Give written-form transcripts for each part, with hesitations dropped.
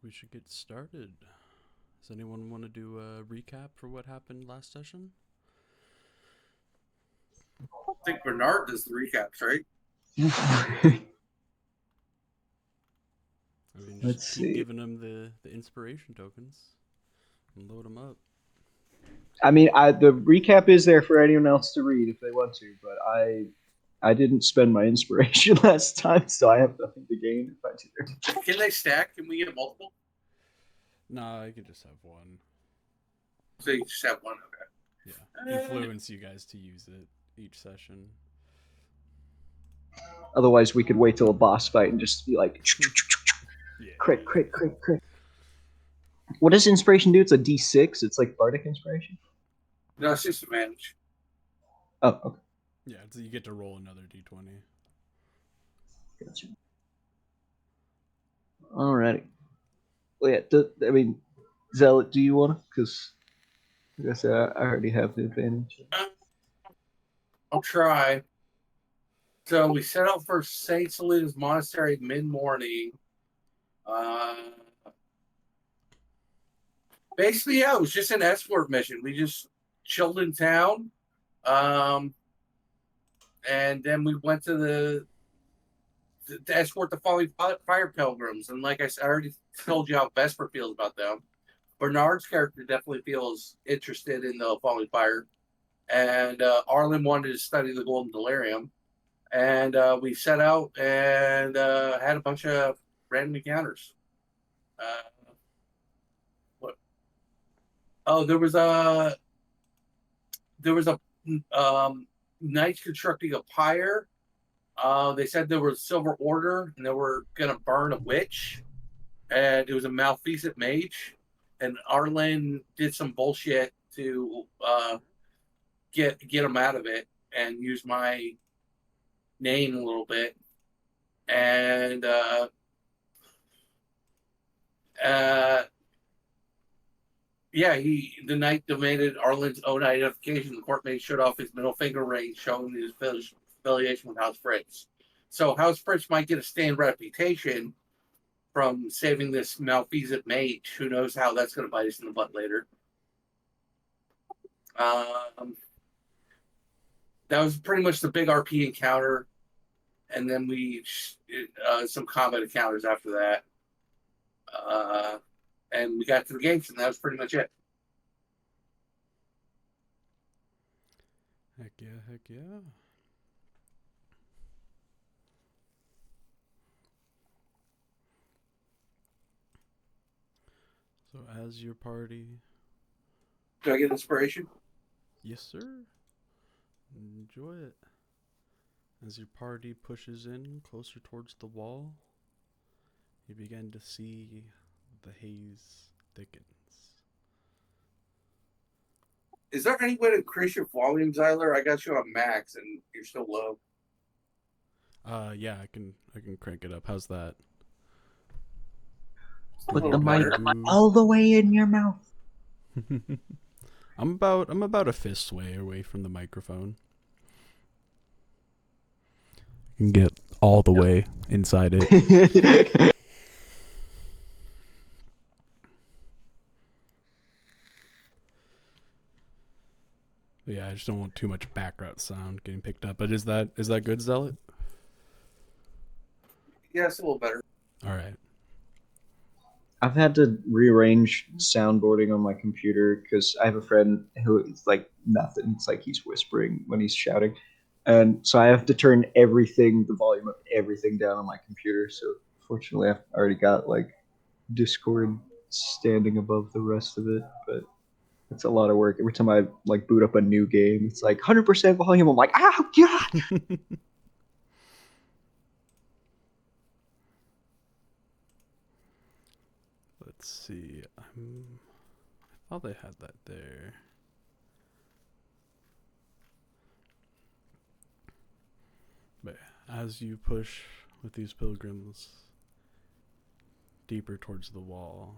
we should get started. Does anyone want to do a recap for what happened last session? I think Bernard does the recaps, right? I mean, just Let's keep see. giving them the inspiration tokens and load them up. I mean, the recap is there for anyone else to read if they want to, but I didn't spend my inspiration last time, so I have nothing to gain if I do. Can they stack? Can we get multiple? Nah, I could just have one. So you just have one. Okay. Yeah, influence you guys to use it each session. Otherwise, we could wait till a boss fight and just be like, Yeah. crit, crit, crit, crit. What does inspiration do? It's a D6. It's like bardic inspiration. No, it's just advantage. Oh, okay. Yeah, so you get to roll another d20. Gotcha. Alrighty. Well, yeah. I mean, Zealot, do you want to? Because I guess I already have the advantage. I'll try. So we set out for Saint Selena's Monastery mid-morning. Basically, yeah, it was just an escort mission. We just chilled in town. And then we went to escort the falling fire pilgrims. And like I said, I already told you how Vesper feels about them. Bernard's character definitely feels interested in the falling fire. And Arlen wanted to study the golden delirium. And we set out and had a bunch of random encounters. What? Oh, there was a knights constructing a pyre. They said there was Silver Order and they were gonna burn a witch, and it was a malfeasant mage. And Arlen did some bullshit to get him out of it and use my name a little bit. And yeah, the knight demanded Arlen's own identification. The court made shut off his middle finger ring, showing his affiliation with House Fritz. So House Fritz might get a stand reputation from saving this malfeasant mage. Who knows how that's going to bite us in the butt later. That was pretty much the big RP encounter, and then we some combat encounters after that. And we got to the games, and that was pretty much it. Heck yeah, heck yeah. So as your party... Do I get inspiration? Yes, sir. Enjoy it. As your party pushes in closer towards the wall, you begin to see the haze thickens. Is there any way to increase your volume, Zyler? I got you on max, and you're still low. Yeah, I can crank it up. How's that? Put the mic better. all the way in your mouth. I'm about a fist away from the microphone. You can get all the way inside it. Yeah, I just don't want too much background sound getting picked up. But is that good, Zealot? Yeah, it's a little better. All right. I've had to rearrange soundboarding on my computer because I have a friend who it's like nothing. It's like he's whispering when he's shouting. And so I have to turn the volume of everything down on my computer. So fortunately, I've already got like Discord standing above the rest of it. But it's a lot of work. Every time I like boot up a new game, it's like 100% volume. I'm like, oh, God. Let's see. I thought they had that there. But as you push with these pilgrims deeper towards the wall,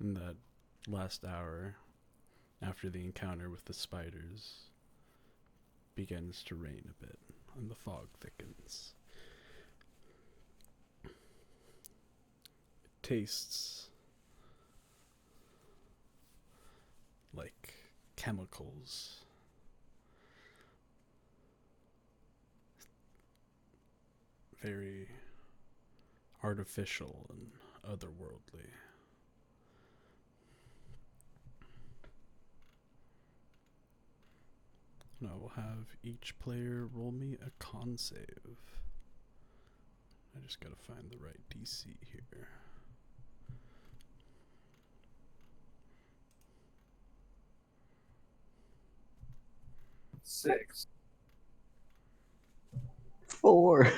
in that last hour after the encounter with the spiders, begins to rain a bit and the fog thickens. tastes like chemicals. Very artificial and otherworldly. And I will have each player roll me a con save. I just gotta find the right DC here. Six. 4.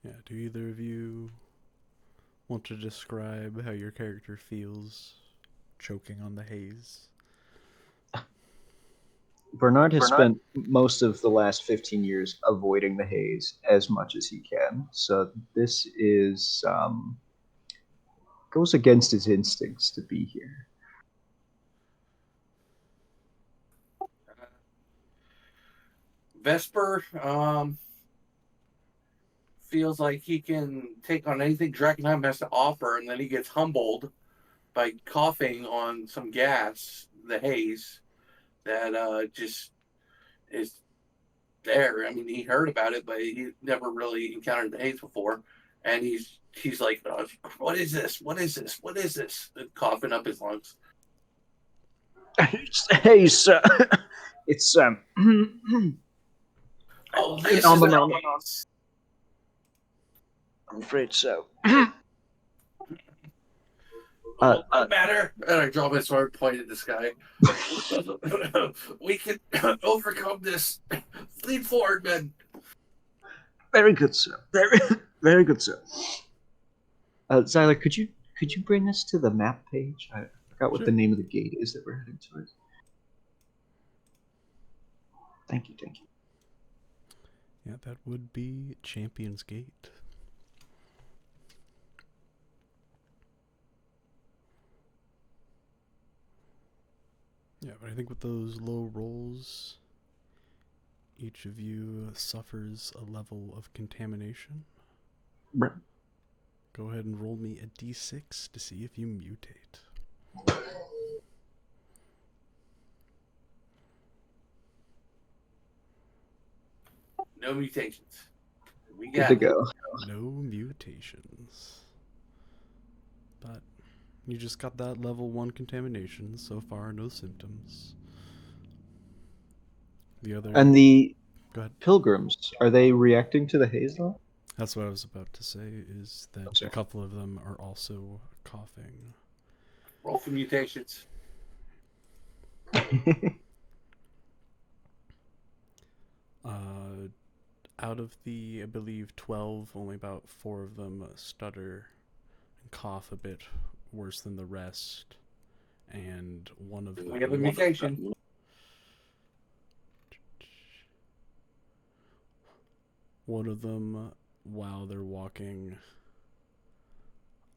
Yeah, do either of you want to describe how your character feels choking on the haze? Bernard has spent most of the last 15 years avoiding the haze as much as he can. So this is goes against his instincts to be here. Vesper feels like he can take on anything Drakenheim has to offer, and then he gets humbled by coughing on some gas, the haze, that just is there. I mean, he heard about it, but he never really encountered the haze before. And he's like, "What is this? What is this? What is this?" And coughing up his lungs. Hey, sir. It's Oh, this is phenomenal. a haze. I'm afraid so. No matter. And I draw my sword, point at the sky. We can overcome this. Lead forward, men. Very good, sir. Very good, sir. Zyla, could you bring us to the map page? I forgot what Sure. the name of the gate is that we're heading towards. Thank you. Yeah, that would be Champion's Gate. Yeah, but I think with those low rolls, each of you suffers a level of contamination. Right. Go ahead and roll me a d6 to see if you mutate. No mutations. We Good got to it. go. No mutations. But you just got that level 1 contamination. So far, no symptoms. The other... And the Go ahead. pilgrims, are they reacting to the haze though? That's what I was about to say, is that Okay. a couple of them are also coughing. Roll for mutations. Out of the, I believe, 12, only about 4 of them stutter and cough a bit worse than the rest. And one of them... We have a mutation. One of them, while they're walking,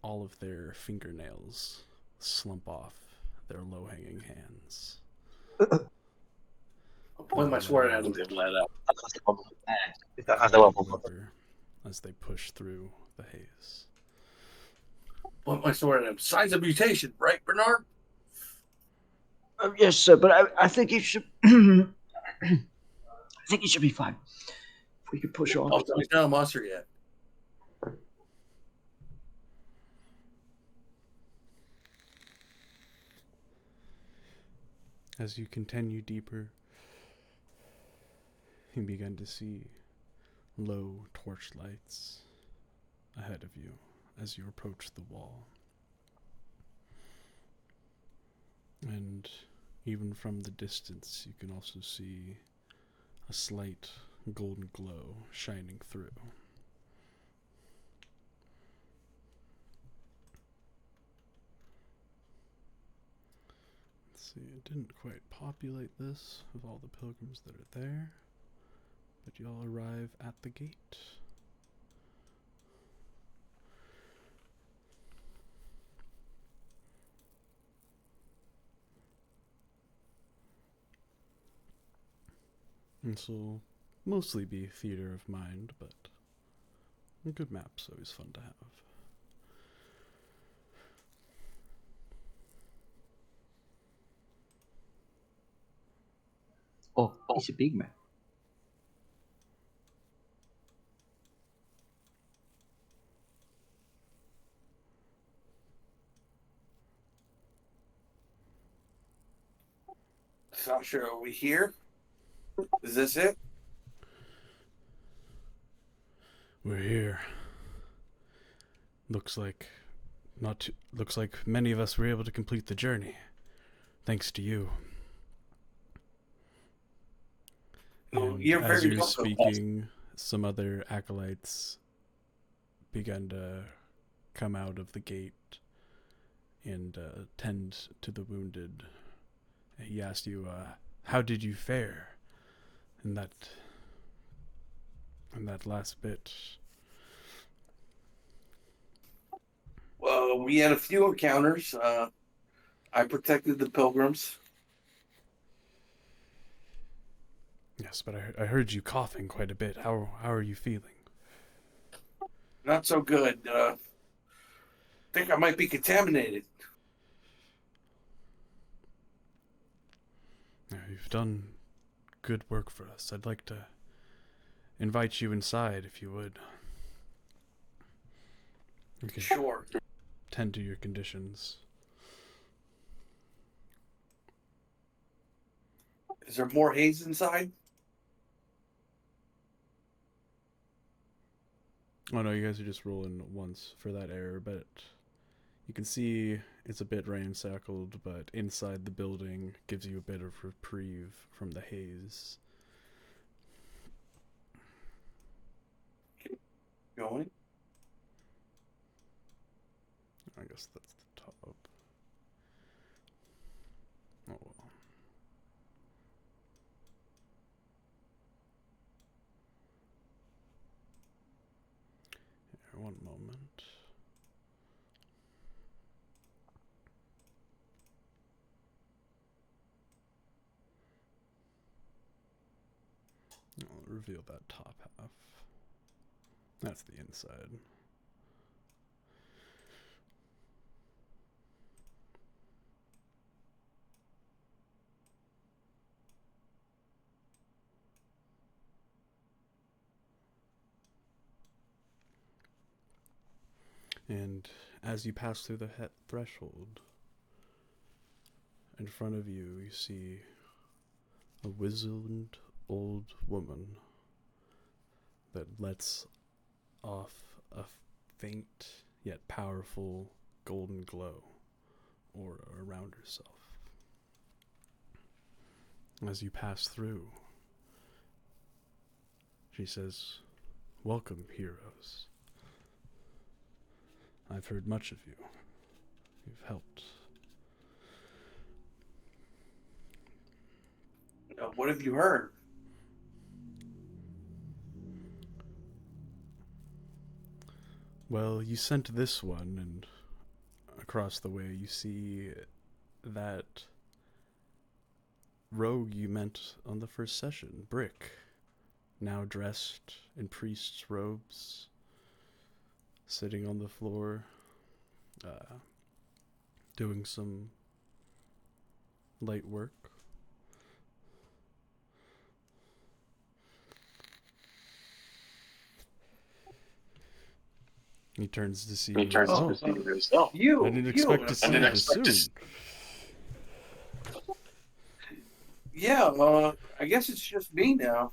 all of their fingernails slump off their low-hanging hands. I'll point my sword at him and let up. Whimper as they push through the haze. Point my sword at him. Signs of mutation, right, Bernard? Yes, sir, but I think you should. I think you should be fine. If we could push on. Oh, so he's not a monster yet. As you continue deeper, you begin to see low torch lights ahead of you as you approach the wall. And even from the distance, you can also see a slight golden glow shining through. Let's see, it didn't quite populate this with all the pilgrims that are there, But you all arrive at the gate. This will mostly be theater of mind, but a good map's always fun to have. Oh, it's a big map. Sasha, are we here? Is this it? We're here. Looks like many of us were able to complete the journey. Thanks to you. Oh, And you're as very you're welcome. speaking, some other acolytes began to come out of the gate and tend to the wounded. He asked you, how did you fare in that last bit? Well, we had a few encounters. I protected the pilgrims. Yes, but I heard you coughing quite a bit. How are you feeling? Not so good. Think I might be contaminated. Yeah, you've done good work for us. I'd like to invite you inside if you would. You can Sure. tend to your conditions. Is there more haze inside? Oh no, you guys are just rolling once for that error, but you can see it's a bit ransackled, but inside the building gives you a bit of reprieve from the haze. Going. I guess that's the top. Oh well. Here, one moment. I'll reveal that top half. That's the inside. And as you pass through the threshold, in front of you, you see a wizened old woman that lets off a faint yet powerful golden glow aura around herself. As you pass through, she says, "Welcome, heroes. I've heard much of you. You've helped." What have you heard? Well, you sent this one, and across the way you see that rogue you met on the first session, Brick, now dressed in priest's robes, sitting on the floor, doing some light work. He turns to see you. Oh, You. I didn't expect to see you this soon. Yeah. I guess it's just me now.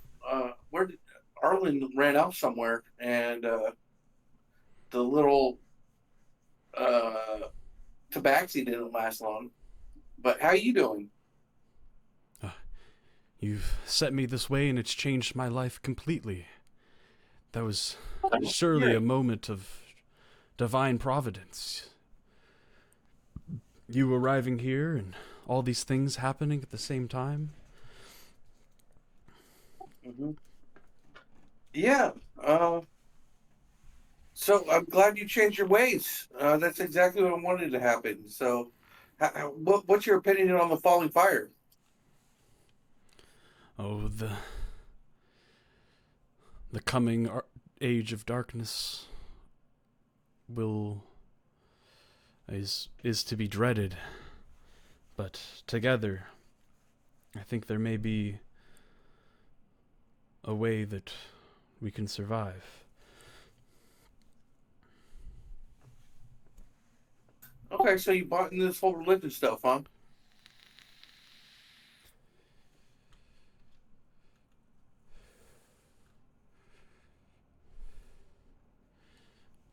Where did Arlen ran off somewhere, and the little tabaxi didn't last long. But how you doing? You've set me this way, and it's changed my life completely. That was surely a moment of divine providence. You arriving here and all these things happening at the same time. Mm-hmm. Yeah. So I'm glad you changed your ways. That's exactly what I wanted to happen. So, what's your opinion on the falling fire? Oh, the coming age of darkness will is to be dreaded, but together, I think there may be a way that we can survive. Okay, so you bought into this whole religion stuff, huh?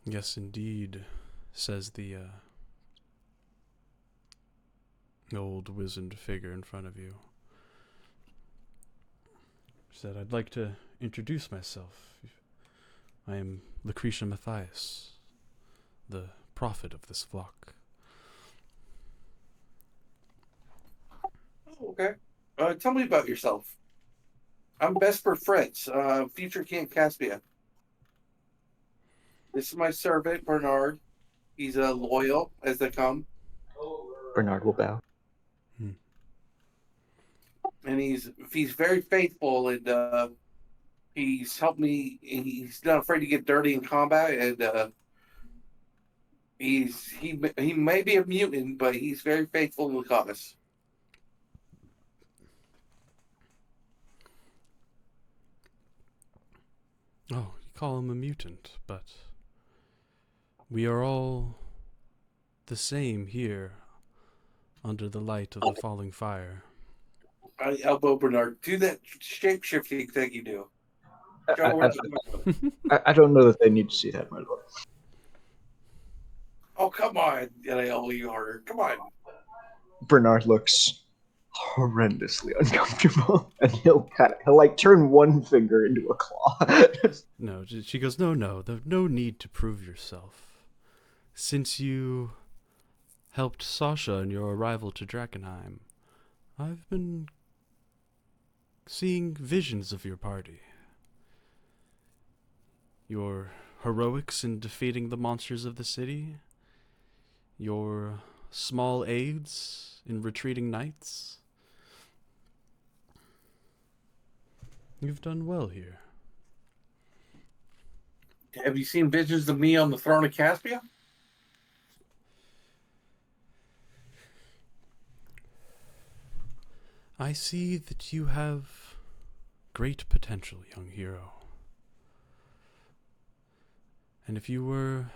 Yes, indeed, says the old wizened figure in front of you. She said, I'd like to introduce myself. I am Lucretia Matthias, the prophet of this flock. Oh, okay. Tell me about yourself. I'm Vesper Fritz, future King Caspia. This is my servant, Bernard. He's loyal as they come, Bernard will bow. Hmm. and he's very faithful, and he's helped me. He's not afraid to get dirty in combat, and he may be a mutant, but he's very faithful to the cause. Oh, you call him a mutant, but we are all the same here under the light of the falling fire. I elbow Bernard. Do that shape shifting thing you do. Show I, what I, you're talking about. I don't know that they need to see that, my lord. Oh, come on. And I elbow you harder. Come on. Bernard looks horrendously uncomfortable, and he'll like turn one finger into a claw. No, she goes, no, there's no need to prove yourself. Since you helped Sasha in your arrival to Drakenheim, I've been seeing visions of your party. Your heroics in defeating the monsters of the city, your small aids in retreating knights. You've done well here. Have you seen visions of me on the throne of Caspia? I see that you have great potential, young hero. And if you were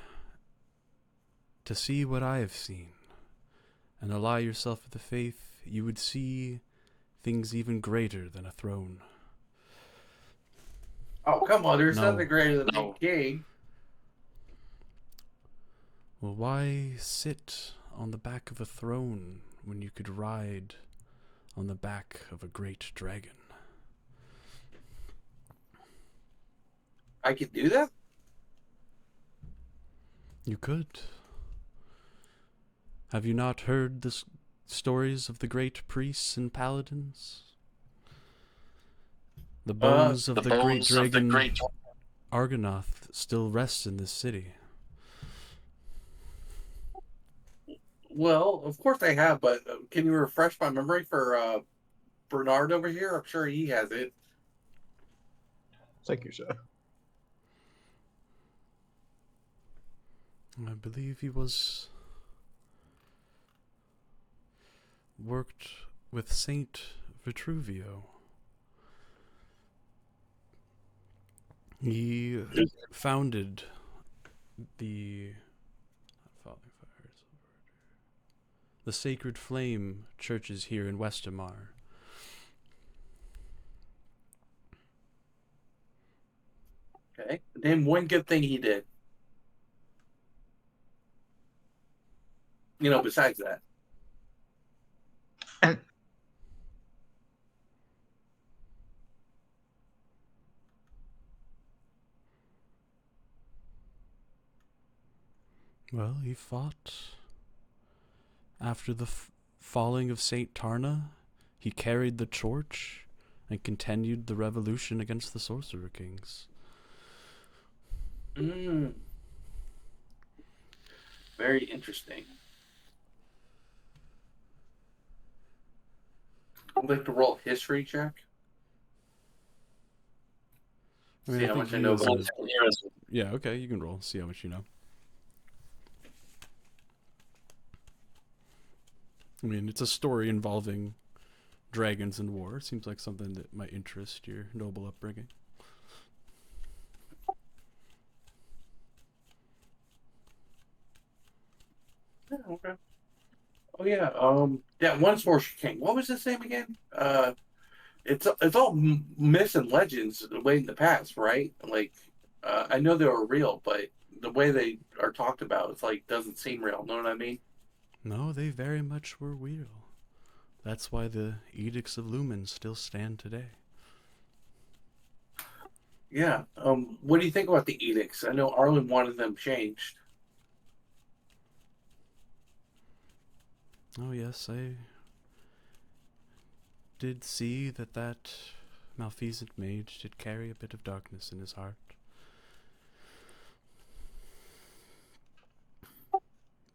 to see what I have seen and ally yourself with the faith, you would see things even greater than a throne. Oh, come on. There's No. nothing greater than a king. Well, why sit on the back of a throne when you could ride on the back of a great dragon? I can do that? You could. Have you not heard the stories of the great priests and paladins? The bones of the great dragon Argonath still rest in this city. Well, of course I have, but can you refresh my memory for Bernard over here? I'm sure he has it. Thank you, sir. I believe he worked with Saint Vitruvio. He founded the Sacred Flame churches here in Westermar. Okay. Name one good thing he did. Besides that. Well, he fought after the falling of Saint Tarna. He carried the torch and continued the revolution against the Sorcerer Kings. Mm, very interesting. I'd like to roll a history check. I mean, See I how think much I you know as about a it. yeah, okay, you can roll. See how much you know. I mean, it's a story involving dragons and war. It seems like something that might interest your noble upbringing. Yeah, okay. Oh yeah. That one Sorcerer King. What was his name again? It's all myths and legends way in the past, right? Like, I know they were real, but the way they are talked about, it's like doesn't seem real. Know what I mean? No, they very much were real. That's why the Edicts of Lumen still stand today. Yeah. What do you think about the edicts? I know Arlen wanted them changed. Oh, yes, I did see that malfeasant mage did carry a bit of darkness in his heart.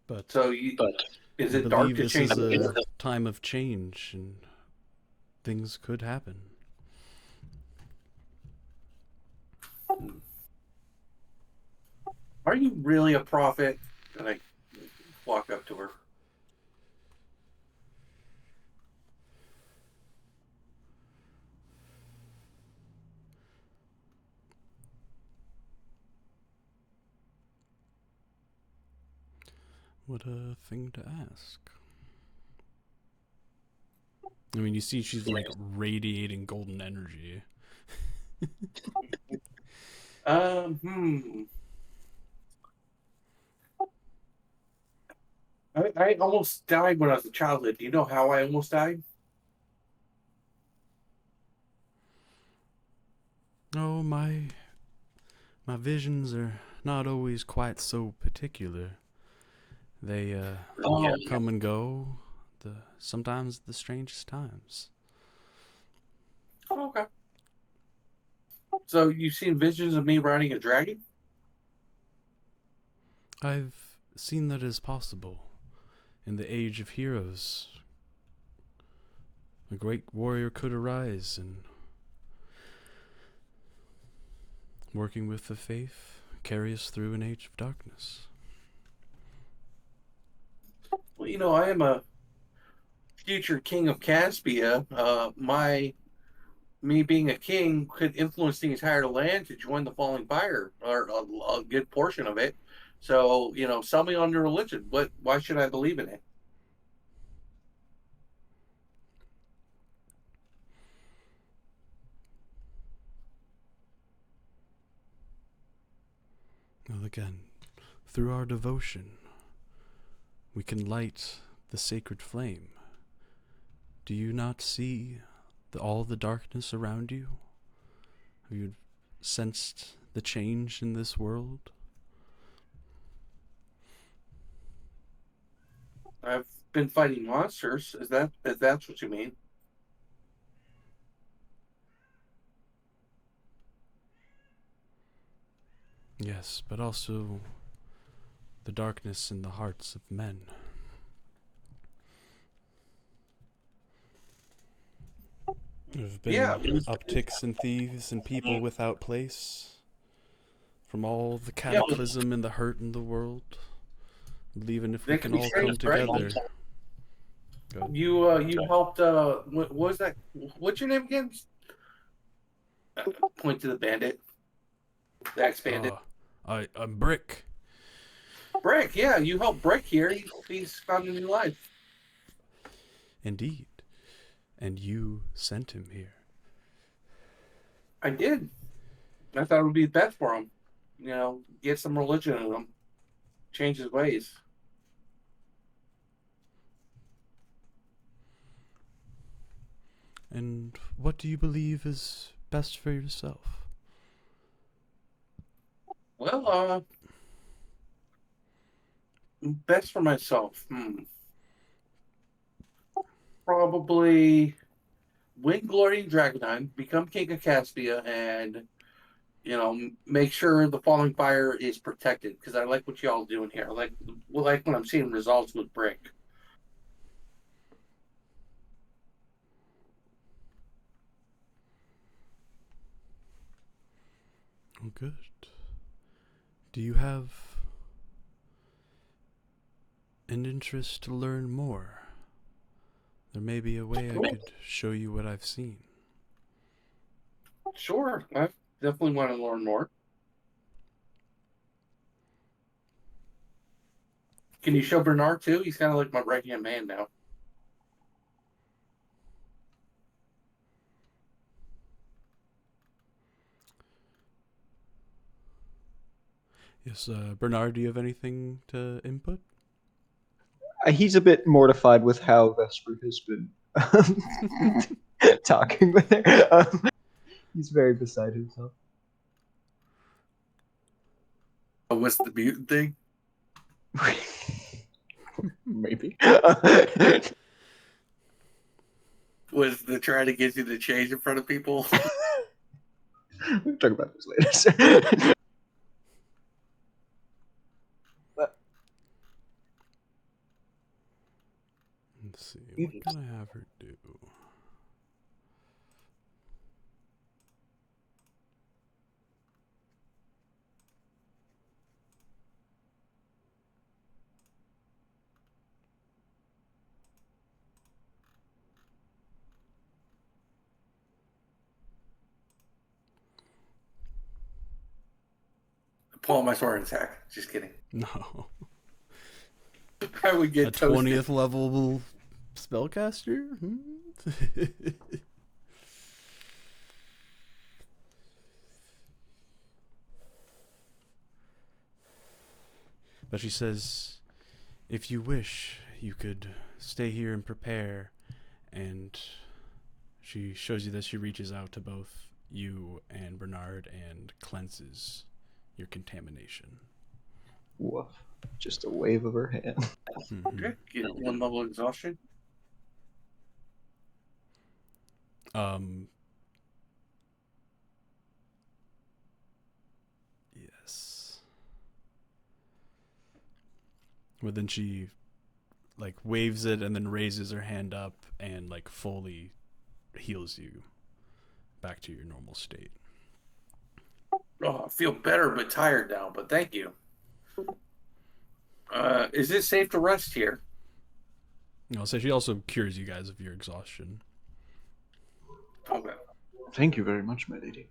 But So is I it dark believe to this change is the a edicts? time of change and things could happen. Are you really a prophet? And I walk up to her. What a thing to ask. I mean, you see she's like radiating golden energy. Hmm. I almost died when I was a childhood. Do you know how I almost died? Oh, my visions are not always quite so particular. They Oh, come and go. Sometimes the strangest times. okay. So you've seen visions of me riding a dragon? I've seen that as possible. In the age of heroes, a great warrior could arise, and working with the faith, carry us through an age of darkness. Well, I am a future king of Caspia. Me being a king could influence the entire land to join the Falling Fire, or a good portion of it. So, sell me on your religion. Why should I believe in it? Well, again, through our devotion, we can light the sacred flame. Do you not see all the darkness around you? Have you sensed the change in this world? I've been fighting monsters. If that's what you mean? Yes, but also the darkness in the hearts of men. There have Yeah. been upticks in thieves and people without place. From all the Yeah. cataclysm and the hurt in the world. Believing if we That can can be all come strange, right? together. Good. You helped. What was that? What's your name again? Point to the bandit. The ex-bandit. I'm Brick. Brick. Yeah, you helped Brick here. He's found a new life. Indeed. And you sent him here. I did. I thought it would be best for him. Get some religion in him, change his ways. And what do you believe is best for yourself? Well, best for myself. Probably win glory in Dragonheim, become king of Caspia, and make sure the falling fire is protected, because I like what y'all doing here. I like when I'm seeing results with brick. Oh, good. Do you have an interest to learn more? There may be a way I could show you what I've seen. Sure, I definitely want to learn more. Can you show Bernard too? He's kind of like my right-hand man now. Yes, Bernard, do you have anything to input? He's a bit mortified with how Vesper has been talking with her. He's very beside himself. What's the mutant thing? Maybe. Was the trying to get you to change in front of people? We'll talk about this later. Let's see, what can I have her do? Pull out my sword and attack. Just kidding. No. I would get A toasted. 20th level spellcaster? But she says, if you wish, you could stay here and prepare. And she shows you that she reaches out to both you and Bernard and cleanses your contamination. Woof. Just a wave of her hand. Okay, get 1 level of exhaustion. Yes. But then she like waves it and then raises her hand up and like fully heals you back to your normal state. Oh, I feel better but tired now, but thank you. Is it safe to rest here? No, so she also cures you guys of your exhaustion. Okay. Thank you very much, my lady.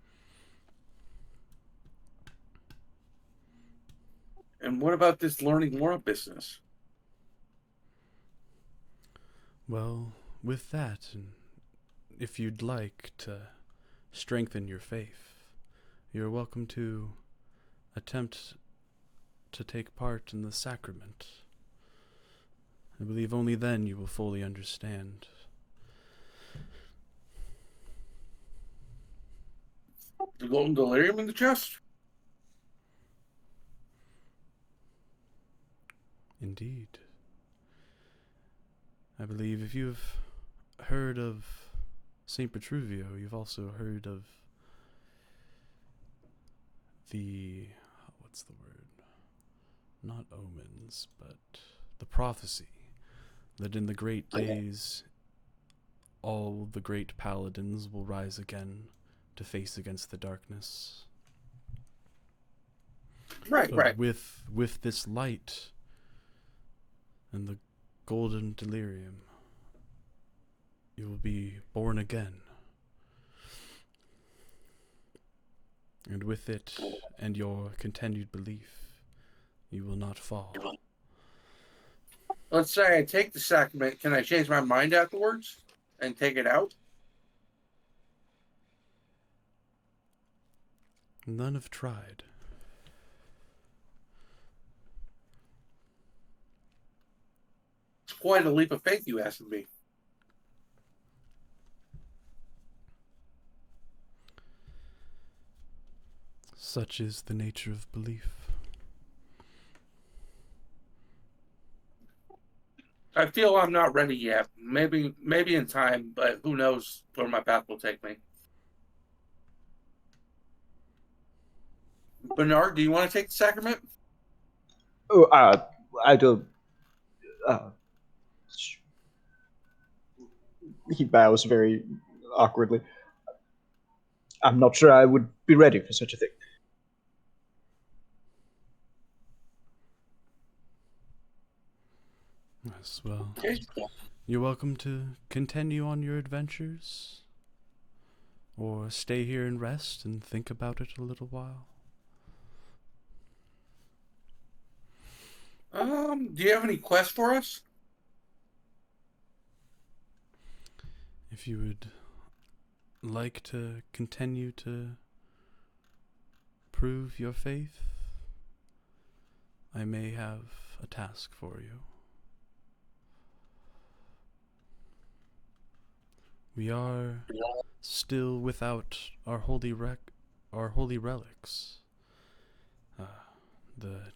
And what about this learning more business? Well, with that, and if you'd like to strengthen your faith, you're welcome to attempt to take part in the sacrament. I believe only then you will fully understand. The golden delirium in the chest? Indeed. I believe if you've heard of St. Petruvio, you've also heard of the, what's the word? Not omens, but the prophecy that in the great days all the great paladins will rise again to face against the darkness. Right, So right. with this light and the golden delirium, you will be born again. And with it and your continued belief, you will not fall. Let's say I take the sacrament. Can I change my mind afterwards and take it out? None have tried. It's quite a leap of faith, you asked me. Such is the nature of belief. I feel I'm not ready yet. Maybe in time, but who knows where my path will take me. Bernard, do you want to take the sacrament? Oh, I don't. Uh, he bows very awkwardly. I'm not sure I would be ready for such a thing. Yes, well, Okay. you're welcome to continue on your adventures, or stay here and rest and think about it a little while. Do you have any quests for us? If you would like to continue to prove your faith, I may have a task for you. We are still without our holy relics. The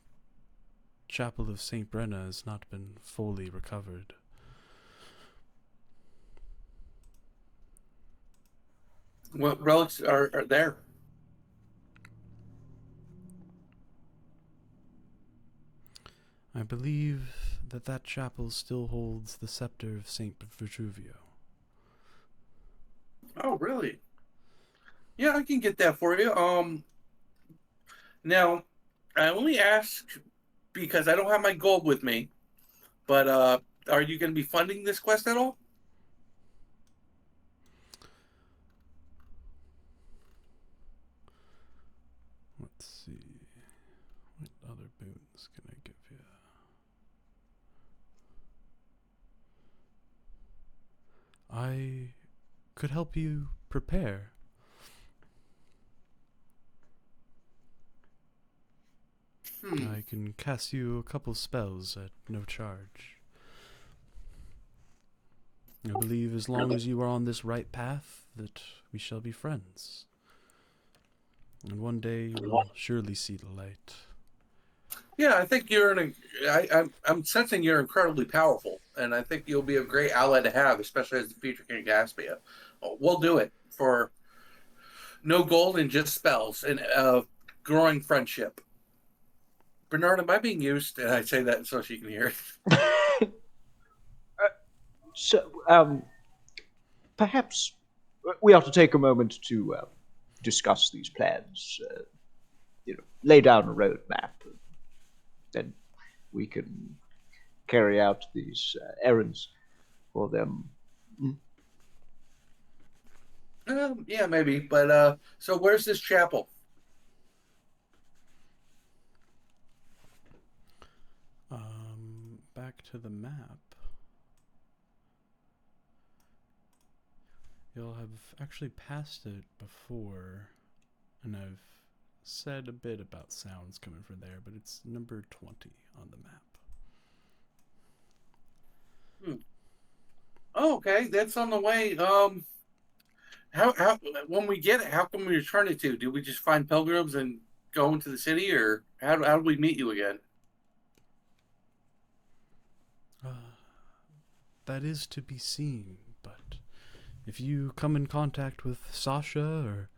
chapel of Saint Brenna has not been fully recovered. What relics are there? I believe that chapel still holds the scepter of Saint Vitruvio. Oh, really? Yeah, I can get that for you. Now, I only ask because I don't have my gold with me, but are you going to be funding this quest at all? Let's see. What other boons can I give you? I could help you prepare. I can cast you a couple spells at no charge. I believe as long as you are on this right path, that we shall be friends. And one day you will surely see the light. Yeah, I think I'm sensing you're incredibly powerful, and I think you'll be a great ally to have, especially as the future King of Gaspia. We'll do it for no gold and just spells and growing friendship. Bernard, am I being used? And I say that so she can hear it. So, perhaps we ought to take a moment to discuss these plans. Lay down a roadmap, then we can carry out these errands for them. Yeah, maybe. But so where's this chapel? Back to the map. You'll have actually passed it before, and I've said a bit about sounds coming from there, but it's number 20 on the map. Oh, okay, that's on the way. How when we get it, how can we return it to? Do we just find pilgrims and go into the city, or how do we meet you again? That is to be seen, but if you come in contact with Sasha or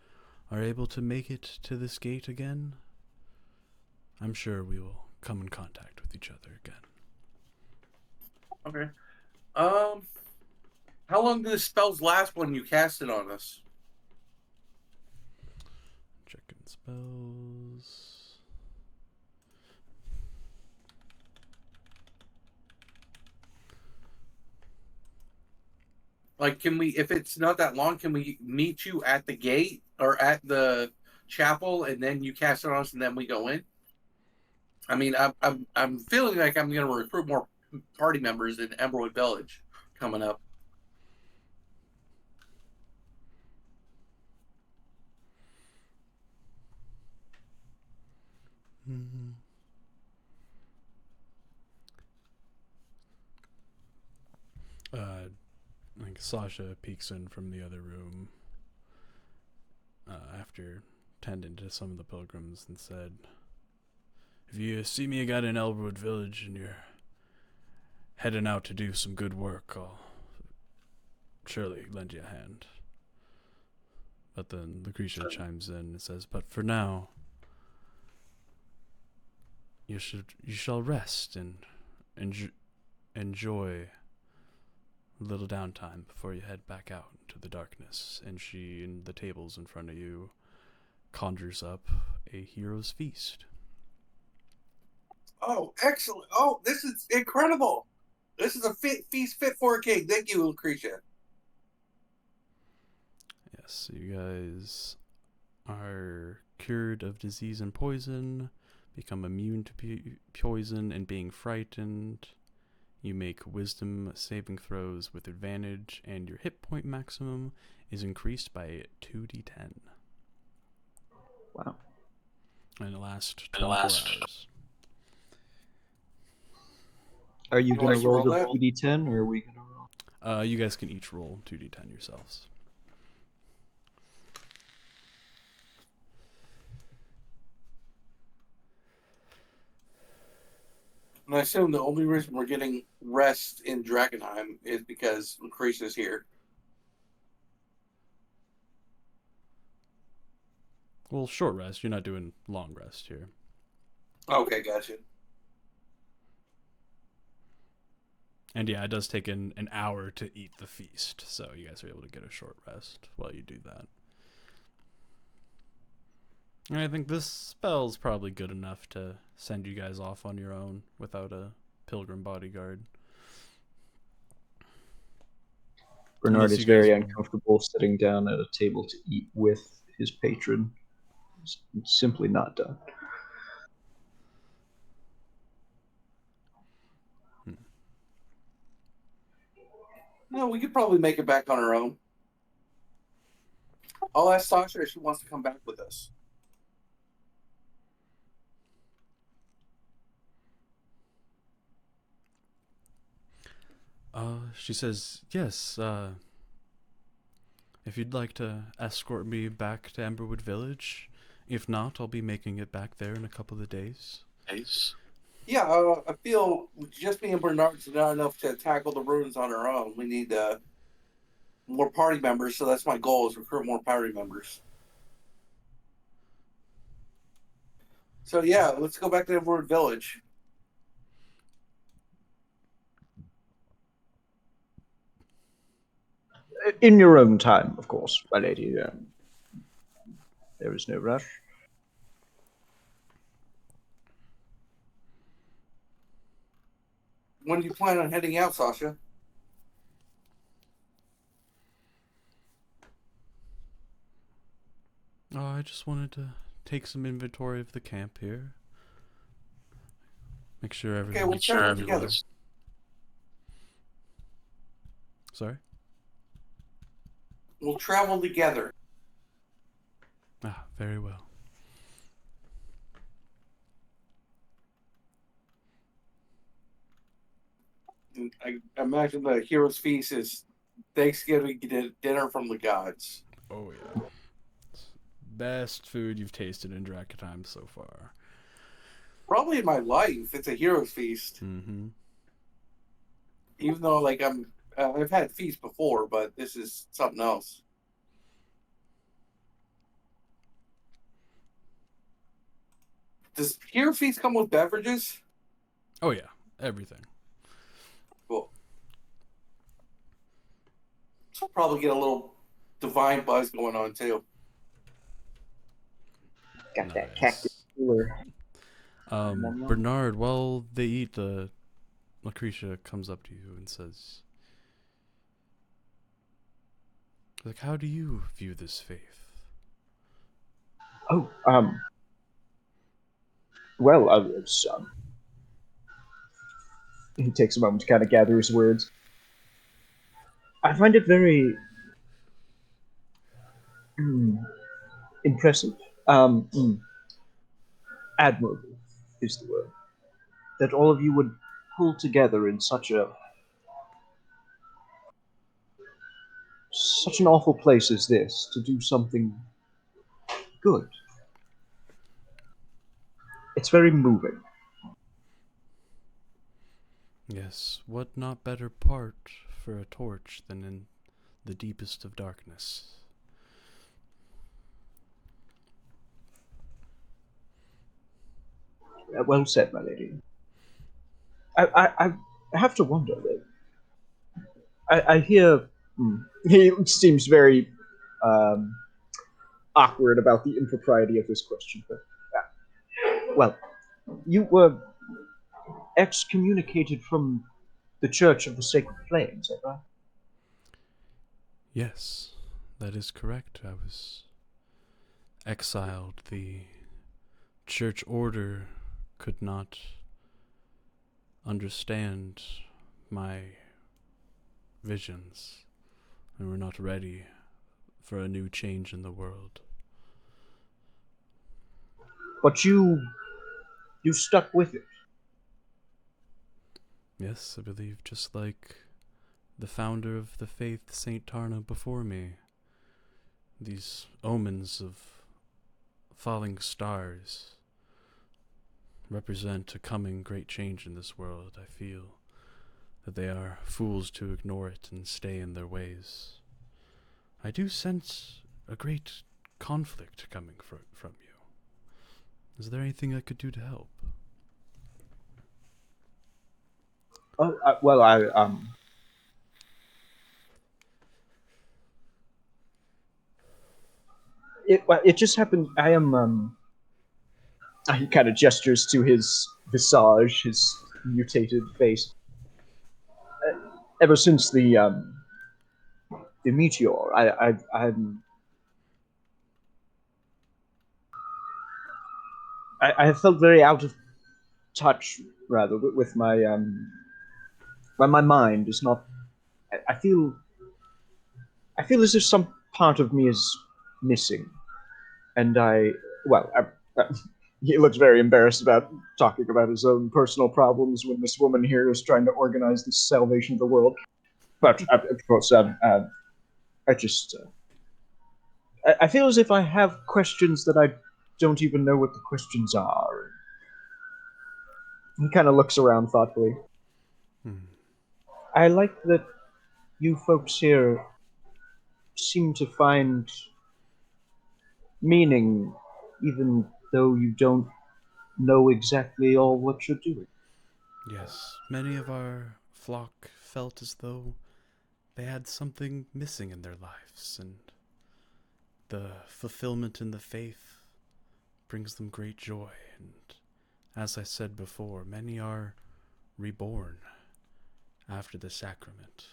are able to make it to this gate again, I'm sure we will come in contact with each other again. Okay. How long do the spells last when you cast it on us? Checking spells. Like, can we, if it's not that long, can we meet you at the gate or at the chapel, and then you cast it on us, and then we go in? I mean, I'm feeling like I'm going to recruit more party members in Emerald Village coming up. Mm-hmm. Like Sasha peeks in from the other room after tending to some of the pilgrims and said, "If you see me again in Elwood Village and you're heading out to do some good work, I'll surely lend you a hand." But then Lucretia chimes in and says, "But for now, you shall rest and enjoy a little downtime before you head back out into the darkness. And she, in the tables in front of you, conjures up a hero's feast. Oh, excellent. Oh, this is incredible. This is a feast fit for a king. Thank you, Lucretia. Yes, you guys are cured of disease and poison, become immune to poison and being frightened. You make wisdom saving throws with advantage, and your hit point maximum is increased by 2d10. Wow. And it lasts 24 hours. Are you You going want to to roll the roll that? 2d10 or are we going to roll? You guys can each roll 2d10 yourselves. And I assume the only reason we're getting rest in Drakenheim is because Lucretia's here. Well, short rest. You're not doing long rest here. Okay, gotcha. And yeah, it does take an hour to eat the feast, so you guys are able to get a short rest while you do that. And I think this spell's probably good enough to send you guys off on your own without a pilgrim bodyguard. Bernard Unless is you very guys- uncomfortable sitting down at a table to eat with his patron. It's simply not done. No, we could probably make it back on our own. I'll ask Sasha if she wants to come back with us. She says, yes, if you'd like to escort me back to Emberwood Village. If not, I'll be making it back there in a couple of days. Yeah, I feel just me and Bernard's not enough to tackle the ruins on our own. We need more party members, so that's my goal, is recruit more party members. So yeah, let's go back to Everwood Village. In your own time, of course, my lady. There is no rush. When do you plan on heading out, Sasha? Oh, I just wanted to take some inventory of the camp here. Make sure everything. we'll check it together. Sorry? We'll travel together. Ah, very well. I imagine the hero's feast is Thanksgiving dinner from the gods. Oh, yeah. Best food you've tasted in Drakenheim so far. Probably in my life, it's a hero's feast. Mm-hmm. Even though, like, I've had feasts before, but this is something else. Does hero feast come with beverages? Oh, yeah. Everything. Cool. So I'll probably get a little divine buzz going on too. Got that Nice. cactus cooler. Bernard, while they eat, Lucretia comes up to you and says, like, how do you view this faith? Oh, well, it's, he takes a moment to kind of gather his words. I find it very impressive. Admirable is the word. That all of you would pull together in such an awful place as this to do something good. It's very moving. Yes, what not better part for a torch than in the deepest of darkness? Well said, my lady. I have to wonder. I hear he seems very um, awkward about the impropriety of this question. But well, you were excommunicated from the Church of the Sacred Flame, is that right? Yes, that is correct. I was exiled. The church order could not understand my visions and were not ready for a new change in the world. But you stuck with it. Yes, I believe just like the founder of the faith, Saint Tarna, before me. These omens of falling stars represent a coming great change in this world. I feel that they are fools to ignore it and stay in their ways. I do sense a great conflict coming from you. Is there anything I could do to help? Oh, well, I it just happened. I am he kind of gestures to his visage, his mutated face. Ever since the meteor, I have felt very out of touch, rather, with my when my mind is not. I I feel as if some part of me is missing, and well, he looks very embarrassed about talking about his own personal problems when this woman here is trying to organize the salvation of the world. But of course, I just I feel as if I have questions that I don't even know what the questions are. He kind of looks around thoughtfully. Hmm. I like that you folks here seem to find meaning, even though you don't know exactly all what you're doing. Yes, many of our flock felt as though they had something missing in their lives, and the fulfillment in the faith brings them great joy. And as I said before, many are reborn after the sacrament,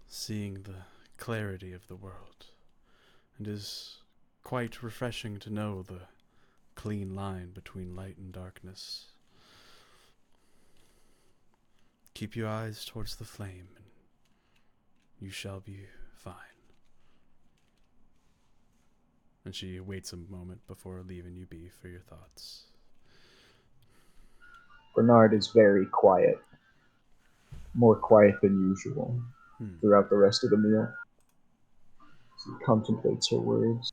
seeing the clarity of the world. It is quite refreshing to know the clean line between light and darkness. Keep your eyes towards the flame, and you shall be fine. And she waits a moment before leaving you be for your thoughts. Bernard is very quiet, more quiet than usual throughout the rest of the meal. He contemplates her words.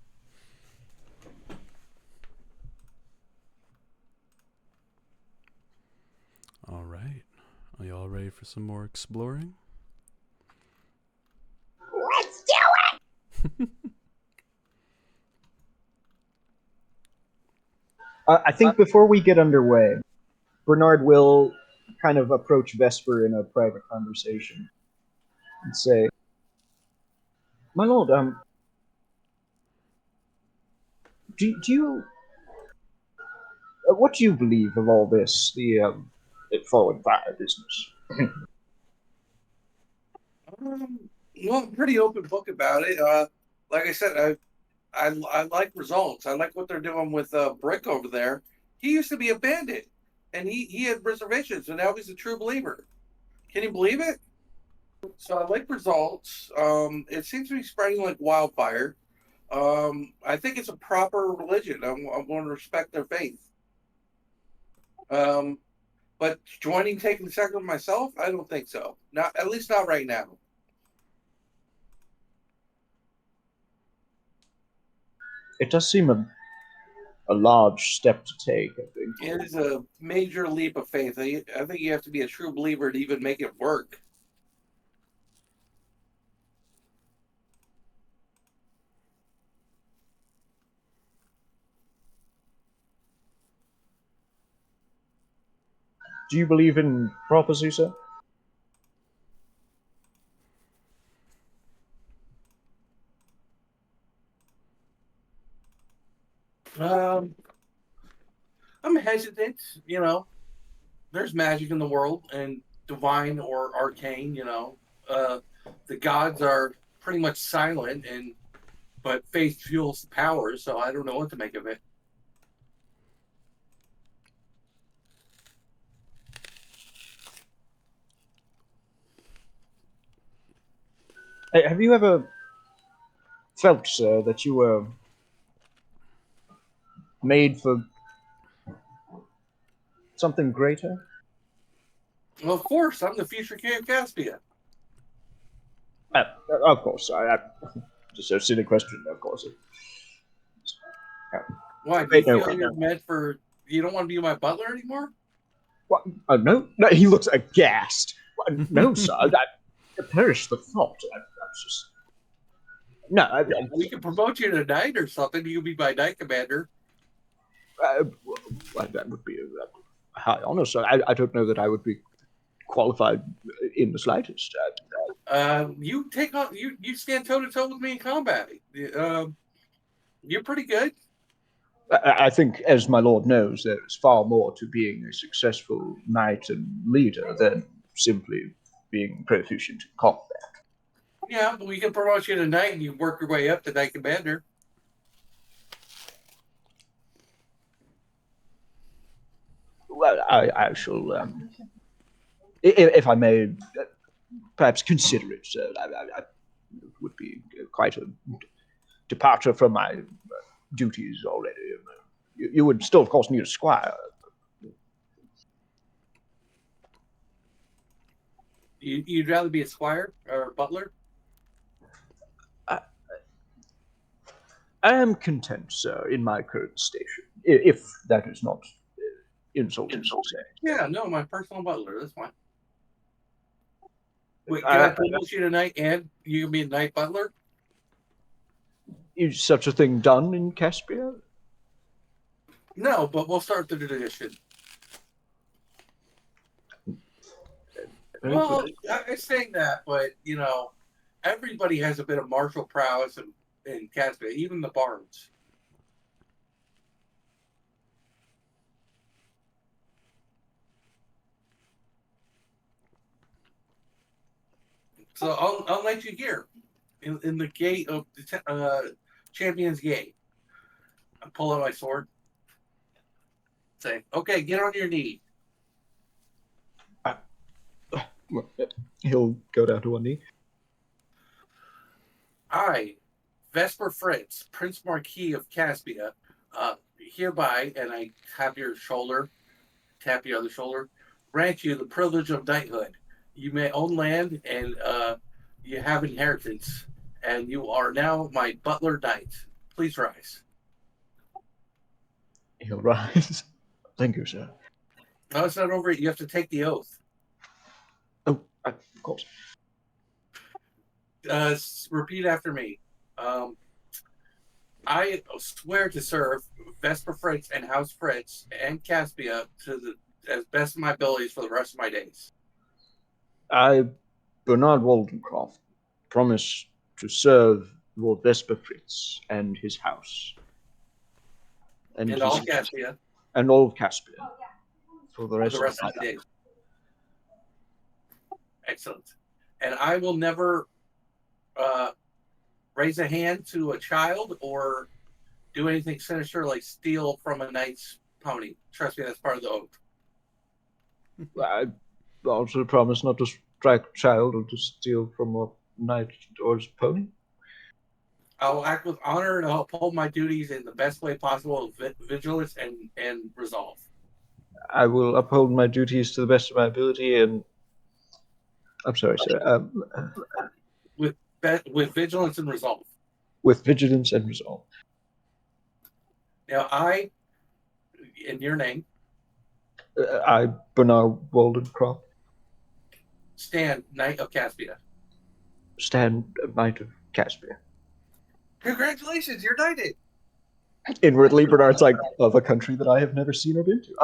All right. Are you all ready for some more exploring? Let's do it! I think before we get underway, Bernard will kind of approach Vesper in a private conversation and say, "My lord, do you what do you believe of all this, the fallen fire business?" Well, I'm pretty open book about it. Like I said, I like results. I like what they're doing with Brick over there. He used to be a bandit, and he had reservations, and now he's a true believer. Can you believe it? So I like results. It seems to be spreading like wildfire. I think it's a proper religion. I'm going to respect their faith. Um, but joining taking the sacrament myself, I don't think so. Not at least not right now. It does seem a large step to take, I think. It is a major leap of faith. I think you have to be a true believer to even make it work. Do you believe in prophecy, sir? Um, I'm hesitant. You know, there's magic in the world, and divine or arcane. The gods are pretty much silent, but faith fuels the power. So I don't know what to make of it. Hey, have you ever felt, sir, that you were made for something greater? Well, of course, I'm the future king of Caspia. Of course. Just a silly question, of course. Why? Do you Wait, no, feel wait, you're no. meant for? You don't want to be my butler anymore? What? No, no, he looks aghast. No, sir, I perish the thought. That's just... No, We can promote you tonight or something. You can be my night commander. that would be a high honor, sir. I don't know that I would be qualified in the slightest. You take on you stand toe to toe with me in combat. You're pretty good. I think, as my lord knows, there is far more to being a successful knight and leader than simply being proficient in combat. Yeah, but we can promote you tonight, and you work your way up to night commander. Well, I shall, if I may, perhaps consider it, sir. I would be quite a departure from my duties already. You would still, of course, need a squire. You'd rather be a squire or a butler? I am content, sir, in my current station, if that is not insulting to say. Yeah, no, my personal butler. That's fine. Wait, can I promote you tonight, and you can be a night butler? Is such a thing done in Caspia? No, but we'll start the tradition. Well, I'm saying that, but everybody has a bit of martial prowess in Caspia, even the bards. So I'll let you hear in the gate of the Champion's Gate. I pull out my sword. Say, okay, get on your knee. He'll go down to one knee. I, Vesper Fritz, Prince Marquis of Caspia, hereby, and I tap your shoulder, tap your other shoulder, grant you the privilege of knighthood. You may own land, and you have inheritance, and you are now my butler knight. Please rise. He'll rise. Thank you, sir. No, it's not over. You have to take the oath. Oh, of course. Repeat after me. I swear to serve Vesper Fritz and House Fritz and Caspia as best of my abilities for the rest of my days. I, Bernard Waldencroft, promise to serve Lord Vesper Fritz and his house. And all Caspia. And all of Caspia. For the rest of the days. Excellent. And I will never raise a hand to a child or do anything sinister like steal from a knight's pony. Trust me, that's part of the oath. I also promise not to strike a child or to steal from a knight or his pony. I'll act with honor and I'll uphold my duties in the best way possible with vigilance and resolve. I will uphold my duties to the best of my ability and... I'm sorry, sir. With vigilance and resolve. With vigilance and resolve. Now, I, in your name, I, Bernard Waldencroft, stand Knight of Caspia. Stand Knight of Caspia. Congratulations, you're knighted. Inwardly, Bernard's like, of a country that I have never seen or been to.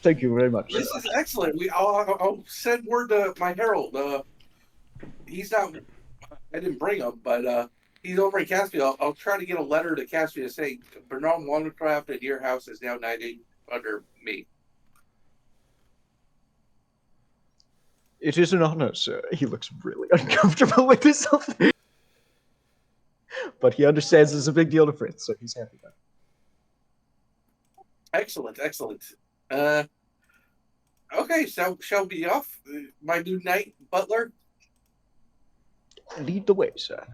Thank you very much. This is excellent. I'll send word to my herald. He's not. I didn't bring him, but he's over in Caspia. I'll try to get a letter to Caspia to say Bernard Wandercraft at your house is now knighted under me. It is an honor, sir. He looks really uncomfortable with himself. But he understands it's a big deal to Fritz, so he's happy about it. Excellent, excellent. Okay, so shall we be off? My new knight butler. Lead the way, sir.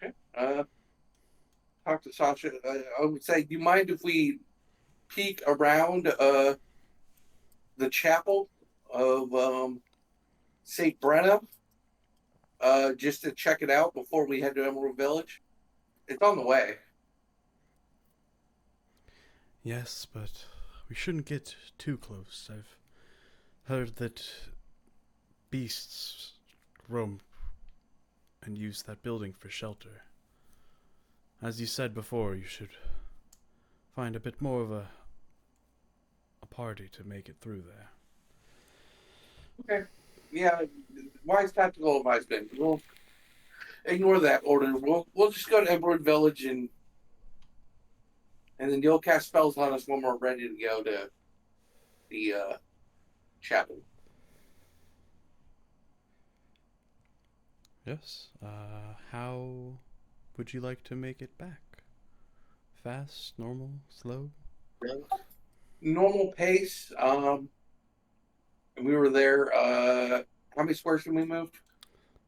Okay. Talk to Sasha. I would say, do you mind if we peek around the chapel of St. Brenna just to check it out before we head to Emerald Village? It's on the way. Yes, but we shouldn't get too close. I've heard that beasts roam and use that building for shelter. As you said before, you should find a bit more of a party to make it through there. Okay. Yeah, wise tactical advisement. We'll ignore that order. We'll just go to Emerald Village and then you'll cast spells on us when we're ready to go to the chapel. Yes. How would you like to make it back? Fast, normal, slow? Normal pace. We were there. How many squares can we move?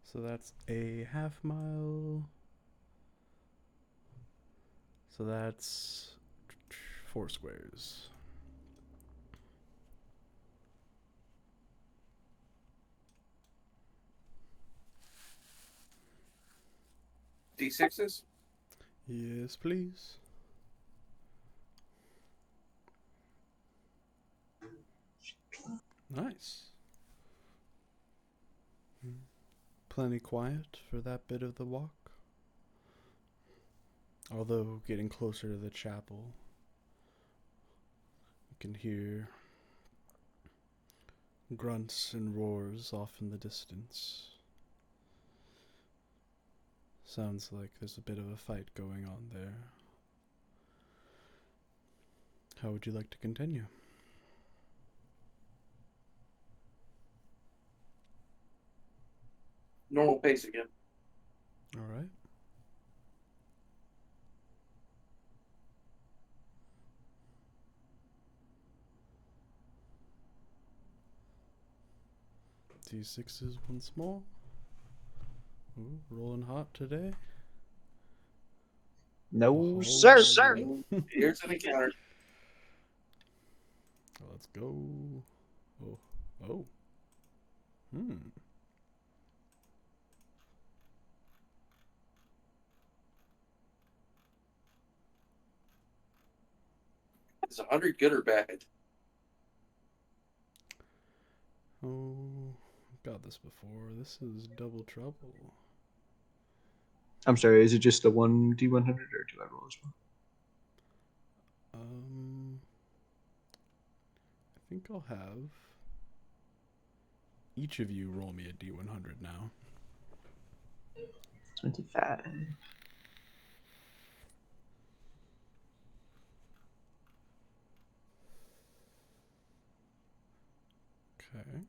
So that's a half mile. So that's 4 squares. D6s? Yes, please. Nice. Plenty quiet for that bit of the walk. Although getting closer to the chapel, you can hear grunts and roars off in the distance. Sounds like there's a bit of a fight going on there. How would you like to continue? Normal pace again. All right. D6s once more. Ooh, rolling hot today. No, Oh. sir. Here's an encounter. Let's go. Oh. Oh. Is 100 good or bad? Oh, I've got this before. This is double trouble. I'm sorry, is it just the 1d100 or do I roll as well? I think I'll have each of you roll me a D100 now. 25. Okay.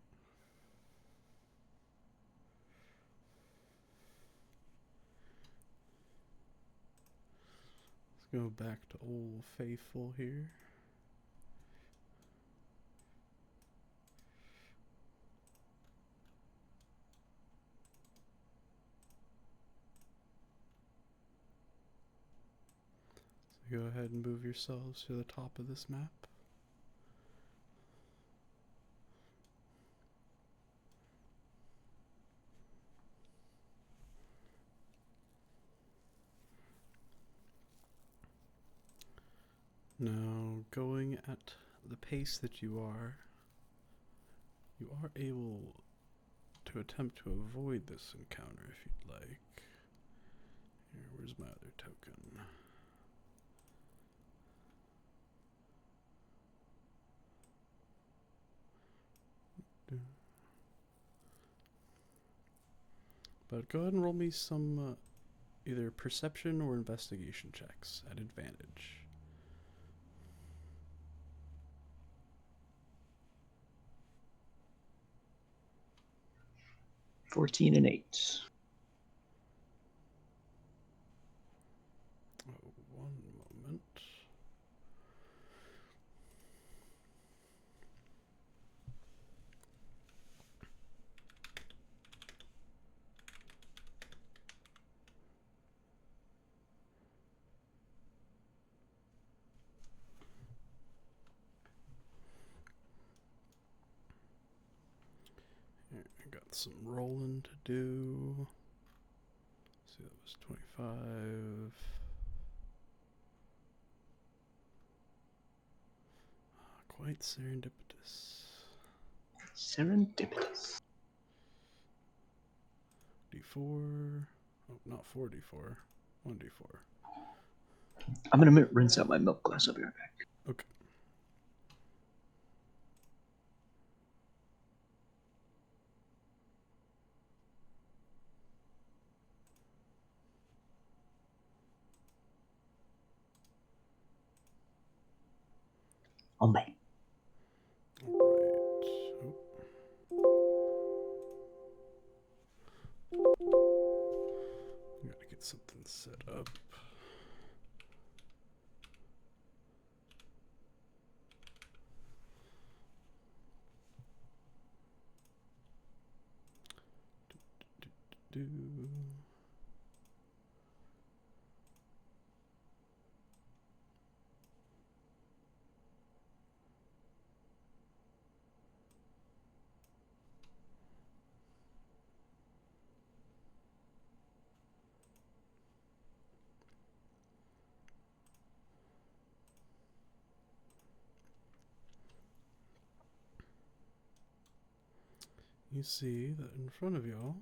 Let's go back to Old Faithful here. So go ahead and move yourselves to the top of this map. Now, going at the pace that you are able to attempt to avoid this encounter if you'd like. Here, where's my other token? But go ahead and roll me some either perception or investigation checks at advantage. 14 and 8. Oh, one moment. Here, I got some rolling to do. See, that was 25. Quite serendipitous. Serendipitous. D4. Oh, not 4d4. 1d4. I'm gonna rinse out my milk glass. I'll be right back. Okay. On me. Alright. I gotta get something set up. Do. You see that in front of y'all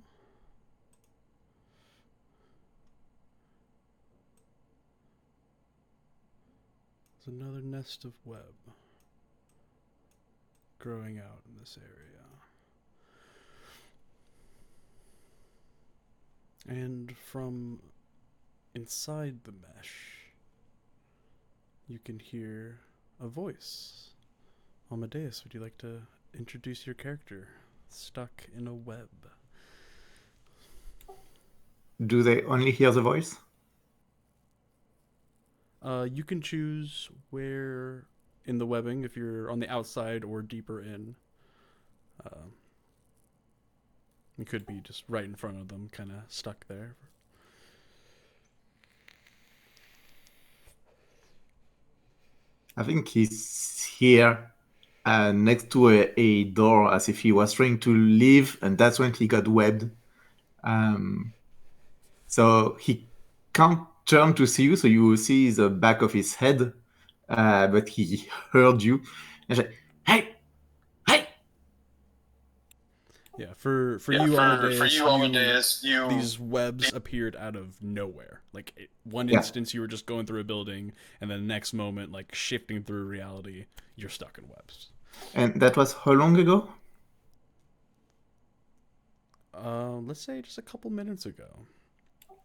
is another nest of web growing out in this area. And from inside the mesh, you can hear a voice. Amadeus, would you like to introduce your character stuck in a web? Do they only hear the voice? You can choose where in the webbing, if you're on the outside or deeper in. It could be just right in front of them, kind of stuck there. I think he's here next to a door as if he was trying to leave, and that's when he got webbed. So he can't turn to see you, so you will see the back of his head, but he heard you. And said, hey! Hey! Yeah, for you, Amadeus, these webs appeared out of nowhere. Like, one instance you were just going through a building, and then the next moment, like, shifting through reality, you're stuck in webs. And that was how long ago? Let's say just a couple minutes ago.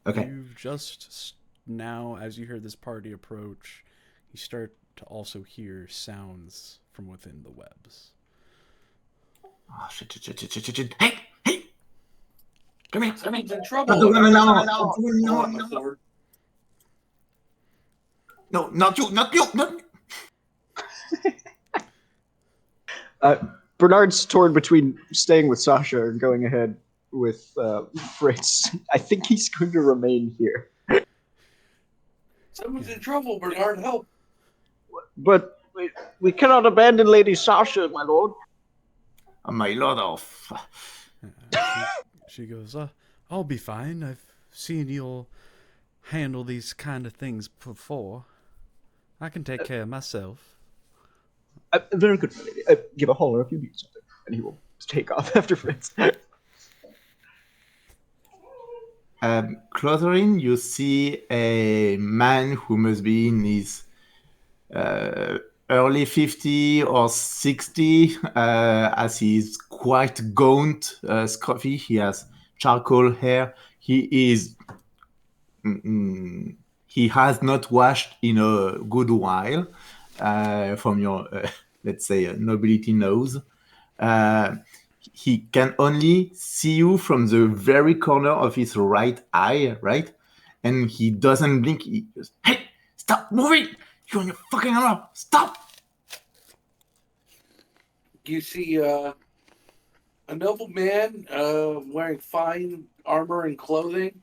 Okay. You've just now, as you hear this party approach, you start to also hear sounds from within the webs. Oh, shit. Hey! Hey! Come here! Someone's in trouble. No, not you! Not you! Bernard's torn between staying with Sasha and going ahead with Fritz. I think he's going to remain here. Someone's in trouble, Bernard. Help. But we cannot abandon Lady Sasha, my lord. My lord, She goes, I'll be fine. I've seen you'll handle these kind of things before. I can take care of myself. Very good, my lady. Give a holler if you need something, and he will take off after Fritz. closer in, you see a man who must be in his early 50 or 60, as he's quite gaunt, scruffy. He has charcoal hair. He has not washed in a good while, from your, let's say, nobility nose. He can only see you from the very corner of his right eye, right? And he doesn't blink. He goes, "Hey, stop moving! You're on your fucking alarm! Stop!" You see a noble man wearing fine armor and clothing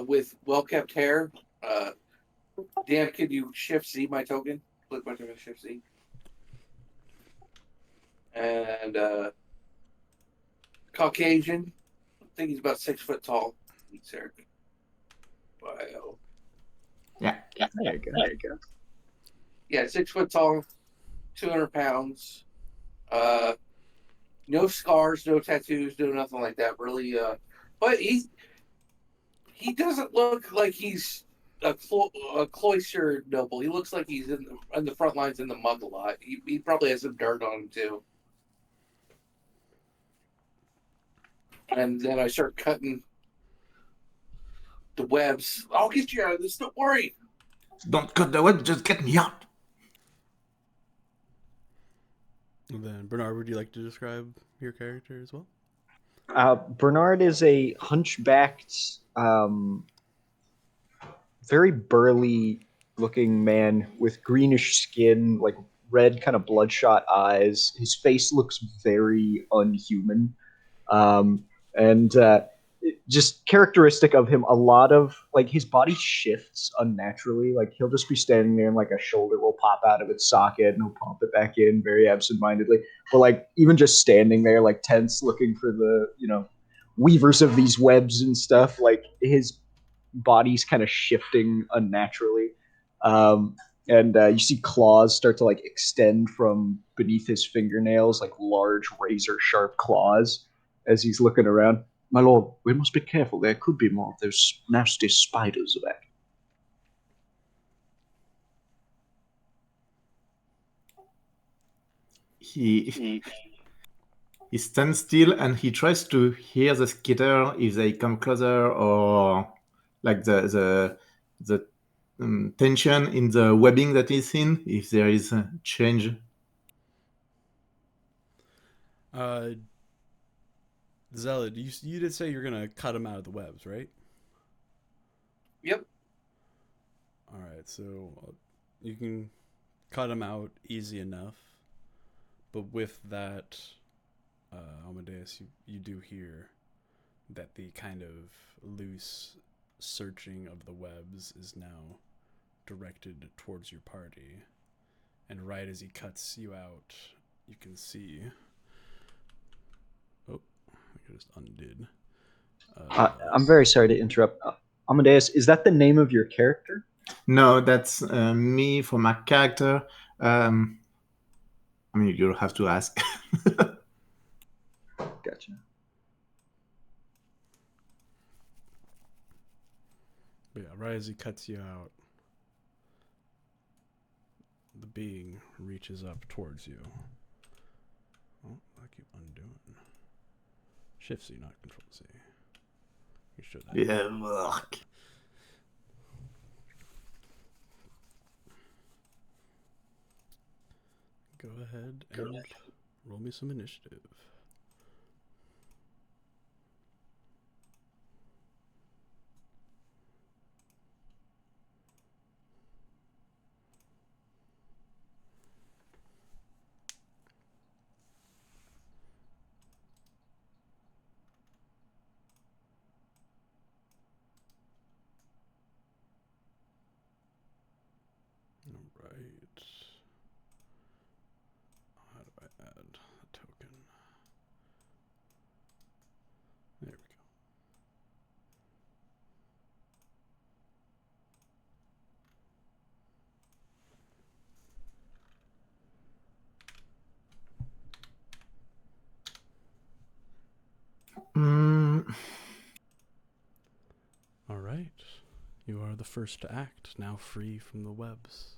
with well-kept hair. Dan, can you shift Z my token? Click my token, shift Z. And Caucasian. I think he's about 6 foot tall. He's there. Wow. Yeah. There you go. Yeah, 6 foot tall, 200 pounds. No scars, no tattoos, no nothing like that. Really, but he doesn't look like he's a cloistered noble. He looks like he's in the front lines in the mud a lot. He probably has some dirt on him too. And then I start cutting the webs. I'll get you out of this. Don't worry. Don't cut the web, just get me out. And then, Bernard, would you like to describe your character as well? Bernard is a hunchbacked, very burly looking man with greenish skin, like red kind of bloodshot eyes. His face looks very unhuman. And just characteristic of him, a lot of like his body shifts unnaturally. Like he'll just be standing there and like a shoulder will pop out of its socket and he'll pop it back in very absentmindedly. But like even just standing there like tense looking for the, weavers of these webs and stuff, like his body's kind of shifting unnaturally. And you see claws start to like extend from beneath his fingernails, like large razor sharp claws as he's looking around. My lord, we must be careful. There could be more of those nasty spiders about. He stands still and he tries to hear the skitter if they come closer, or like the tension in the webbing that is in, if there is a change. Zealot, you did say you're gonna cut him out of the webs, right? Yep. All right, so you can cut him out easy enough, but with that, Amadeus, you do hear that the kind of loose searching of the webs is now directed towards your party, and right as he cuts you out, you can see. Oh, I just undid. I'm very sorry to interrupt. Amadeus, is that the name of your character? No, that's me for my character. I mean, you'll have to ask. Gotcha. But yeah, right as he cuts you out, the being reaches up towards you. Oh, I keep undoing. Shift C, not Control C. You should have. Yeah, ugh. Go ahead and roll me some initiative. Alright. How do I add a token? There we go. Mm, the first to act, now free from the webs.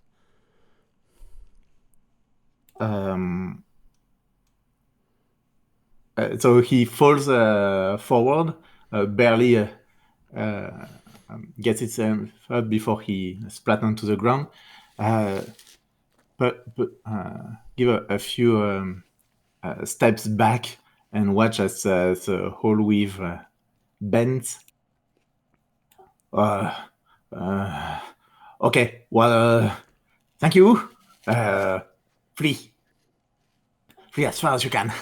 So he falls forward, barely gets himself up before he splat onto the ground. But give a few steps back and watch as the whole weave bends. Okay, well, thank you. Flee as far as you can.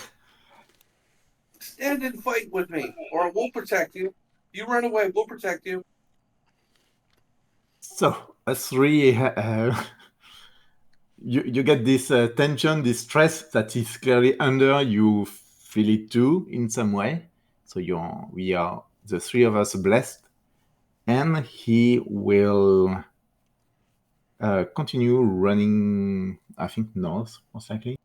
Stand and fight with me, or we'll protect you. You run away, we'll protect you. So, us three, you get this tension, this stress that is clearly under. You feel it too in some way. So we are the three of us blessed, and he will continue running. I think north, most likely.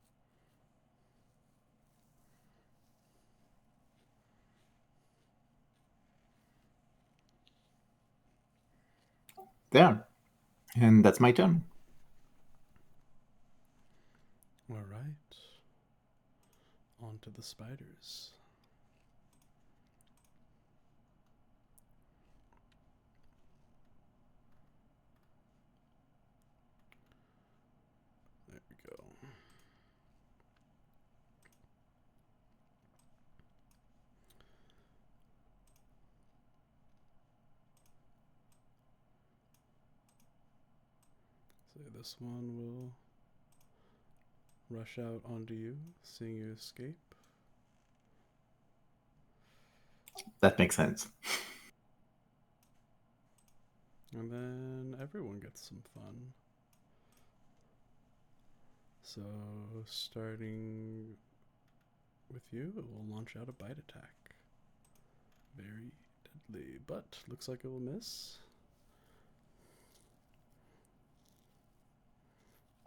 There, and that's my turn. All right. On to the spiders. There we go. So this one will rush out onto you, seeing you escape. That makes sense. And then everyone gets some fun. So, starting with you, it will launch out a bite attack. Very deadly, but looks like it will miss.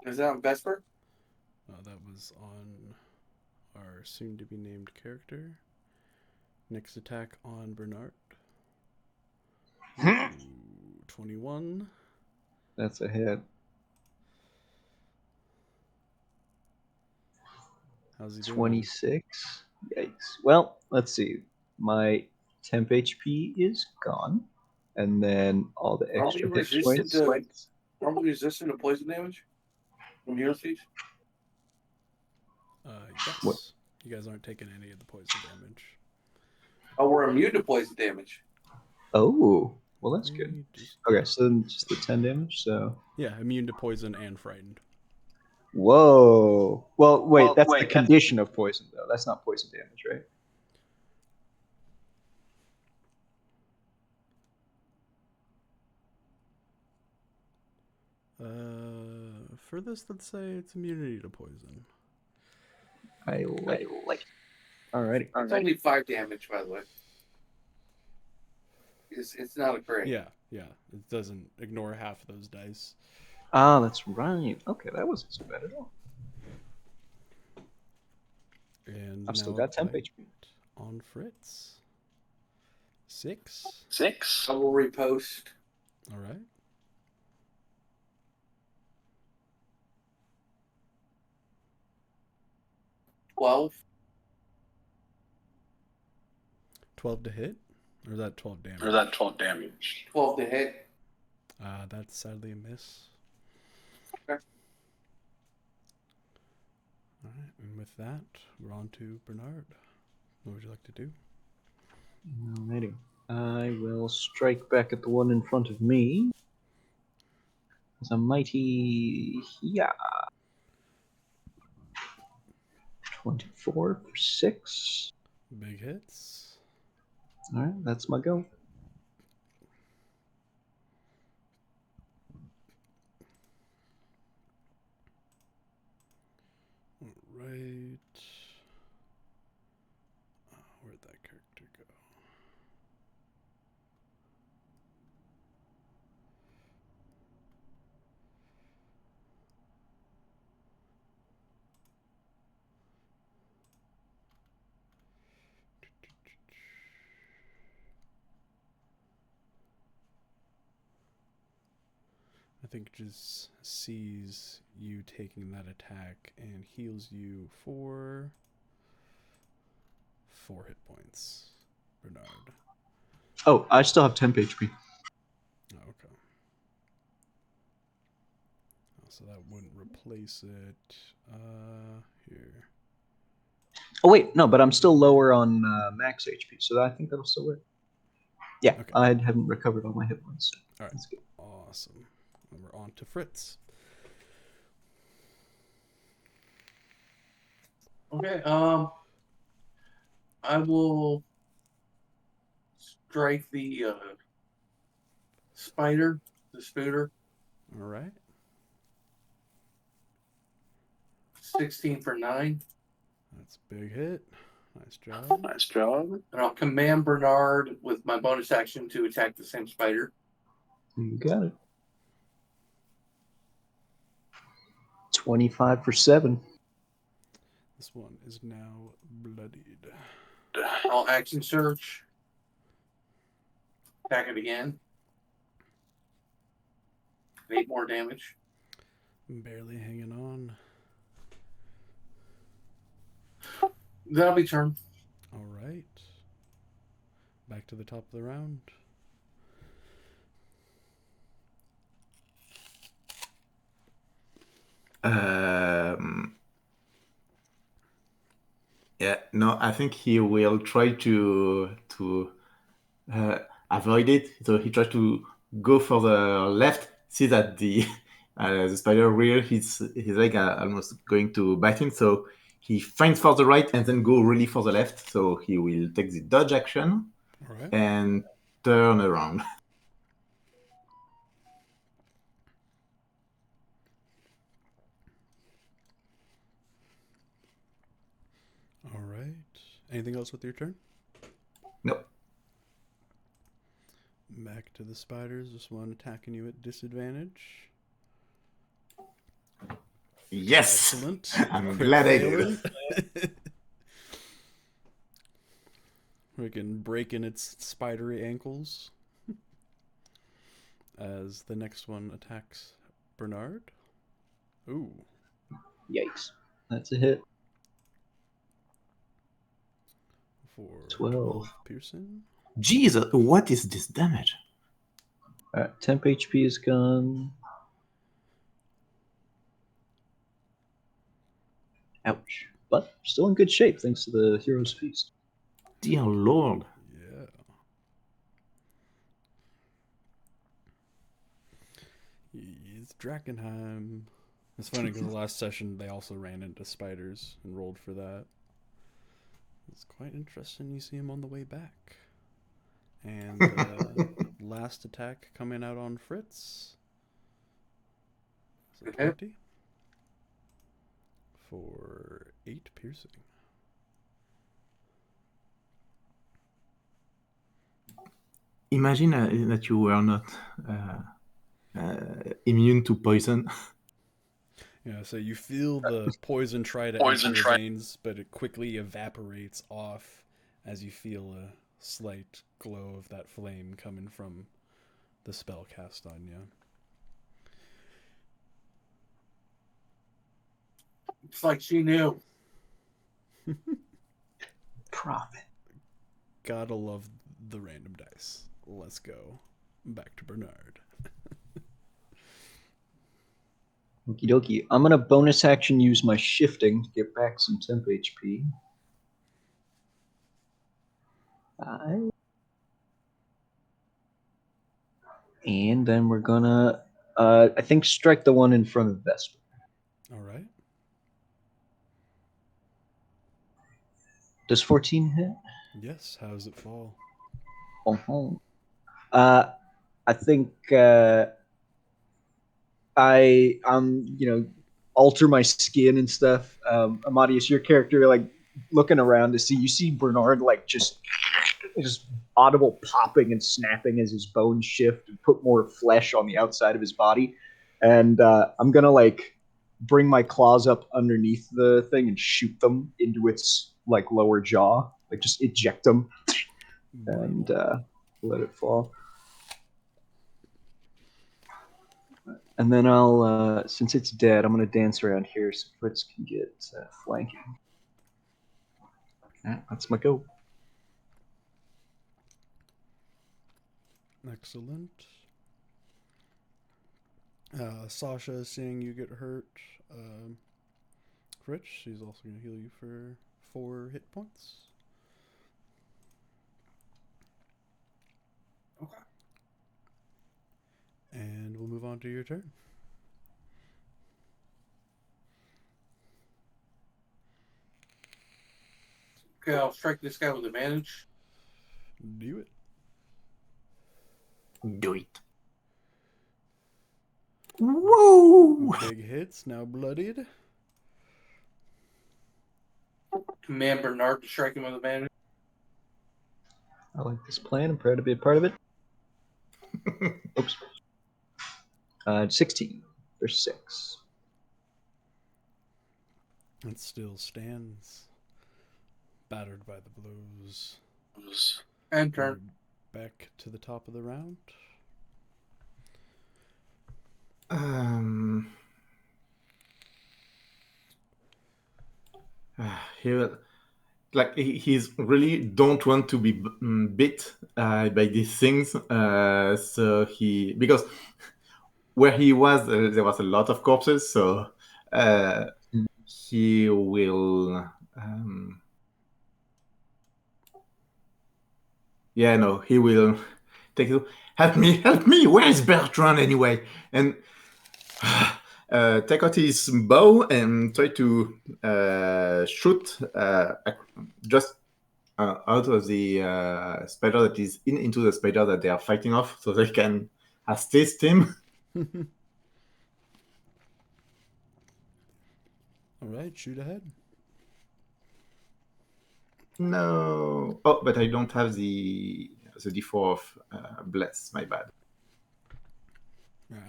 Is that on Vesper? That was on our soon-to-be named character. Next attack on Bernard. Ooh, 21. That's a hit. How's he doing? 26. Yikes. Well, let's see. My temp HP is gone. And then all the Aren't extra we hit resistant points. Aren't we resistant to poison damage from hero speech? Yes. What? You guys aren't taking any of the poison damage. Oh, we're immune to poison damage. Oh, well, that's good. Let me just- Okay, so then just the 10 damage, so. Yeah, immune to poison and frightened. Whoa. Well, wait, that's the condition of poison, though. That's not poison damage, right? For this, let's say it's immunity to poison. I like it. Alrighty. It's only 5 damage, by the way. It's not a crit. Yeah. It doesn't ignore half of those dice. Ah, that's right. Okay, that wasn't so bad at all. And I've still now got a 10 bite HP. on Fritz. 6. 6. I will repost. All right. $12. 12 to hit? Or is that 12 damage? 12 to hit. That's sadly a miss. Okay. Alright, and with that, we're on to Bernard. What would you like to do? Alrighty. I will strike back at the one in front of me. It's a mighty. Yeah. 24 for 6. Big hits. Alright, that's my go. Alright. Where'd that character go? I think just sees you taking that attack and heals you for 4 hit points. Bernard. Oh, I still have temp HP. Oh, okay. So that wouldn't replace it. Here. Oh wait, no, but I'm still lower on max HP, so I think that'll still work. Yeah, Okay. I haven't recovered all my hit points. So All right. that's good. Awesome. And we're on to Fritz. Okay. I will strike the spider, the spooter. All right. 16 for 9. That's a big hit. Nice job. Nice job. And I'll command Bernard with my bonus action to attack the same spider. You got it. 25 for 7. This one is now bloodied. I'll action search. Attack it again. 8 more damage. Barely hanging on. That'll be turn. All right. Back to the top of the round. Yeah, no, I think he will try to avoid it. So he tries to go for the left. See that the spider rear his leg almost going to bite him. So he finds for the right and then go really for the left. So he will take the dodge action All right. and turn around. All right. Anything else with your turn? Nope. Back to the spiders. This one attacking you at disadvantage. Yes. Excellent. I'm Crit glad I did. failing. Freaking breaking its spidery ankles. As the next one attacks Bernard. Ooh. Yikes. That's a hit. For 12. piercing. Jesus, what is this damage? Alright, temp HP is gone. Ouch. But still in good shape thanks to the Hero's Feast. Dear Lord. Yeah. It's Drakenheim. It's funny because the last session they also ran into spiders and rolled for that. It's quite interesting. You see him on the way back. And last attack coming out on Fritz. Is it 20? For 8 piercing. Imagine that you were not immune to poison. Yeah, so you feel the poison try to enter your veins, but it quickly evaporates off as you feel a slight glow of that flame coming from the spell cast on you. It's like she knew. Profit. Gotta love the random dice. Let's go. Back to Bernard. Okie dokie. I'm gonna bonus action use my shifting to get back some temp HP. And then we're gonna, I think, strike the one in front of Vesper. All right. Does 14 hit? Yes. How does it fall? Uh-huh. I think alter my skin and stuff. Amadeus, your character, like looking around to see, you see Bernard like just audible popping and snapping as his bones shift and put more flesh on the outside of his body. And I'm gonna like bring my claws up underneath the thing and shoot them into its like lower jaw, like just eject them and let it fall. And then I'll, since it's dead, I'm gonna dance around here so Fritz can get flanking. That's my go. Excellent. Sasha, seeing you get hurt, Fritz, she's also going to heal you for 4 hit points. Okay. And we'll move on to your turn. Okay, I'll strike this guy with advantage. Do it. Do it. Woo! Big hits, now bloodied. Command Bernard to strike him with advantage. I like this plan. I'm proud to be a part of it. Oops. 16 for 6. It still stands, battered by the blows. And turn. We're back to the top of the round. He will, like he's really don't want to be bit by these things. So he, because where he was, there was a lot of corpses. So he will. Yeah, no, he will take it. Help me! Where is Bertrand anyway? And take out his bow and try to shoot just out of the spider that is into the spider that they are fighting off, so they can assist him. All right, shoot ahead. No. Oh, but I don't have the D4 of bless. My bad.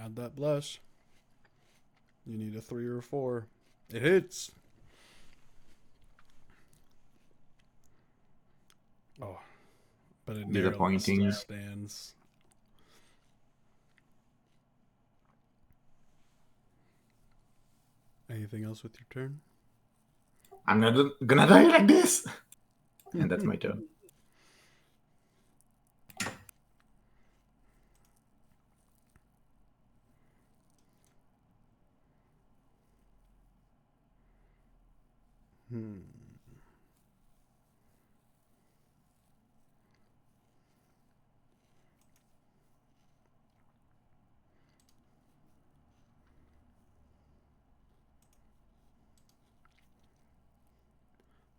Add that bless. You need a 3 or 4. It hits. Oh, but it narrowly Disappointing. still stands. Anything else with your turn? I'm not gonna die like this. And that's my turn.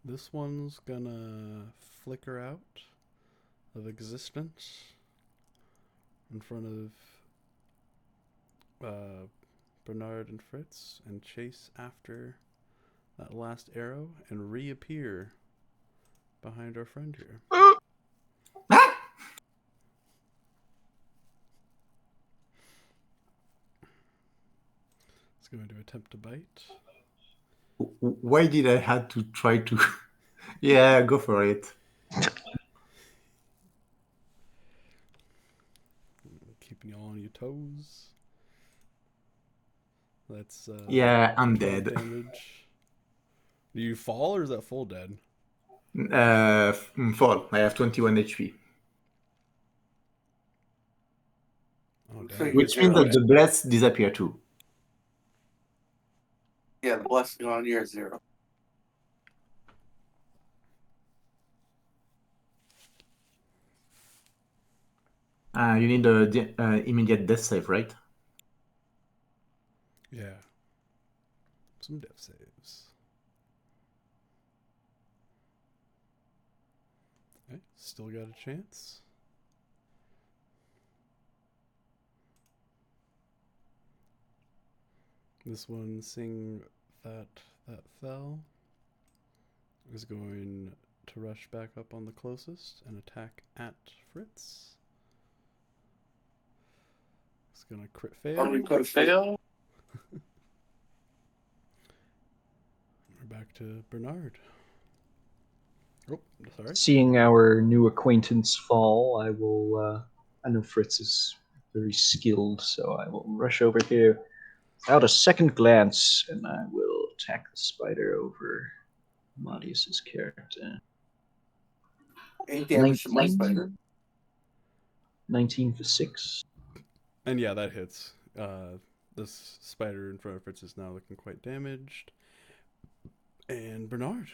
This one's gonna flicker out of existence in front of Bernard and Fritz and chase after that last arrow and reappear behind our friend here. It's going to attempt to bite. Why did I have to try to? Yeah, go for it. Keeping you all on your toes. That's Yeah, I'm 12 dead. damage. Do you fall or is that full dead? Fall. I have 21 HP. Oh, So damn. Which means that the bless disappear too. Yeah, the blessing on you're 0. You need the immediate death save, right? Yeah. Some death saves. Okay, still got a chance. This one, seeing that fell, is going to rush back up on the closest and attack at Fritz. It's gonna crit fail. Only crit fail. We're back to Bernard. Oh, sorry. Seeing our new acquaintance fall, I will. I know Fritz is very skilled, so I will rush over here without a second glance, and I will attack the spider over Modius's character. 8 damage to my 19? spider. 19 for 6. And yeah, that hits. This spider in front of Fritz is now looking quite damaged. And Bernard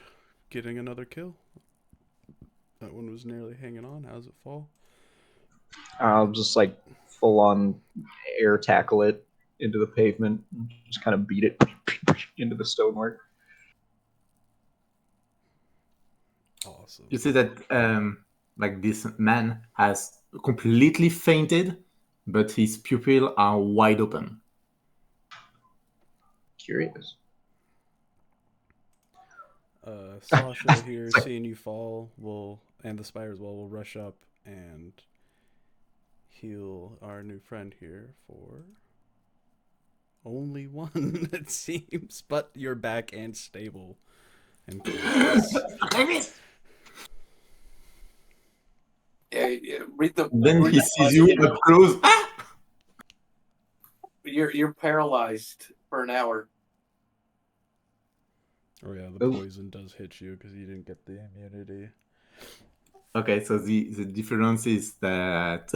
getting another kill. That one was nearly hanging on. How's it fall? I'll just like full on air tackle it into the pavement, and just kind of beat it into the stonework. Awesome. You see that like this man has completely fainted, but his pupils are wide open. Curious. Sasha here, seeing you fall, and the spider as well, will rush up and heal our new friend here for only 1, it seems, but you're back and stable. And Yeah, read the. Then read he the sees you up close. Ah! You're paralyzed for an hour. Oh yeah, the Oh. poison does hit you because you didn't get the immunity. Okay, so the difference is that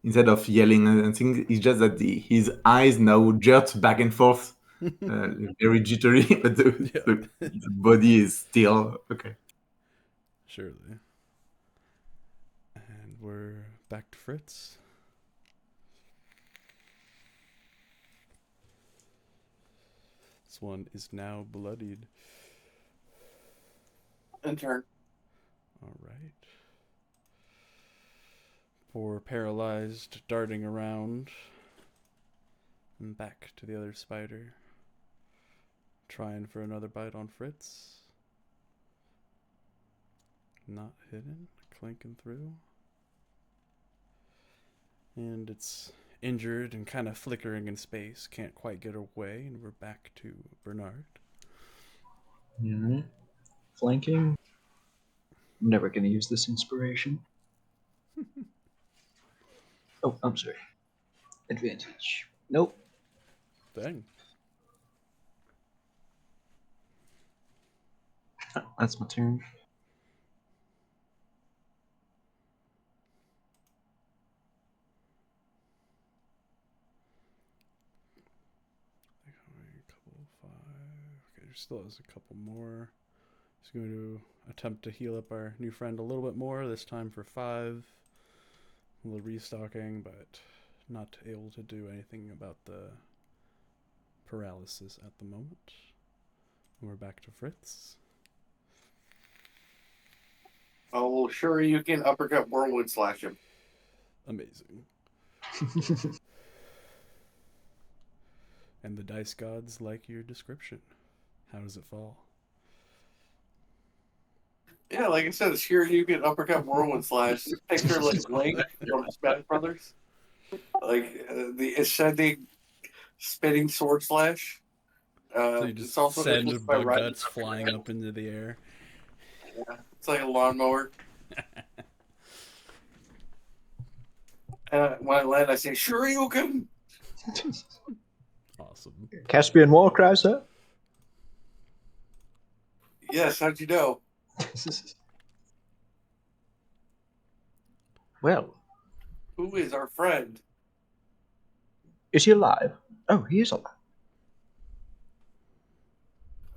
instead of yelling and things, it's just that his eyes now jerk back and forth, very jittery, but the body is still okay. Surely. And we're back to Fritz. This one is now bloodied. In turn. All right. For paralyzed, darting around. And back to the other spider. Trying for another bite on Fritz. Not hidden. Clinking through. And it's injured and kind of flickering in space. Can't quite get away. And we're back to Bernard. Mm-hmm. Flanking. I'm never going to use this inspiration. Oh, I'm sorry. Advantage. Nope. Dang. That's my turn. Okay, there still has a couple more. He's going to attempt to heal up our new friend a little bit more, this time for 5. A little restocking, but not able to do anything about the paralysis at the moment. And we're back to Fritz. Oh, sure, you can uppercut whirlwind slash him. Amazing. And the dice gods like your description. How does it fall? Yeah, like I said, sure, you can uppercut whirlwind slash. Picture like Link from Smash Brothers, like the ascending, spinning sword slash. So you just it's also send influenced by bug Rat- guts flying up into the air. Yeah, it's like a lawnmower. When I land, I say, "Sure, you can." Awesome. Caspian war cry, sir? Yes, how'd you know? Well, Who is our friend? is he alive? Oh, he is alive.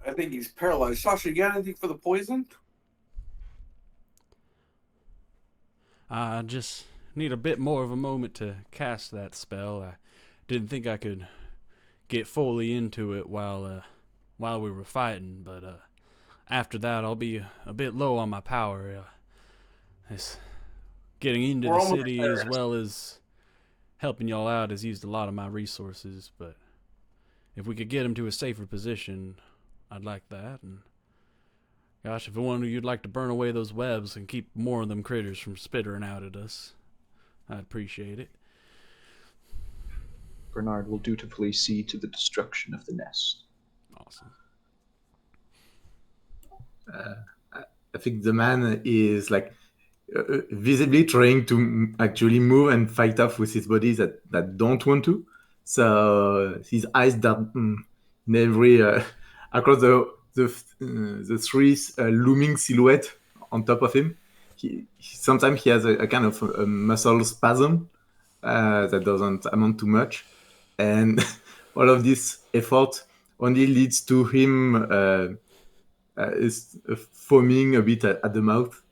I think he's paralyzed. Sasha, you got anything for the poison? I just need a bit more of a moment to cast that spell. I didn't think I could get fully into it while we were fighting, but after that I'll be a bit low on my power. It's getting into We're the almost city there. as well as helping y'all out has used a lot of my resources, but if we could get him to a safer position, I'd like that. And gosh, if one of you'd like to burn away those webs and keep more of them critters from spittering out at us, I'd appreciate it. Bernard will dutifully see to the destruction of the nest. Awesome. I think the man is like visibly trying to actually move and fight off with his body that don't want to. So his eyes dart in every across the three looming silhouette on top of him. Sometimes he has a kind of a muscle spasm that doesn't amount to much, and all of this effort only leads to him is foaming a bit at the mouth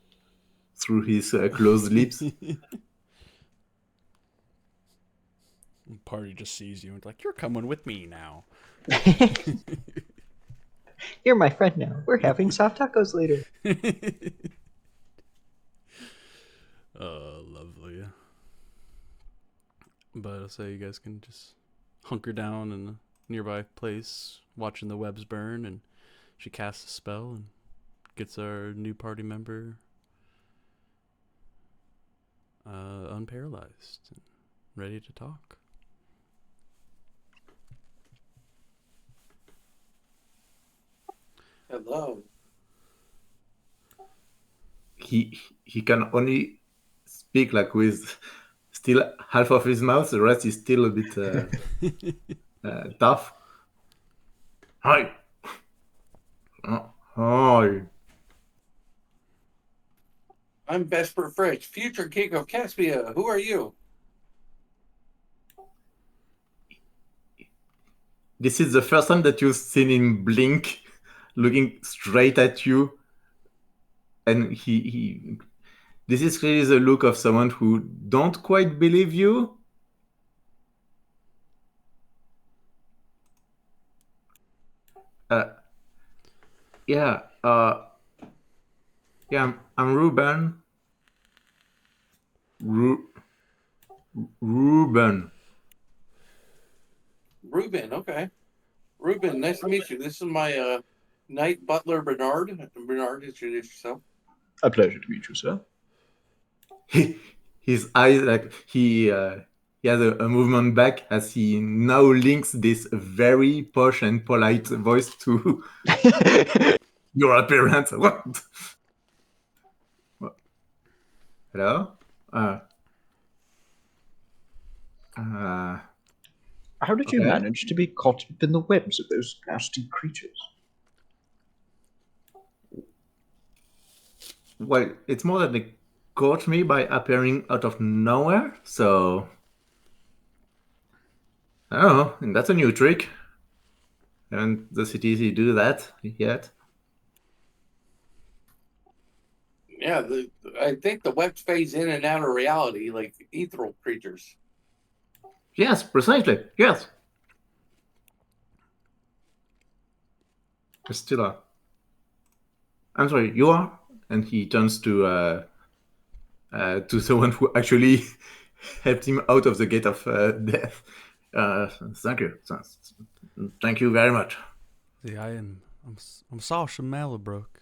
through his closed lips. Party just sees you and like, you're coming with me now. You're my friend now. We're having soft tacos later. Lovely. But I'll say you guys can just hunker down in a nearby place, watching the webs burn, and she casts a spell and gets our new party member unparalyzed and ready to talk. Hello. He can only speak like with still half of his mouth. The rest is still a bit tough. Hi. Hi. I'm Vesper Fridge, future king of Caspia. Who are you? This is the first time that you've seen him blink, looking straight at you, and he this is really the look of someone who don't quite believe you. Yeah, I'm Ruben. Ruben. Ruben, okay. Ruben, nice to meet you. This is my night butler, Bernard. Bernard, introduce yourself. A pleasure to meet you, sir. His eyes, like he has a movement back as he now links this very posh and polite voice to your appearance. What? Hello? How did you Okay. manage to be caught up in the webs of those nasty creatures? Well, it's more that they caught me by appearing out of nowhere, so I don't know. And that's a new trick. And the cities do that yet. Yeah, I think the webs phase in and out of reality like ethereal creatures. Yes, precisely. Yes. Still are. I'm sorry, you are? And he turns to someone who actually helped him out of the gate of death. Thank you. Thank you very much. See, I'm Sasha Malabrook.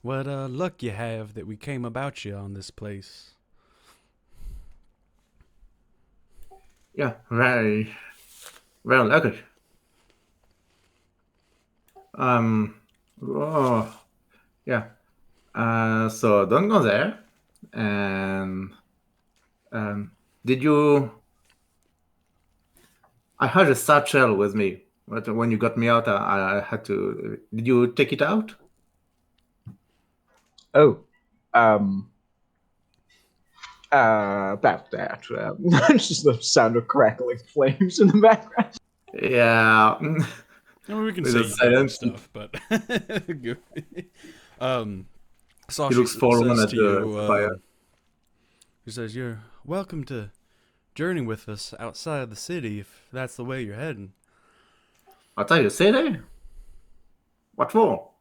What luck you have that we came about you on this place. Yeah, very lucky. Oh, yeah. So don't go there. And did you? I had a satchel with me, but when you got me out, I had to. Did you take it out? Oh, about that. Just the sound of crackling flames in the background. Yeah. I mean, we can With say a you did silence. stuff, but Sashi He looks forlorn says at to the you, fire. he says, "You're welcome to journey with us outside the city if that's the way you're heading." I'll tell you, city? What for?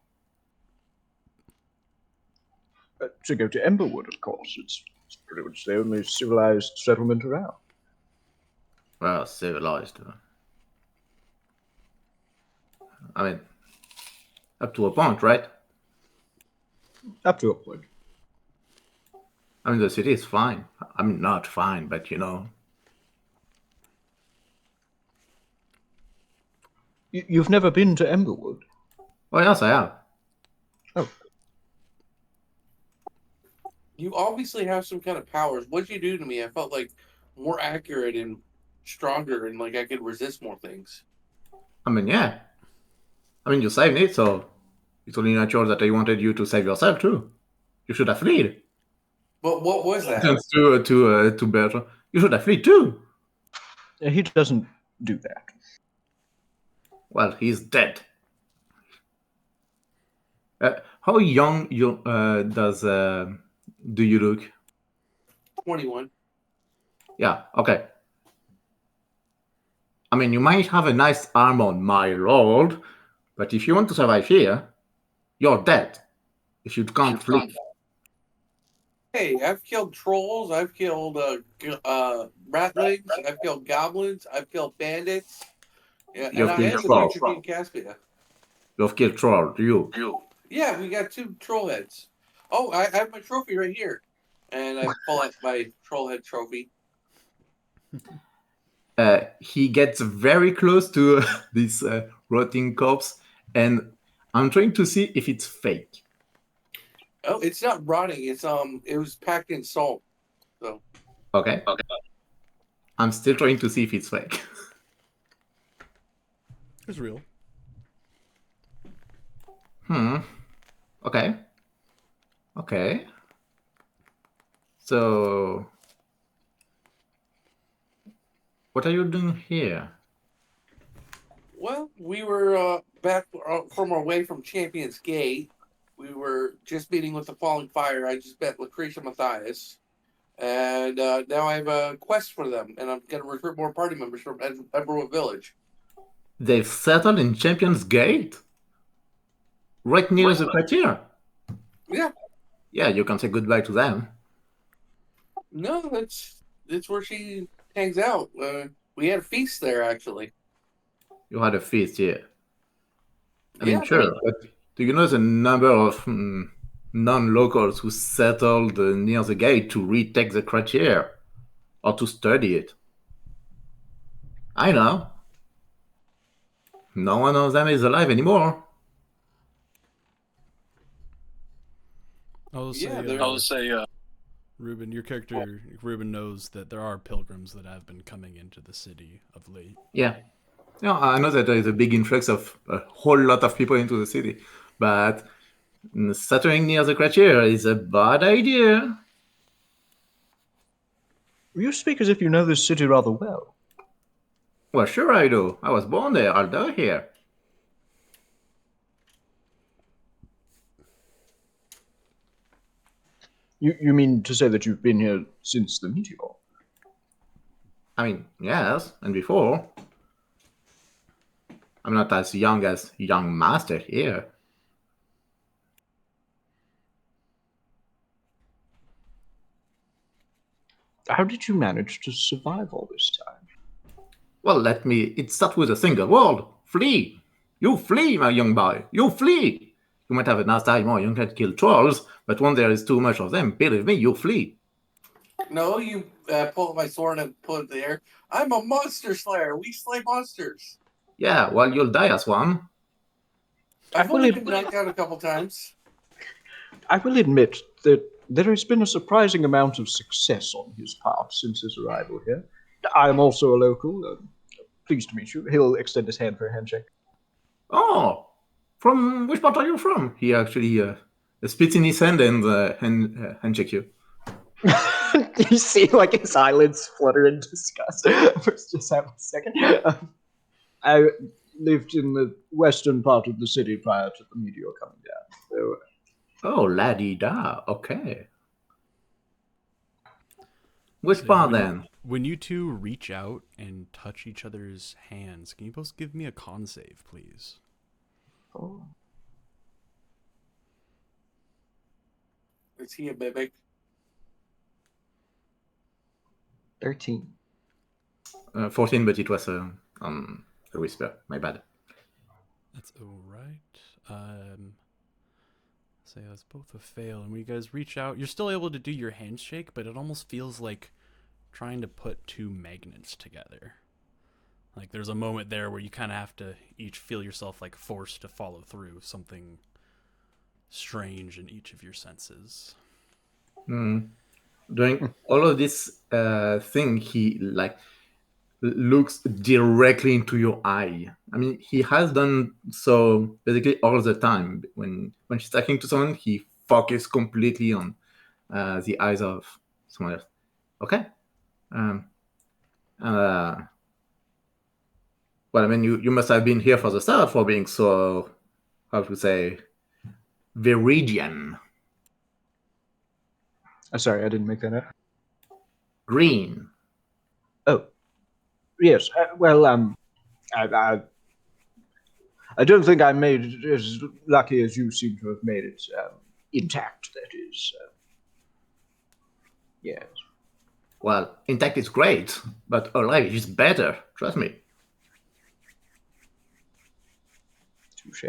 To go to Emberwood, of course. It's pretty much the only civilized settlement around. Well, civilized. I mean, up to a point, right? Up to a point. I mean, the city is fine. I mean, not fine, but you know. You've never been to Emberwood? Oh, yes, I have. Oh. You obviously have some kind of powers. What'd you do to me? I felt like more accurate and stronger, and like I could resist more things. I mean, yeah. I mean, you saved me, so it's only natural that I wanted you to save yourself too. You should have fled. But what was that? Thanks to Bertrand. You should have fled too. He doesn't do that. Well, he's dead. How young do you look? 21. Yeah, okay. I mean, you might have a nice arm on, my lord, but if you want to survive here, you're dead. If you can't flee. Hey, I've killed trolls. I've killed ratlings. I've killed goblins. I've killed bandits. Yeah, and You've I killed am the trolls. future King Caspia. You've killed troll, you. Yeah, we got 2 troll heads. Oh, I have my trophy right here. And I pull out my troll head trophy. He gets very close to this rotting corpse, and I'm trying to see if it's fake. Oh, it's not rotting. It was packed in salt. So Okay. I'm still trying to see if it's fake. It's real. Okay. So, what are you doing here? well, we were back from our way from Champions Gate. We were just meeting with the Falling Fire. I just met Lucretia Matthias. And now I have a quest for them, and I'm going to recruit more party members from Emerald Village. They've settled in Champions Gate? Right near the frontier? Yeah. Yeah, you can say goodbye to them. No, that's where she hangs out. We had a feast there, actually. You had a feast here. I Yeah. mean, sure, but do you know the number of non-locals who settled near the gate to retake the frontier or to study it? I know. No one of them is alive anymore. I'll Yeah, say, Ruben, your character, Ruben knows that there are pilgrims that have been coming into the city of late. Yeah. Yeah, I know that there is a big influx of a whole lot of people into the city, but settling near the frontier is a bad idea. You speak as if you know this city rather well. Well, sure I do. I was born there. I'll die here. You mean to say that you've been here since the meteor? I mean, yes, and before. I'm not as young as young master here. How did you manage to survive all this time? Well, it starts with a single word. Flee! You flee, my young boy. You flee! You might have a nice time or you can kill trolls, but when there is too much of them, believe me, you flee. No, you pull up my sword and put it there. I'm a monster slayer. We slay monsters. Yeah, well, you'll die as one. I've only been knocked out a couple times. I will admit that there has been a surprising amount of success on his part since his arrival here. I am also a local. Pleased to meet you. He'll extend his hand for a handshake. Oh, from which part are you from? He actually spits in his hand and handshake you. You see, like, his eyelids flutter in disgust. Just have a second. I lived in the western part of the city prior to the meteor coming down. So, oh, la-di-da. Okay. Which part then? When you two reach out and touch each other's hands, can you both give me a con save, please? oh. Is he a mimic? 13. 14, but it was a whisper. My bad. That's all right. Say that's both a fail, and when you guys reach out, you're still able to do your handshake, but it almost feels like trying to put 2 magnets together. Like there's a moment there where you kind of have to each feel yourself like forced to follow through something strange in each of your senses. During all of this thing, he like looks directly into your eye. I mean, he has done so basically all the time. When she's talking to someone, he focuses completely on the eyes of someone else. Okay. Um, uh, well, I mean, you must have been here for the start for being so, how to say, Viridian. Sorry, I didn't make that up. Green. Oh, yes. I don't think I made it as lucky as you seem to have made it intact. That is, yes. Well, intact is great, but alive is better. Trust me. Touche.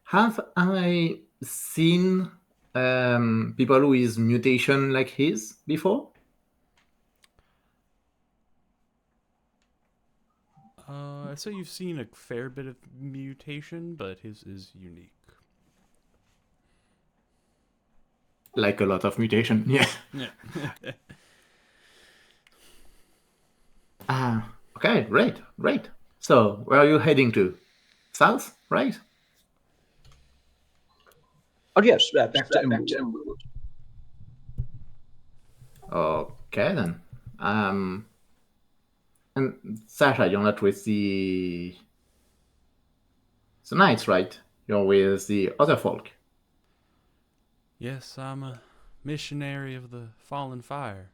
Have I seen people with mutation like his before? I'd say you've seen a fair bit of mutation, but his is unique. Like a lot of mutation, yeah. Yeah. Okay, great. So, where are you heading to? South, right? Oh yes, back to Emerald. Okay then. And Sasha, you're not with the knights, right? You're with the other folk. Yes, I'm a missionary of the Fallen Fire.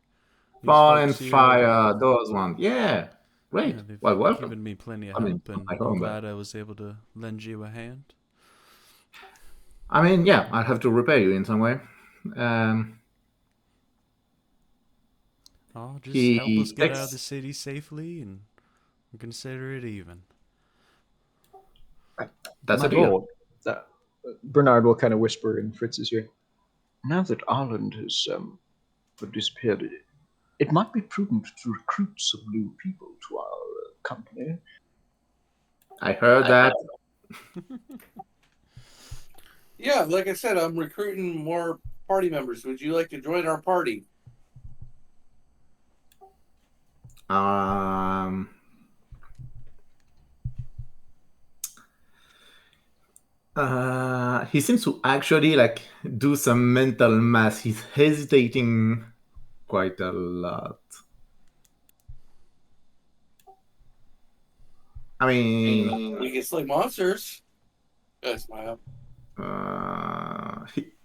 These Fall and folks here, fire, those ones. Yeah, great. yeah, they've Well, welcome. given me plenty of I mean, help, and I I'm don't, but glad I was able to lend you a hand. I mean, yeah, I'll have to repay you in some way. Oh, just help us He get out of the takes. city safely, and consider it even. That's My a deal. lord, Bernard will kind of whisper in Fritz's ear. Now that Arland has disappeared, it might be prudent to recruit some new people to our company. I heard that. Yeah, like I said, I'm recruiting more party members. Would you like to join our party? He seems to actually like do some mental math. He's hesitating quite a lot. I mean, We can slay monsters. I smile.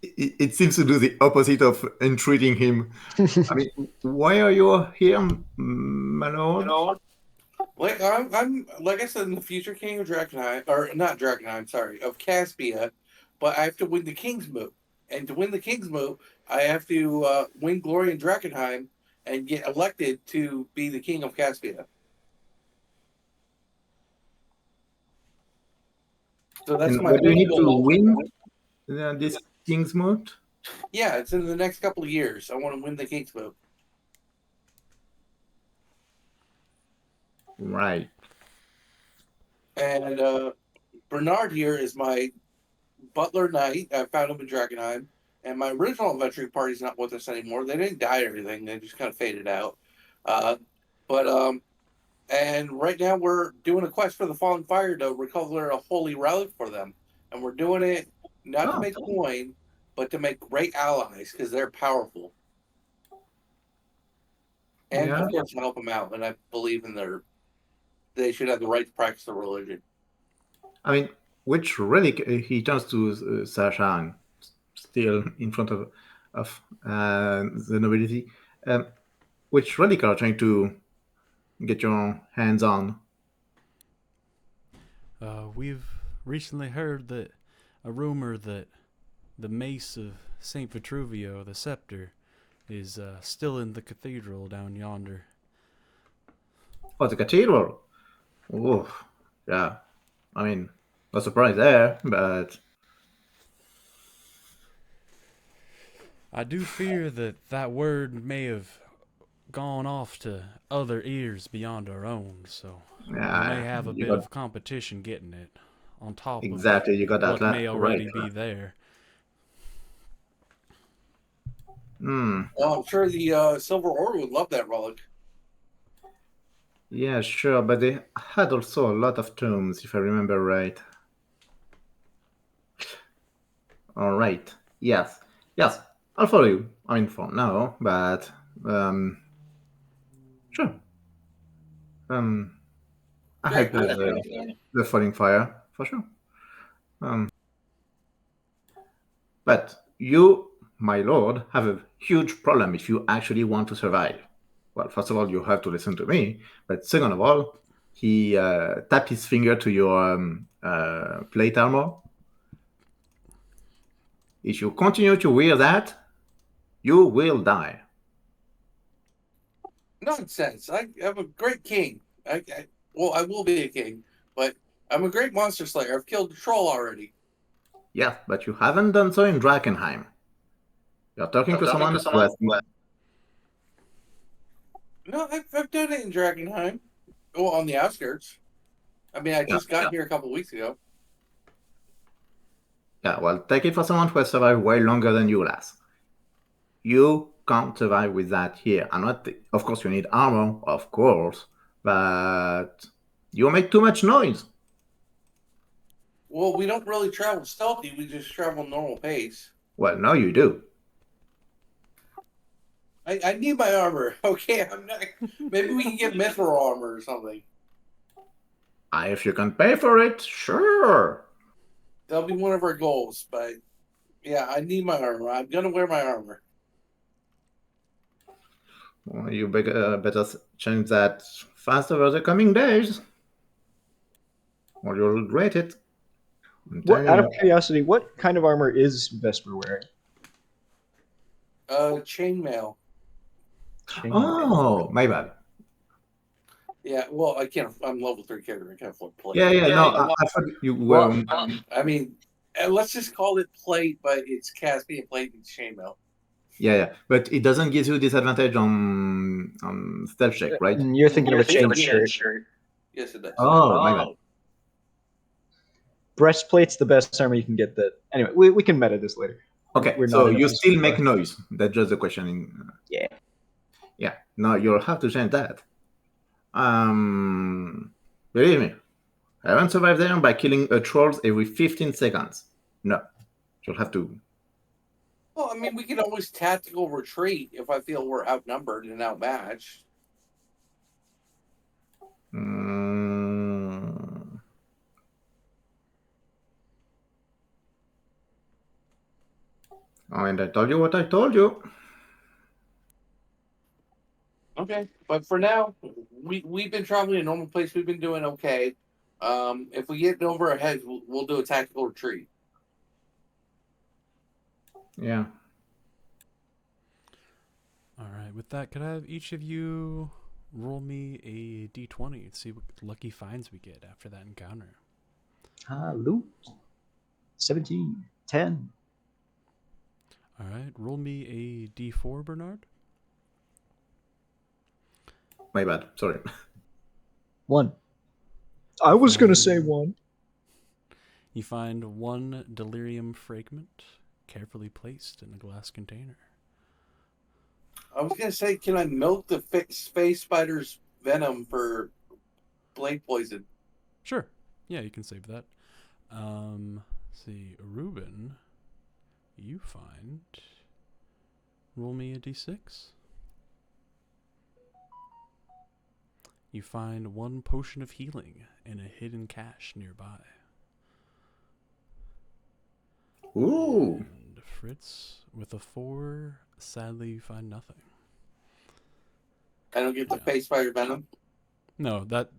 it seems to do the opposite of entreating him. I mean, why are you here, my lord? Like I'm like I said, in the future king of Drakenheim, or not Drakenheim, sorry, of Caspia, but I have to win the King's Moot, and to win the King's Moot, I have to win glory in Drakenheim and get elected to be the king of Caspia. So that's And my what do you need to goal. win this King's Moot? Yeah, it's in the next couple of years. I want to win the King's Moot. Right. And Bernard here is my butler knight. I found him in Drakenheim. And my original adventuring party's not with us anymore. They didn't die or anything. They just kind of faded out. And right now we're doing a quest for the Fallen Fire to recover a holy relic for them. And we're doing it not to make coin, but to make great allies because they're powerful. And of course, to help them out. And I believe in they should have the right to practice their religion. I mean, which relic he turns to Sasha and still in front of the nobility. Which relic are you trying to get your hands on? We've recently heard that a rumor that the mace of Saint Vitruvio, the scepter, is still in the cathedral down yonder. Oh, the cathedral. Oh, yeah. I mean, no surprise there, but I do fear that word may have gone off to other ears beyond our own, so we may Yeah, have a you bit got of competition getting it on top exactly. You got of that what may already right. be there. Hmm. Well, I'm sure the Silver Order would love that relic. Yeah, sure, but they had also a lot of tombs, if I remember right. All right. Yes. Yes. I'll follow you. I mean, for now, but sure. I Great. help with the falling fire for sure. Um, but you, my lord, have a huge problem if you actually want to survive. Well, first of all, you have to listen to me. But second of all, he tapped his finger to your plate armor. If you continue to wear that, you will die. Nonsense. I'm a great king. Well, I will be a king, but I'm a great monster slayer. I've killed a troll already. Yes, but you haven't done so in Drakenheim. You're talking to someone who has. No, I've done it in Dragonheim. Well, on the outskirts. I mean, I just got here a couple weeks ago. Yeah, well, take it for someone who has survived way longer than you, lass. You can't survive with that here. I'm not. Of course, you need armor, of course, but you make too much noise. Well, we don't really travel stealthy. We just travel normal pace. Well, no, you do. I need my armor. Okay, I'm not. Maybe we can get mithril armor or something. If you can pay for it, sure. That'll be one of our goals. But yeah, I need my armor. I'm gonna wear my armor. Well, you better change that fast over the coming days, or you'll regret it. What, out of curiosity, what kind of armor is Vesper wearing? Chainmail. Oh, my bad. Yeah, well, I can't. I'm level 3 character. I can't afford plate. Yeah, no, I thought you were. Well, I mean, let's just call it plate, but it's Caspian plate and chainmail. Yeah, but it doesn't give you disadvantage on stealth check, right? And you're thinking of a chain shirt. Yes, it does. Oh, my bad. Breastplate's the best armor you can get. That anyway, we can meta this later. Okay, We're so not in a you position still to- make noise. That's just the question. Yeah. Yeah. No, you'll have to change that. Believe me, I haven't survived there by killing a trolls every 15 seconds. No, you'll have to. Well, I mean, we can always tactical retreat if I feel we're outnumbered and outmatched. Oh, and I told you what I told you. Okay, but for now, we've been traveling a normal place. We've been doing okay. If we get over our heads, we'll do a tactical retreat. Yeah. All right, with that, could I have each of you roll me a d20 and see what lucky finds we get after that encounter? Hello. 17, 10. All right, roll me a d4, Bernard. My bad. Sorry. 1. I was gonna say 1. You find one delirium fragment carefully placed in a glass container. I was gonna say, can I milk the space spider's venom for blade poison? Sure. Yeah, you can save that. Let's see, Ruben, you find. Roll me a d6. You find one potion of healing in a hidden cache nearby. Ooh. And Fritz, with a 4, sadly you find nothing. I don't get the space spider venom. No, that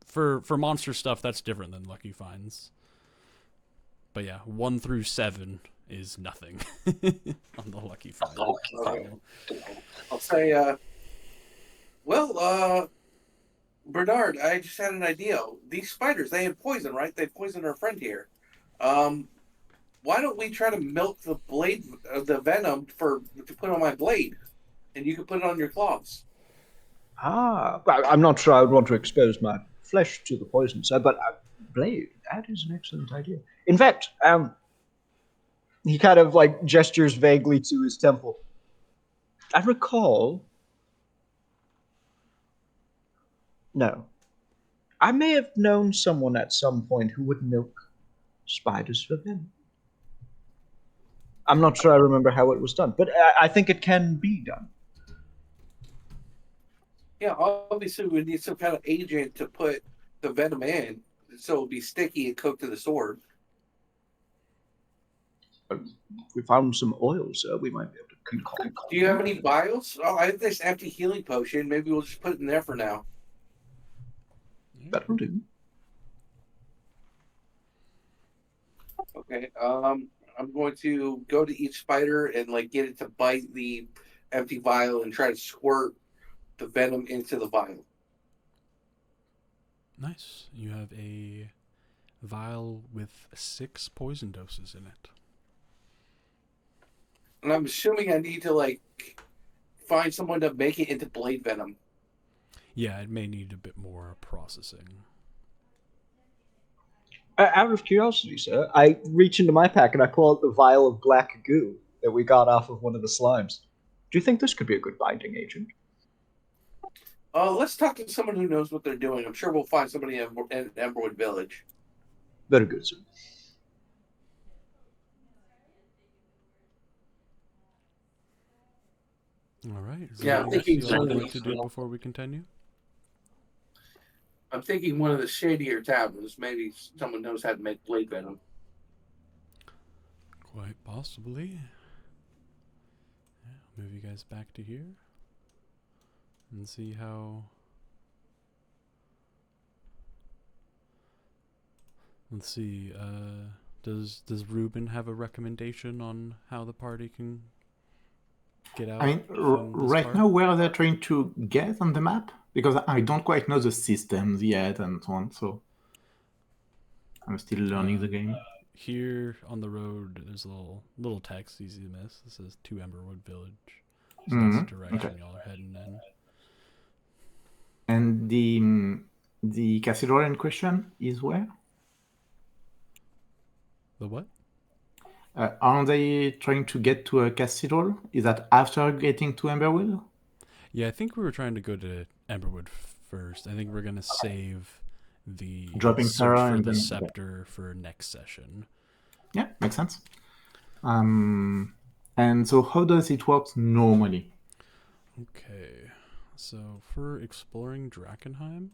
for monster stuff that's different than lucky finds. But yeah, 1 through 7 is nothing on the lucky find. Okay. I'll say, Bernard, I just had an idea. These spiders, they have poison, right? They poisoned our friend here. Why don't we try to milk the blade, the venom to put on my blade, and you can put it on your claws. Well, I'm not sure I would want to expose my flesh to the poison, sir, but Blade, that is an excellent idea. In fact, he kind of like gestures vaguely to his temple. I recall. No. I may have known someone at some point who would milk spiders for venom. I'm not sure I remember how it was done, but I think it can be done. Yeah, obviously we need some kind of agent to put the venom in, so it'll be sticky and cooked to the sword. If we found some oil, sir, we might be able to concoct. Do you have any vials? Oh, I have this empty healing potion. Maybe we'll just put it in there for now. That will do. Okay. I'm going to go to each spider and like get it to bite the empty vial and try to squirt the venom into the vial. Nice. You have a vial with 6 poison doses in it. And I'm assuming I need to like find someone to make it into blade venom. Yeah, it may need a bit more processing. Out of curiosity, sir, I reach into my pack and I pull out the vial of black goo that we got off of one of the slimes. Do you think this could be a good binding agent? Let's talk to someone who knows what they're doing. I'm sure we'll find somebody in Emberwood Village. Very good, sir. All right. Is Yeah, there I'm anything thinking else you'd something like to do before we continue? I'm thinking one of the shadier taverns. Maybe someone knows how to make blade venom. Quite possibly. Yeah, I'll move you guys back to here and see how. Let's see. Does Ruben have a recommendation on how the party can get out? I mean, from this right part? now, where are they trying to get on the map? Because I don't quite know the systems yet and so on, so I'm still learning the game. Here on the road, there's a little text, easy to miss. It says to Emberwood Village. So that's Mhm, the direction okay. y'all are heading in. And the cathedral in question is where? The what? Aren't they trying to get to a cathedral? Is that after getting to Emberwood? Yeah, I think we were trying to go to Emberwood first. I think we're gonna save the Dropping search Sarah for and the then- scepter for next session. Yeah, makes sense. And so how does it work normally? Okay, so for exploring Drakenheim,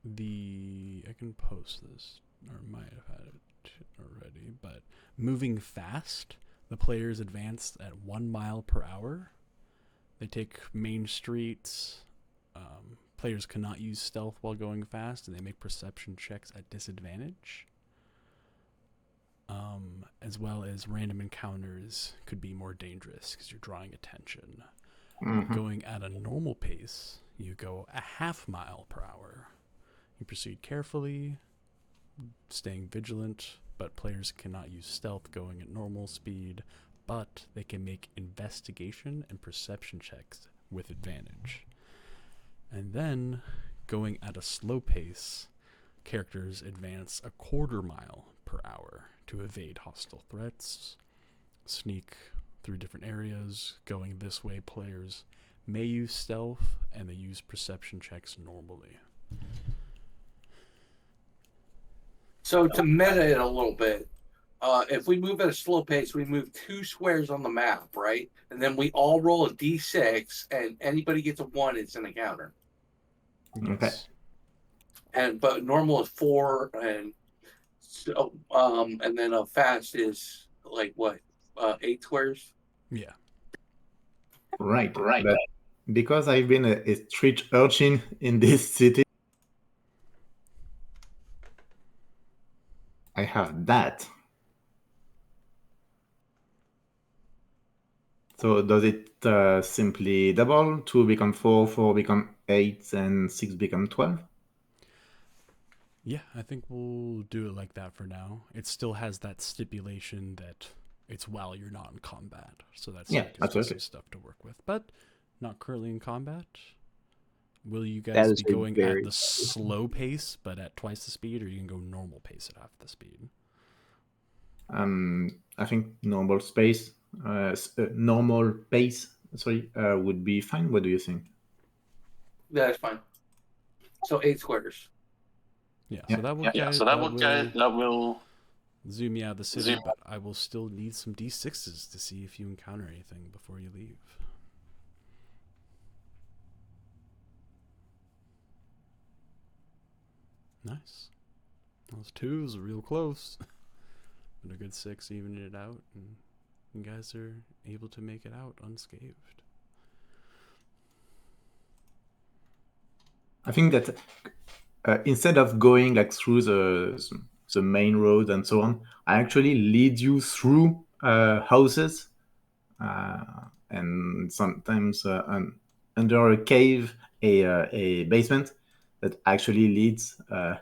I can post this, or might have had it already, but moving fast, the players advance at 1 mile per hour. They take main streets. Players cannot use stealth while going fast, and they make perception checks at disadvantage. As well as random encounters could be more dangerous because you're drawing attention. Mhm. Going at a normal pace, you go a 1/2 mile per hour. You proceed carefully, staying vigilant, but players cannot use stealth going at normal speed, but they can make investigation and perception checks with advantage. And then, going at a slow pace, characters advance a 1/4 mile per hour to evade hostile threats, sneak through different areas. Going this way, players may use stealth, and they use perception checks normally. So to meta it a little bit, if we move at a slow pace, we move 2 squares on the map, right? And then we all roll a d6, and anybody gets a 1, it's an encounter. Okay. But normal is 4, and so and then a fast is like what, 8 squares. Yeah. Right. But because I've been a street urchin in this city, I have that. So does it simply double? 2 become 4, 4 become 8, and 6 become 12? Yeah, I think we'll do it like that for now. It still has that stipulation that it's while you're not in combat. So that's Yeah, gives us absolutely. some stuff to work with. But not currently in combat. Will you That guys is be a going very at the slow pace, but at twice the speed, or you can go normal pace at half the speed? I think normal pace, sorry, would be fine. What do you think? That's fine. So 8 squares. Yeah, Yeah. so that will Yeah, get, so that will zoom you out of the city, zoom- but I will still need some D6s to see if you encounter anything before you leave. Nice. Those twos are real close. But a good 6 evening it out, and you guys are able to make it out unscathed. I think that instead of going like through the main road and so on, I actually lead you through houses and sometimes under a cave, a basement that actually leads to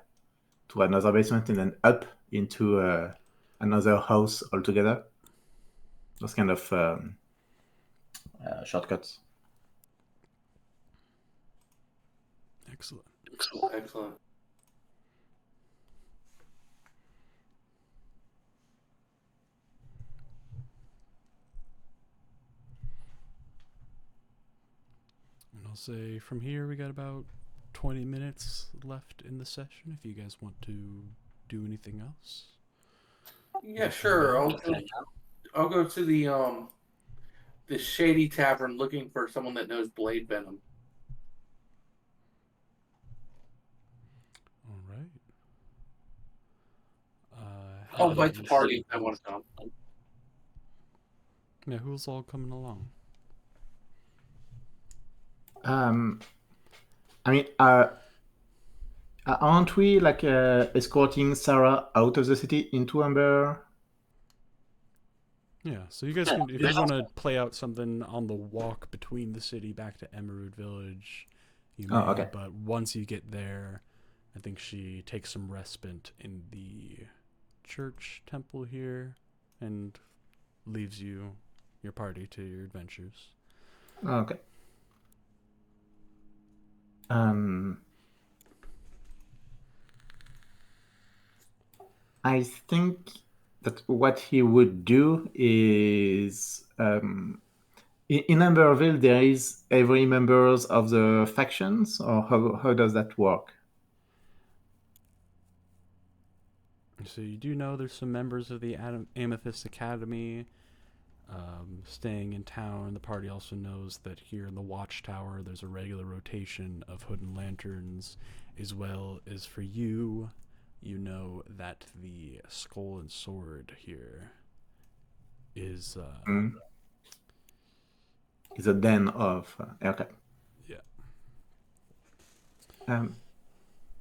another basement and then up into another house altogether. Those kind of shortcuts. Excellent. Excellent. And I'll say from here we got about 20 minutes left in the session if you guys want to do anything else. Yeah, sure. I'll go to the Shady Tavern looking for someone that knows Blade Venom. All right. I'll invite the party if they want to come. Yeah, who's all coming along? I mean, aren't we like escorting Sarah out of the city into Amber? Yeah, so you guys can, if you want to play out something on the walk between the city back to Emerald Village, you may. Oh, okay. But once you get there, I think she takes some respite in the church temple here and leaves you, your party, to your adventures. Okay. I think that what he would do is in Amberville there is every members of the factions, or how does that work? So you do know there's some members of the Amethyst Academy staying in town. The party also knows that here in the Watchtower there's a regular rotation of Hood and Lanterns, as well as for you, you know that the Skull and Sword here is Is a den of okay. Yeah.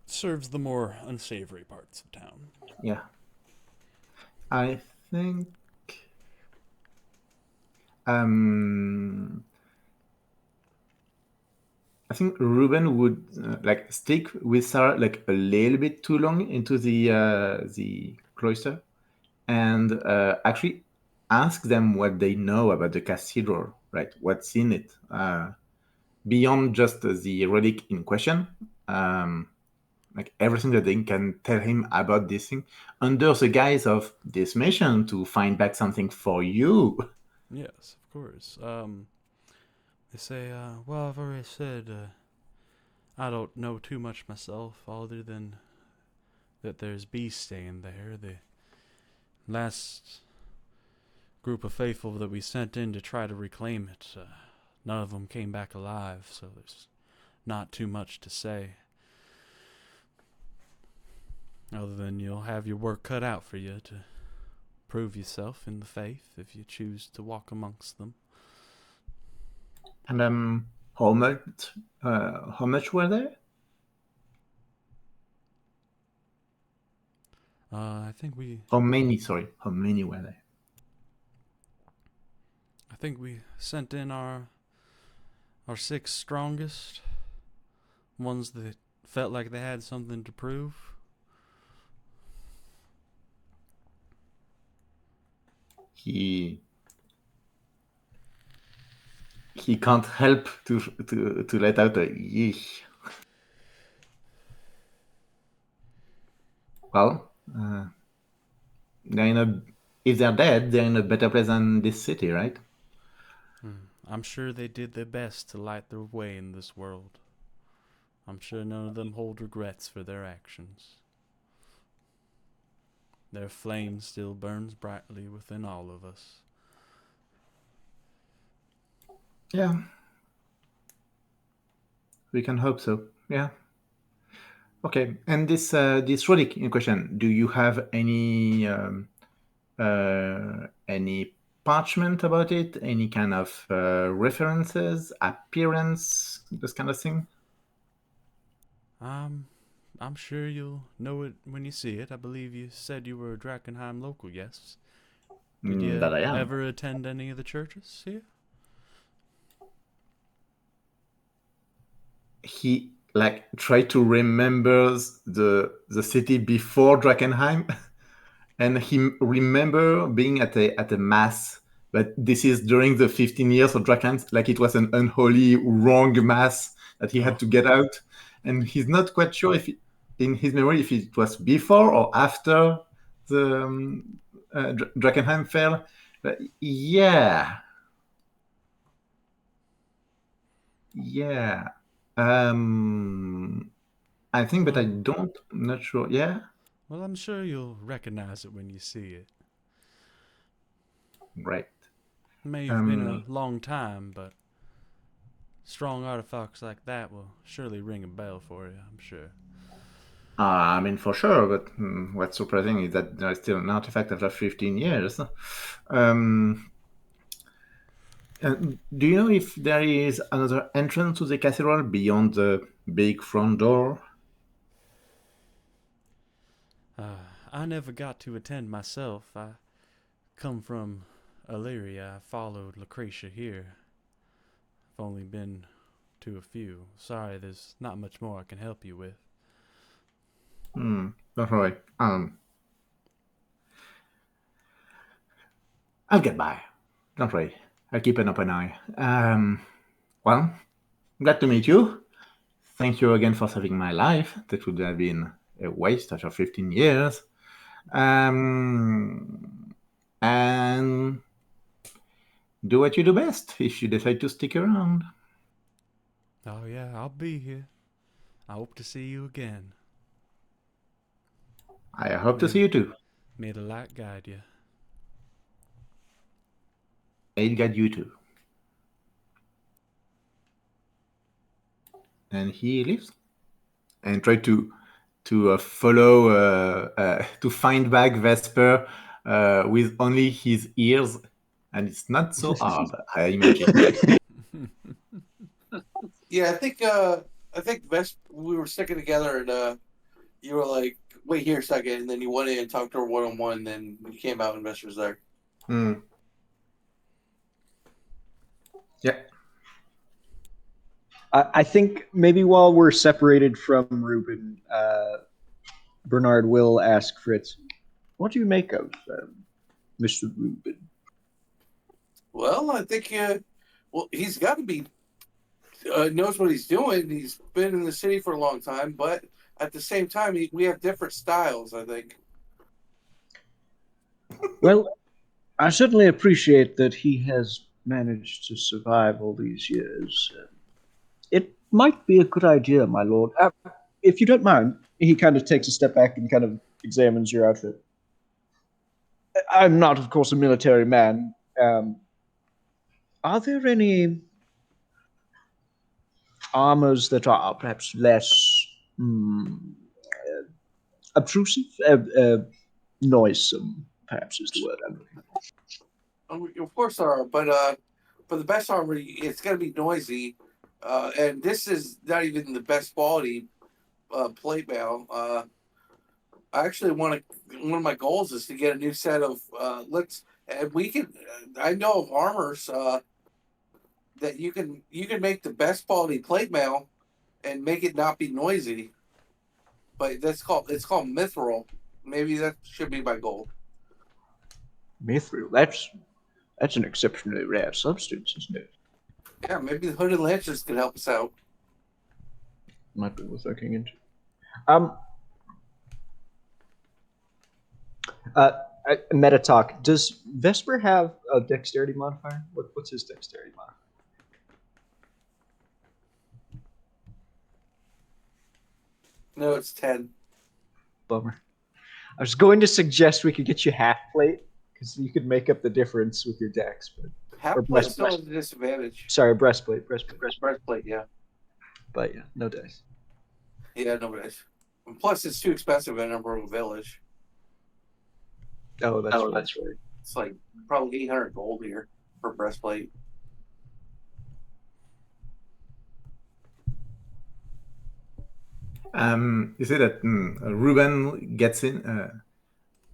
Serves the more unsavory parts of town. Yeah. I think Ruben would like stick with Sarah like a little bit too long into the cloister, and actually ask them what they know about the cathedral, right? What's in it beyond just the relic in question. Like everything that they can tell him about this thing, under the guise of this mission to find back something for you. Yes, of course. They say, well, I've already said, I don't know too much myself, other than that there's beasts staying there. The last group of faithful that we sent in to try to reclaim it, none of them came back alive, so there's not too much to say. Other than you'll have your work cut out for you to prove yourself in the faith if you choose to walk amongst them. And how much were there? I think we How many were there? I think we sent in our 6 strongest, ones that felt like they had something to prove. He can't help to let out a yeesh. well, they're in a. If they're dead, they're in a better place than this city, right? I'm sure they did their best to light their way in this world. I'm sure none of them hold regrets for their actions. Their flame still burns brightly within all of us. Yeah. We can hope so. Yeah. Okay. And this relic in question, do you have any parchment about it? Any kind of references, appearance, this kind of thing? I'm sure you'll know it when you see it. I believe you said you were a Drakenheim local, yes? Did you That I am. ever attend any of the churches here? He like tried to remember the city before Drakenheim, and he remember being at a mass. But this is during the 15 years of Drakenheim, like it was an unholy, wrong mass that he had to get out, and he's not quite sure if in his memory if it was before or after the Drakenheim fell. But yeah. I think, but I don't. I'm not sure. Yeah. Well, I'm sure you'll recognize it when you see it. Right. It may have been a long time, but strong artifacts like that will surely ring a bell for you, I'm sure. I mean, for sure, but what's surprising is that there is still an artifact after 15 years. Do you know if there is another entrance to the cathedral beyond the big front door? I never got to attend myself. I come from Illyria. I followed Lucretia here. I've only been to a few. Sorry, there's not much more I can help you with. Don't worry. I'll get by. Don't worry. I'll keep an open eye. Well, glad to meet you. Thank you again for saving my life. That would have been a waste after 15 years. And do what you do best if you decide to stick around. Oh yeah, I'll be here. I hope to see you again. I hope to see you too. May the light guide you. May it guide you too. And he leaves and try to follow to find back Vesper with only his ears, and it's not so hard, I imagine. Yeah, I think we were sticking together, and you were like, "Wait here a second," and then you went in and talked to her one-on-one. And then you came out, and Vesper was there. Yeah. I think maybe while we're separated from Ruben, Bernard will ask Fritz, "What do you make of Mr. Ruben?" Well, I think he's got to be knows what he's doing. He's been in the city for a long time, but at the same time, we have different styles, I think. Well, I certainly appreciate that he has managed to survive all these years. It might be a good idea, my lord. If you don't mind, he kind of takes a step back and kind of examines your outfit. I'm not, of course, a military man. Are there any armors that are perhaps less obtrusive? Noisome, perhaps is the word I'm looking for. Of course there are, but the best armor, it's going to be noisy. And this is not even the best quality plate mail. I actually one of my goals is to get a new set of and we can. I know of armors that you can make the best quality plate mail and make it not be noisy. But it's called mithril. Maybe that should be my goal. Mithril, that's an exceptionally rare substance, isn't it? Yeah, maybe the Hooded Lancers could help us out. Might be worth looking into. Meta talk. Does Vesper have a dexterity modifier? What's his dexterity modifier? No, it's 10. Bummer. I was going to suggest we could get you half plate because you could make up the difference with your dex, but Half Or plate breast- still has a disadvantage. sorry, breastplate. Breastplate, yeah. But yeah, no dice. Yeah, no dice. And plus, it's too expensive in Emerald Village. Oh, that's right. It's like probably 800 gold here for breastplate. You say that Ruben gets in,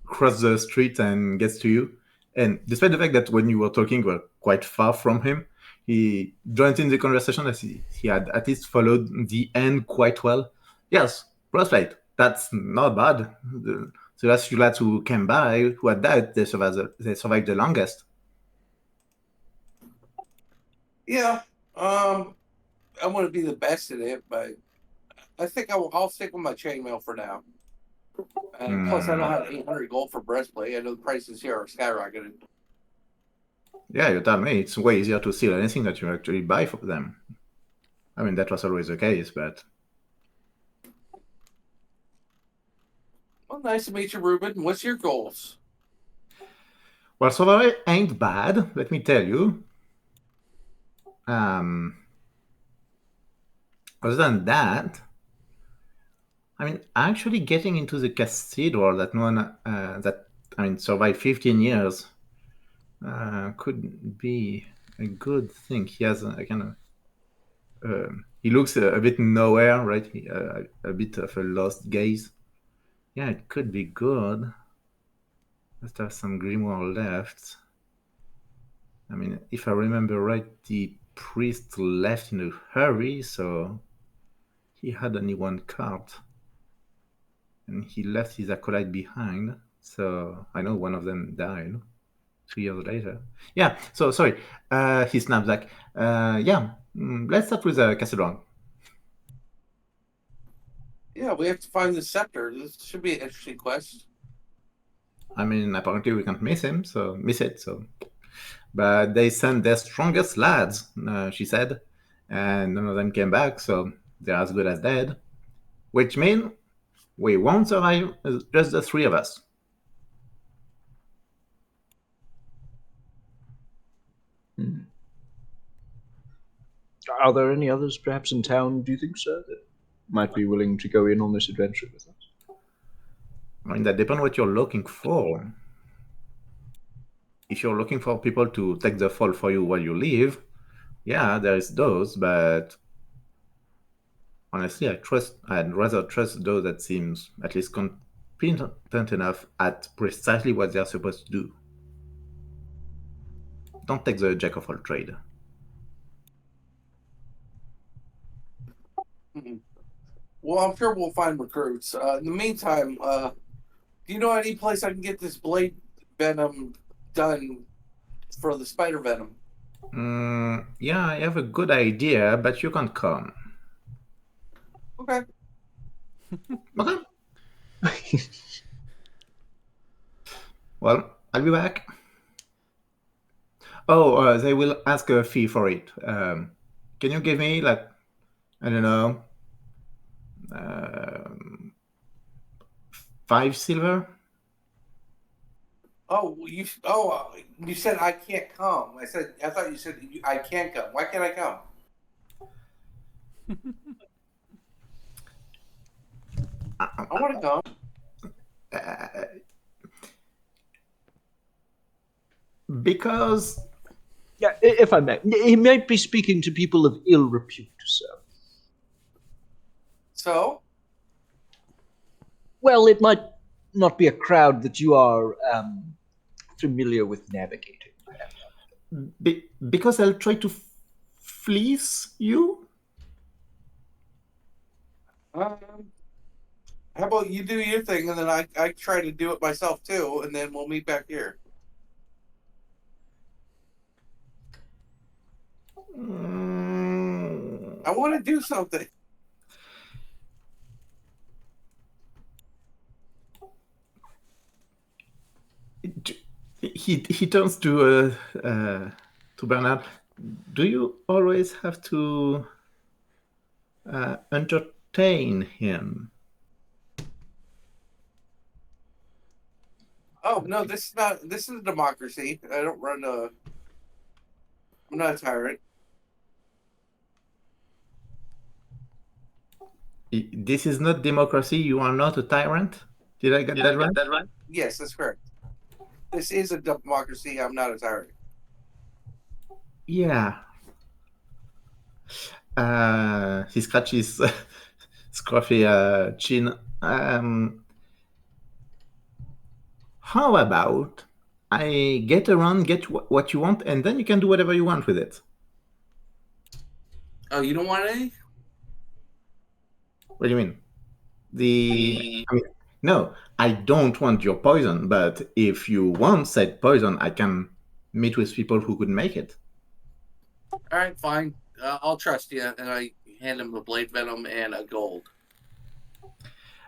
across the street and gets to you. And despite the fact that when you were talking, you were quite far from him, he joined in the conversation as he had at least followed the end quite well. Yes, breastplate. That's not bad. The last few lads who came by, who had died, they survived the longest. Yeah. I want to be the best at it, but I think I'll stick with my chainmail for now. And plus, I don't have 800 gold for breastplate. I know the prices here are skyrocketed. Yeah, you tell me it's way easier to steal anything that you actually buy for them. I mean, that was always the case, but Well, nice to meet you, Ruben. What's your goals? well, survival ain't bad, let me tell you. Other than that, I mean, actually getting into the cathedral that survived 15 years could be a good thing. He has a kind of he looks a bit nowhere, right? A bit of a lost gaze. Yeah, it could be good. Must have some grimoire left. I mean, if I remember right, the priest left in a hurry, so he had only one card. And he left his acolyte behind, so I know one of them died 2 years later. Yeah, so sorry, he snapped back. Let's start with Castellon. Yeah, we have to find the scepter. This should be an interesting quest. I mean, apparently we can't miss it. But they sent their strongest lads, she said, and none of them came back, so they're as good as dead. Which means we won't survive, just the three of us. Are there any others perhaps in town, do you think, sir, that might be willing to go in on this adventure with us? I mean, that depends what you're looking for. If you're looking for people to take the fall for you while you leave, yeah, there is those, but honestly, I'd rather trust those that seems at least competent enough at precisely what they're supposed to do. Don't take the jack of all trade. Well, I'm sure we'll find recruits. In the meantime, do you know any place I can get this blade venom done for the spider venom? Yeah, I have a good idea, but you can't come. Okay. Okay. Well, I'll be back. Oh, they will ask a fee for it. Can you give me, like, I don't know, 5 silver? You said I can't come. I thought you said I can't come. Why can't I come? I want to come. Because Yeah, if I may. He might be speaking to people of ill repute, sir. So? Well, it might not be a crowd that you are familiar with navigating. because I'll try to fleece you. How about you do your thing, and then I try to do it myself too, and then we'll meet back here. I want to do something. He turns to Bernard. Do you always have to entertain him? Oh no, this is not. This is a democracy. I don't run a. I'm not a tyrant. This is not democracy. You are not a tyrant. Did I get that right? Yes, that's correct. This is a democracy. I'm not a tyrant. Yeah. He scratches scruffy chin. How about I get around, get what you want, and then you can do whatever you want with it. Oh, you don't want any? What do you mean? No, I don't want your poison, but if you want said poison, I can meet with people who could make it. All right, fine. I'll trust you. And I hand him a blade venom and a gold.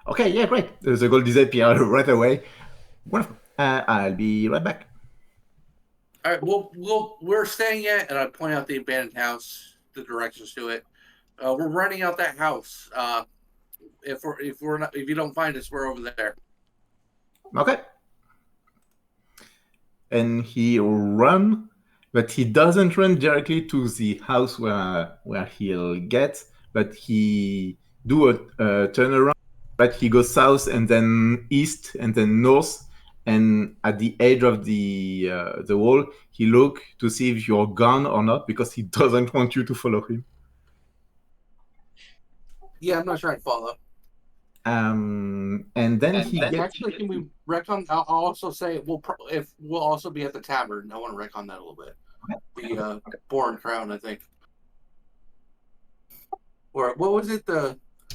Okay, yeah, great. The gold disappeared right away. Wonderful. I'll be right back. All right, we're staying at, and I point out the abandoned house, the directions to it. We're running out that house. If you don't find us, we're over there. Okay. And he run, but he doesn't run directly to the house where he'll get, but he do a turnaround. Right, he goes south and then east and then north, and at the edge of the wall, he look to see if you're gone or not because he doesn't want you to follow him. Yeah, I'm not trying to follow. And then actually, can we retcon? I'll also say we'll also be at the tavern. I want to retcon that a little bit. The Bourne Crown, I think. Or what was it?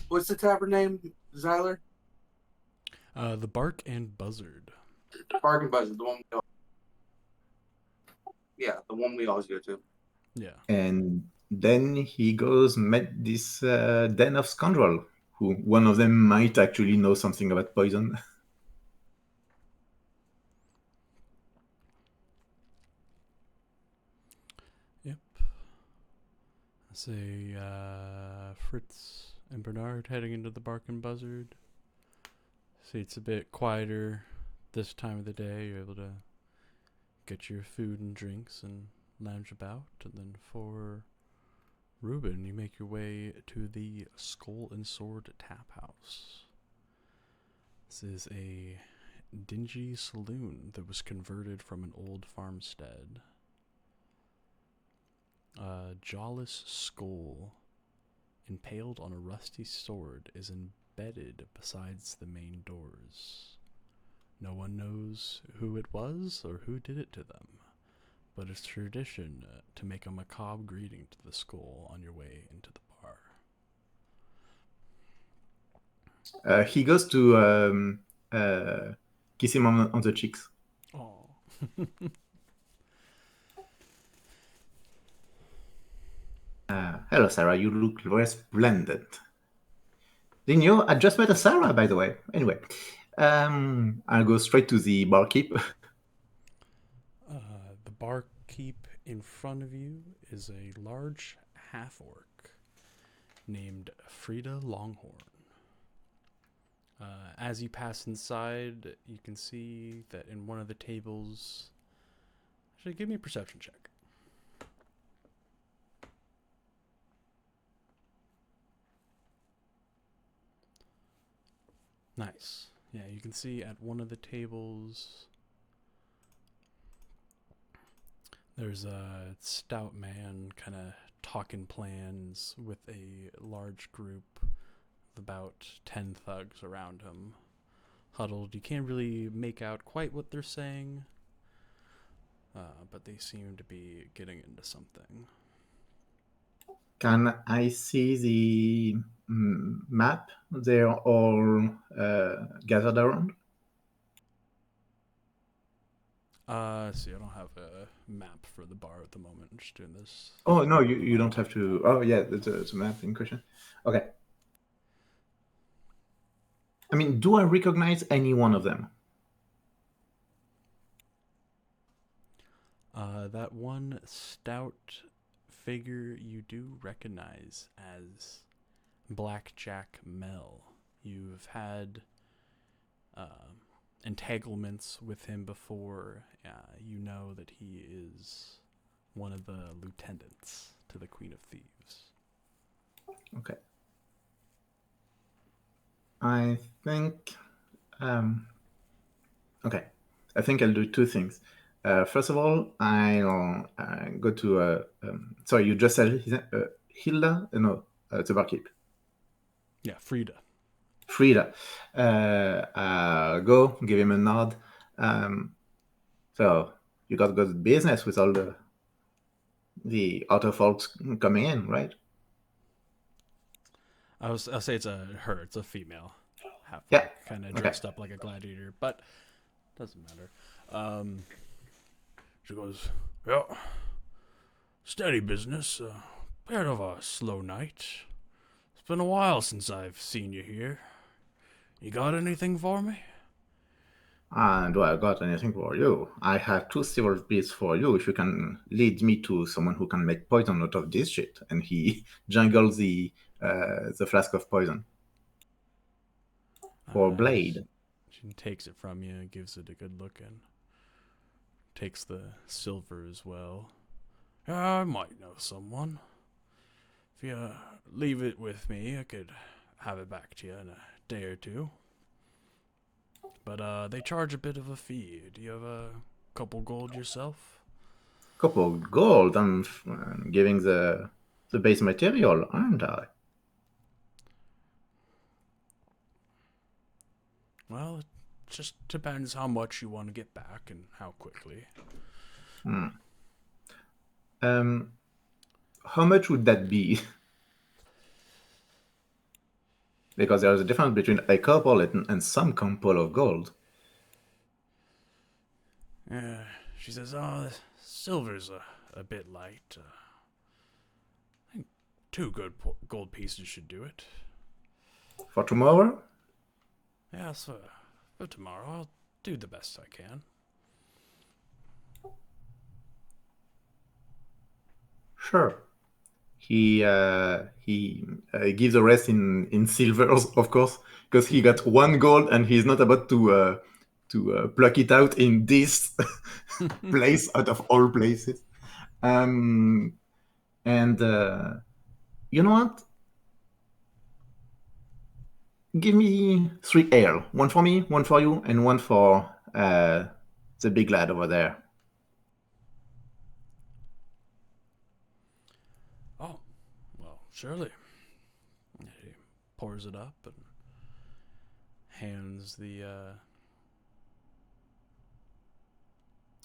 What's the tavern name, Zyler? The Bark and Buzzard. Bark and Buzzard, the one. Yeah, the one we always go to. Yeah. And then he goes met this den of scoundrel, who one of them might actually know something about poison. Yep. I say Fritz and Bernard heading into the Bark and Buzzard. See, it's a bit quieter this time of the day. You're able to get your food and drinks and lounge about. And then for Ruben, you make your way to the Skull and Sword Tap House. This is a dingy saloon that was converted from an old farmstead. A jawless skull impaled on a rusty sword is embedded besides the main doors. No one knows who it was or who did it to them, but it's tradition to make a macabre greeting to the skull on your way into the bar. He goes to kiss him on the cheeks. Oh. Hello, Sarah. You look very splendid. Didn't you? I just met a Sarah, by the way. Anyway, I'll go straight to the barkeep. The barkeep in front of you is a large half-orc named Frida Longhorn. As you pass inside, you can see that in one of the tables... Actually, give me a perception check. Nice. Yeah, you can see at one of the tables there's a stout man kind of talking plans with a large group of about 10 thugs around him. Huddled. You can't really make out quite what they're saying, but they seem to be getting into something. Can I see the map they're all gathered around? See, I don't have a map for the bar at the moment. I'm just doing this. Oh, no, you don't have to. Oh, yeah, it's a map in question. Okay. I mean, do I recognize any one of them? That one stout figure you do recognize as Blackjack Mel. You've had entanglements with him before. You know that he is one of the lieutenants to the Queen of Thieves. Okay. I think. Okay. I think I'll do two things. First of all, I'll go to. Sorry, you just said Hilda? No, the barkeep. Yeah, Frida. Frida. Go, give him a nod. So, you got good business with all the other folks coming in, right? I'll say it's her. It's a female. Yeah. Kind of Okay. dressed up like a gladiator, but doesn't matter. She goes, yeah, steady business. Bit of a slow night. It's been a while since I've seen you here. You got anything for me? And do I got anything for you? I have 2 silver bits for you if you can lead me to someone who can make poison out of this shit. And he jangles the flask of poison for Blade. She takes it from you and gives it a good look and takes the silver as well. I might know someone. If you leave it with me, I could have it back to you in a day or two. But they charge a bit of a fee. Do you have a couple gold yourself? Couple gold. I'm giving the base material, aren't I? Well, it just depends how much you want to get back and how quickly. How much would that be? Because there is a difference between a couple and some couple of gold. She says, the silver's a bit light. I think 2 good gold pieces should do it. For tomorrow? Yes, for tomorrow. I'll do the best I can. Sure. He gives the rest in silvers, of course, because he got 1 gold and he's not about to pluck it out in this place out of all places. And you know what? Give me 3 ale. 1 for me, 1 for you, and 1 for the big lad over there. Oh, well, surely. He pours it up and hands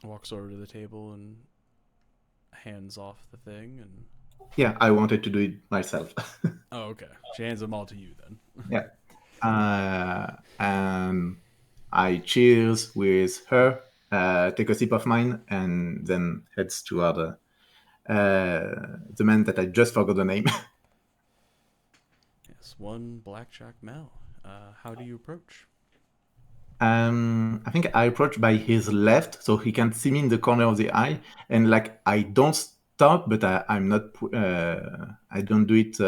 walks over to the table and hands off the thing and... Yeah, I wanted to do it myself. Oh, okay. She hands them all to you then. Yeah. And I cheers with her, take a sip of mine, and then heads toward the man that I just forgot the name. Yes, one Blackjack Mel. How do you approach? I think I approach by his left, so he can see me in the corner of the eye, and like I don't stop, but I'm not. I don't do it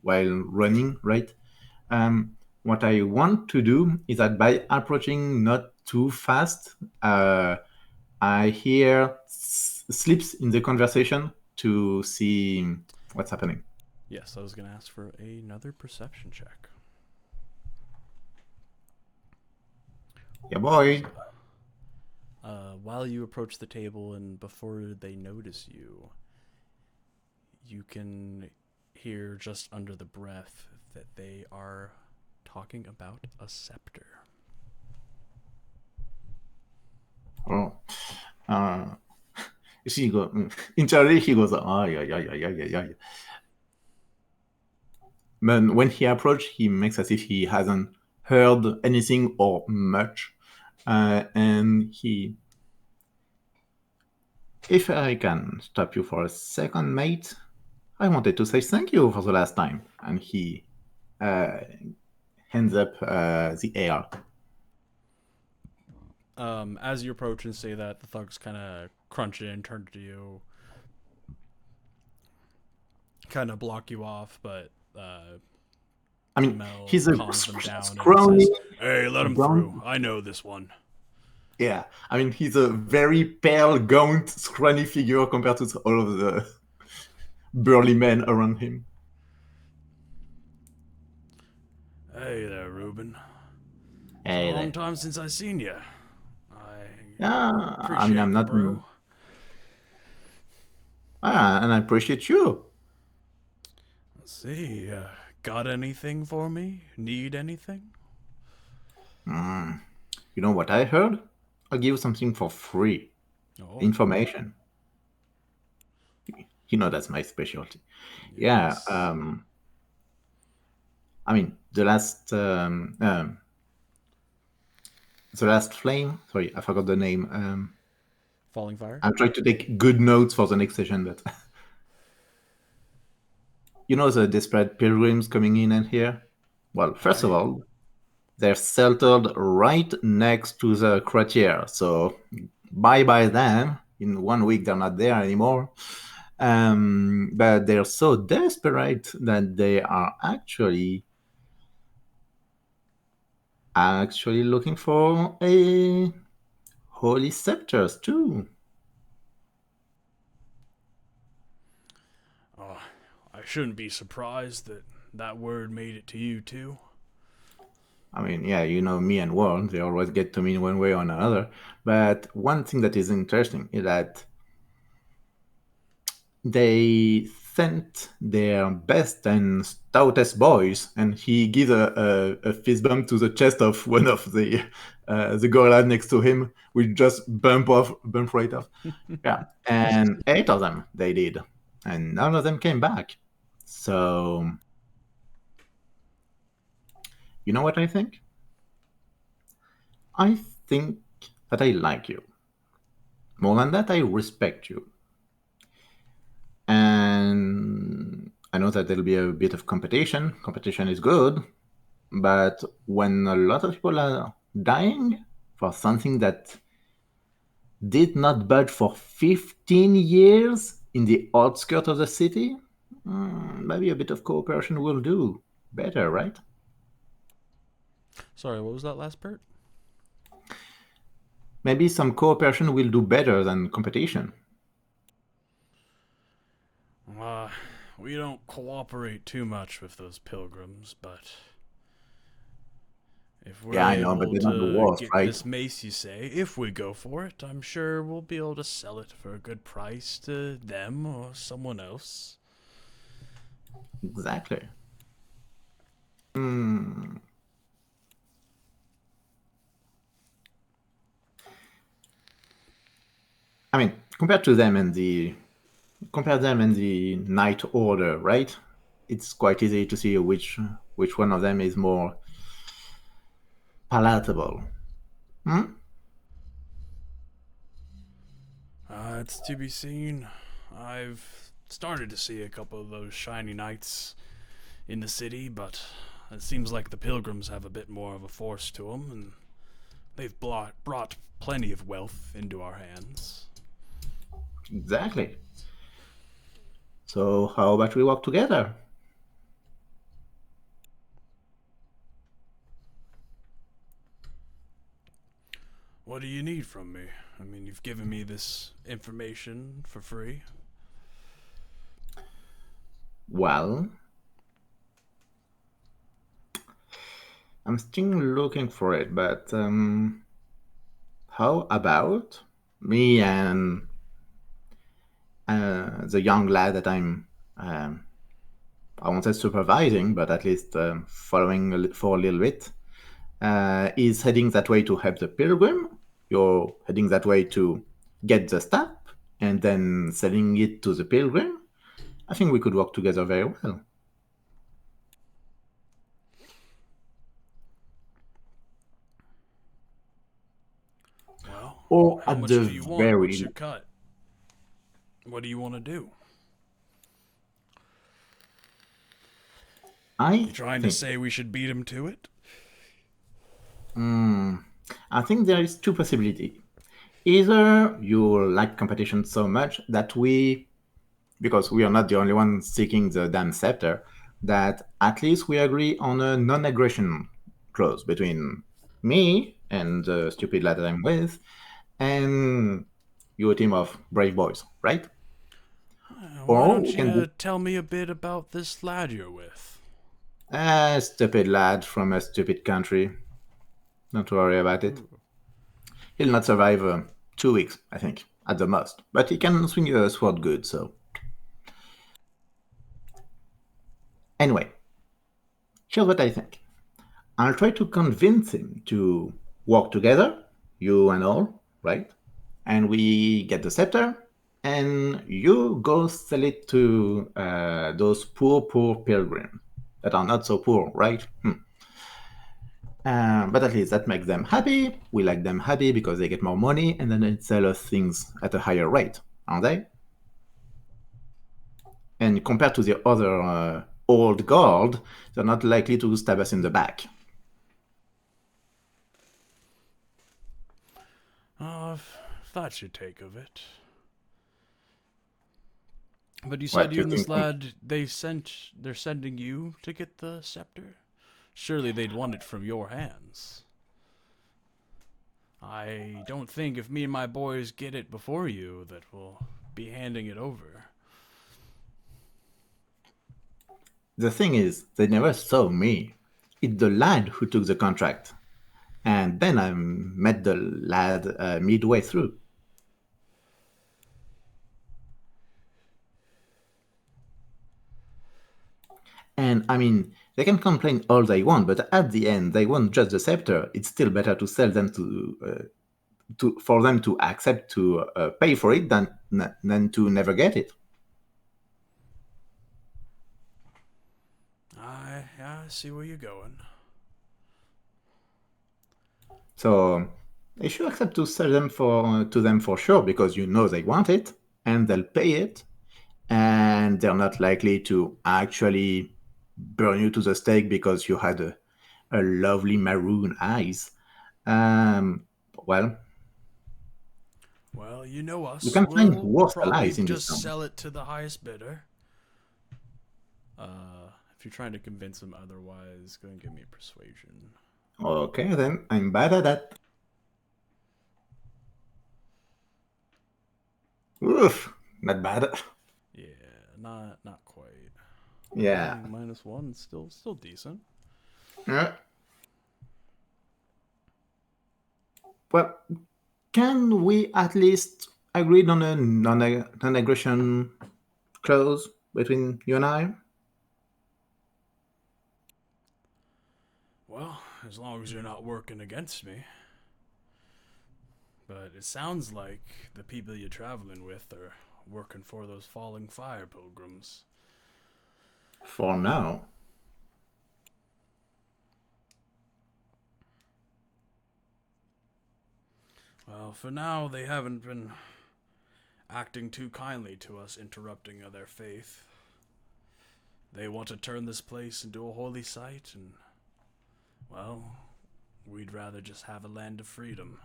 while running, right? What I want to do is that by approaching not too fast, I hear slips in the conversation to see what's happening. Yes, I was going to ask for another perception check. Yeah, boy. While you approach the table and before they notice you, you can hear just under the breath that they are talking about a scepter. Oh. She goes, internally he goes, yeah. But when he approaches, he makes as if he hasn't heard anything or much. And he... If I can stop you for a second, mate, I wanted to say thank you for the last time. And he hands up the air. As you approach and say that, the thugs kind of crunch it and turn to you, kind of block you off, but I mean, Mel he's a calms them down and scrawny, says, "Hey, let him brown- through. I know this one." Yeah, I mean, he's a very pale, gaunt, scrawny figure compared to all of the burly men around him. Hey there, Ruben. Hey, Long there. time since I seen you. Yeah, I mean, I'm not. bro. And I appreciate you. Let's see. Got anything for me? Need anything? You know what I heard? I'll give you something for free. Oh, Information. You know that's my specialty. Yeah. yes. I mean, the last flame. Sorry, I forgot the name. Falling fire. I'm trying to take good notes for the next session, but you know the desperate pilgrims coming in and here. Well, first of all, they're settled right next to the crater, so bye them. In 1 week, they're not there anymore. But they're so desperate that they are actually looking for a holy scepters too. Oh, I shouldn't be surprised that that word made it to you too. I mean, yeah, you know me and Warren, they always get to me in one way or another. But one thing that is interesting is that they sent their best and stoutest boys, and he gives a fist bump to the chest of one of the gorillas next to him, which just bump right off. Yeah, and 8 of them they did, and none of them came back. So, you know what I think? I think that I like you. More than that, I respect you. And I know that there'll be a bit of competition. Competition is good. But when a lot of people are dying for something that did not budge for 15 years in the outskirts of the city, maybe a bit of cooperation will do better, right? Sorry, what was that last part? Maybe some cooperation will do better than competition. We don't cooperate too much with those pilgrims, but if we're Yeah, I know, but able they're not the to worst, get right? this mace, you say, if we go for it, I'm sure we'll be able to sell it for a good price to them or someone else. Exactly. I mean, compare them and the Night Order, right? It's quite easy to see which one of them is more palatable. It's to be seen. I've started to see a couple of those shiny knights in the city, but it seems like the pilgrims have a bit more of a force to them, and they've brought plenty of wealth into our hands. Exactly. So how about we work together? What do you need from me? I mean, you've given me this information for free. Well, I'm still looking for it, but how about me and the young lad that I won't say supervising, but at least following for a little bit, is heading that way to help the pilgrim. You're heading that way to get the staff and then selling it to the pilgrim. I think we could work together very well. Well, Or how at much the do you want? very What's your cut? What do you want to do? You trying to say we should beat him to it? I think there is two possibilities. Either you like competition so much that because we are not the only ones seeking the damn scepter, that at least we agree on a non-aggression clause between me and the stupid lad that I'm with, and you, a team of brave boys, right? Why Or don't we can you do tell me a bit about this lad you're with? a stupid lad from a stupid country. Don't worry about it. He'll not survive 2 weeks, I think, at the most. But he can swing a sword good, so. Anyway, here's what I think. I'll try to convince him to work together, you and all, right? And we get the scepter, and you go sell it to those poor pilgrims that are not so poor, right? But at least that makes them happy. We like them happy because they get more money, and then they sell us things at a higher rate, aren't they? And compared to the other old guard, they're not likely to stab us in the back. Oh, if that's your take of it. But you What, said you you and this think- lad, they're sending you to get the scepter? Surely they'd want it from your hands. I don't think if me and my boys get it before you that we'll be handing it over. The thing is, they never saw me. It's the lad who took the contract. And then I met the lad midway through. And I mean, they can complain all they want, but at the end, they want just the scepter. It's still better to sell them for them to accept to pay for it than to never get it. I see where you're going. So they should accept to sell them to them for sure, because you know they want it and they'll pay it, and they're not likely to actually burn you to the stake because you had a lovely maroon eyes. Well, Well, you know us. you can find We'll worse probably allies in this just town. sell it to the highest bidder. If you're trying to convince them otherwise, go and give me persuasion. Okay, then I'm bad at that. Oof, not bad. Yeah, not quite. Yeah. -1, still decent. Yeah. Well, can we at least agree on a non-aggression clause between you and I? Well, as long as you're not working against me. But it sounds like the people you're traveling with are working for those falling fire pilgrims. For now. Well, for now, they haven't been acting too kindly to us, interrupting their faith. They want to turn this place into a holy site, and, well, we'd rather just have a land of freedom.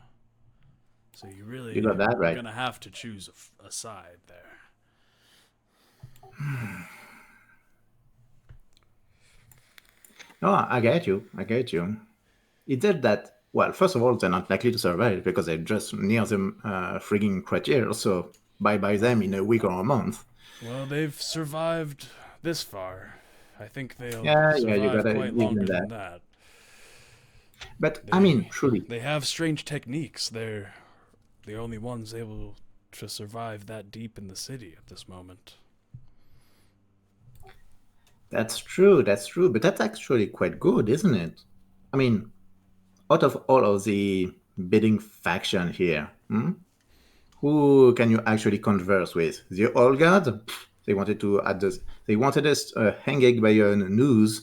So You got that right. are gonna have to choose a side there. No, I get you. It's just that, well, first of all, they're not likely to survive because they're just near the frigging criteria, so bye-bye them in a week or a month. Well, they've survived this far. I think they'll Yeah, survive you gotta quite give longer them than that. But, I mean, truly, They have strange techniques. They're the only ones able to survive that deep in the city at this moment. that's true, but that's actually quite good, isn't it? I mean, out of all of the bidding faction here, who can you actually converse with? The old guard? Pfft, they wanted us hanging by a noose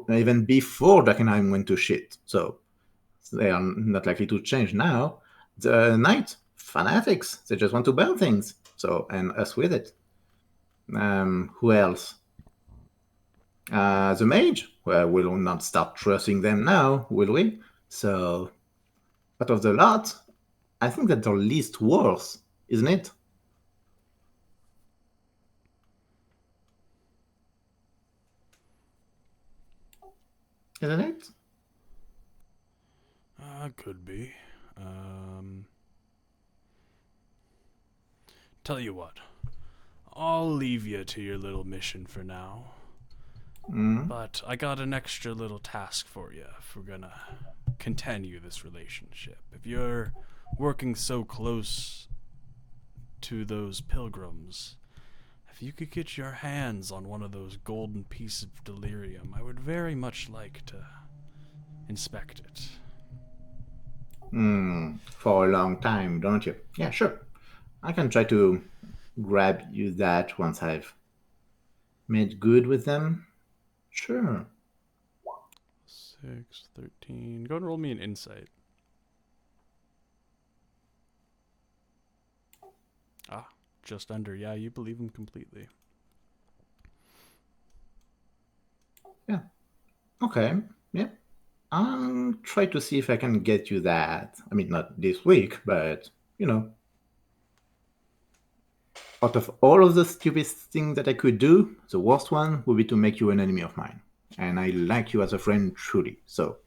even before Dakenheim went to shit. So they are not likely to change now. The knight fanatics, they just want to burn things. So, and us with it. Who else? The mage? Well, we'll not start trusting them now, will we? So, out of the lot, I think that the least worse, isn't it? Isn't it? Could be. Tell you what, I'll leave you to your little mission for now. Mm. But I got an extra little task for you if we're gonna continue this relationship. If you're working so close to those pilgrims, if you could get your hands on one of those golden pieces of delirium, I would very much like to inspect it. For a long time, don't you? Yeah, sure. I can try to grab you that once I've made good with them. Sure. 6, 13. Go and roll me an insight. Ah, just under. Yeah, you believe him completely. Yeah. Okay. Yeah. I'll try to see if I can get you that. I mean, not this week, but, out of all of the stupid things that I could do, the worst one would be to make you an enemy of mine. And I like you as a friend truly. So,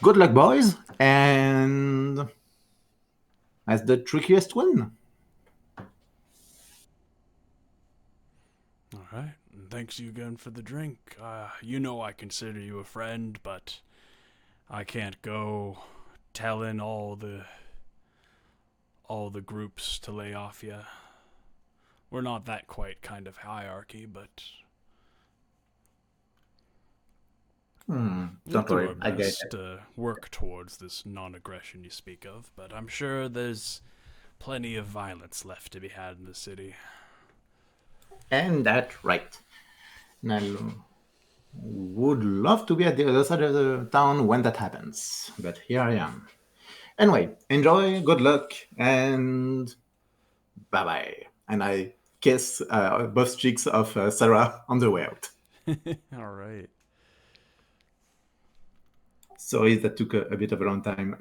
good luck, boys. And that's the trickiest one. All right. And thanks you again for the drink. You know I consider you a friend, but I can't go telling all the groups to lay off you. We're not that quite kind of hierarchy, but we'll Don't do worry, our I get best it. to work towards this non-aggression you speak of. But I'm sure there's plenty of violence left to be had in the city. And that's right. And I would love to be at the other side of the town when that happens, but here I am. Anyway, enjoy, good luck, and bye-bye. And I kiss both cheeks of Sarah on the way out. All right. Sorry that took a bit of a long time.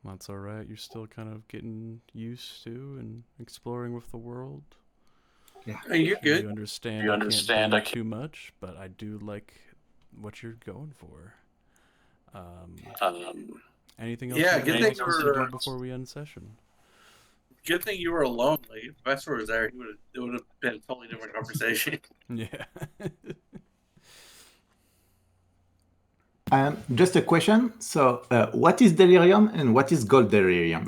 That's all right. You're still kind of getting used to and exploring with the world. Hey, you're good. You understand. You I understand, can't I do too much, but I do like what you're going for. Anything else? Yeah, you good guys thing want to we're- do before we end session. Good thing you were alone. Like, if Vesper was there, it would have been a totally different conversation. Yeah. Just a question. So, what is delirium and what is gold delirium?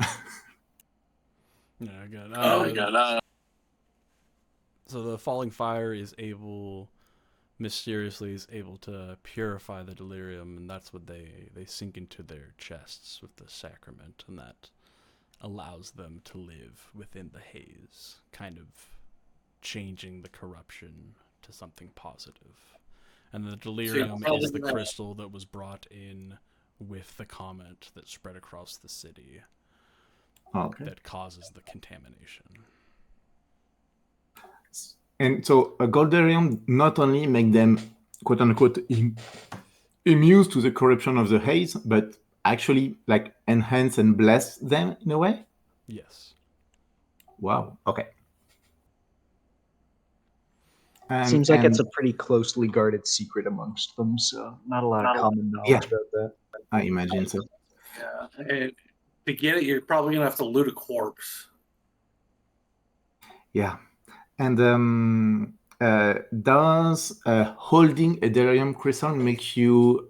Yeah, I got. Oh, God, So the falling fire is mysteriously able to purify the delirium, and that's what they sink into their chests with the sacrament, and that allows them to live within the haze, kind of changing the corruption to something positive. And the delirium is the crystal that was brought in with the comet that spread across the city Okay. that causes the contamination. And so a gold delirium not only make them quote unquote immune to the corruption of the haze, but actually like enhance and bless them in a way. Yes. Wow. Okay. Seems like it's a pretty closely guarded secret amongst them, so not a lot of common knowledge Yeah. about that. I imagine so. Yeah. And to get it, you're probably gonna have to loot a corpse. Yeah. And does holding a delirium crystal make you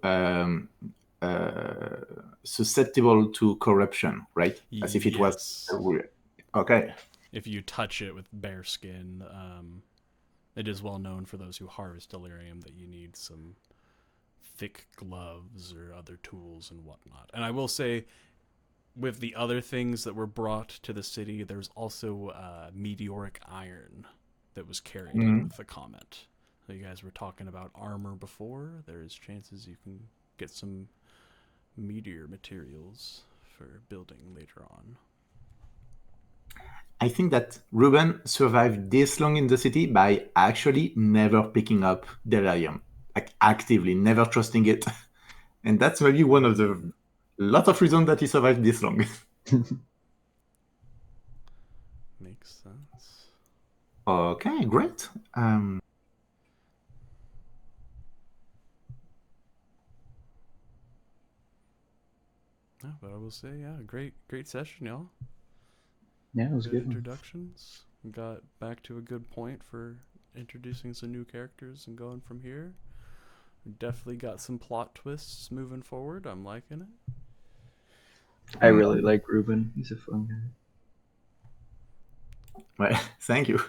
susceptible to corruption, right? As if it was Yes. okay. If you touch it with bare skin, it is well known for those who harvest delirium that you need some thick gloves or other tools and whatnot. And I will say, with the other things that were brought to the city, there's also meteoric iron that was carried in with the comet. So you guys were talking about armor before. There's chances you can get some meteor materials for building later on. I think that Ruben survived this long in the city by actually never picking up delirium, like actively never trusting it, and that's maybe one of the lots of reasons that he survived this long. Makes sense. Okay, great. Yeah, but I will say, yeah, great session, y'all. Yeah, it was a Good good one. introductions. We got back to a good point for introducing some new characters and going from here. We definitely got some plot twists moving forward. I'm liking it. I really like Ruben. He's a fun guy. Well, thank you.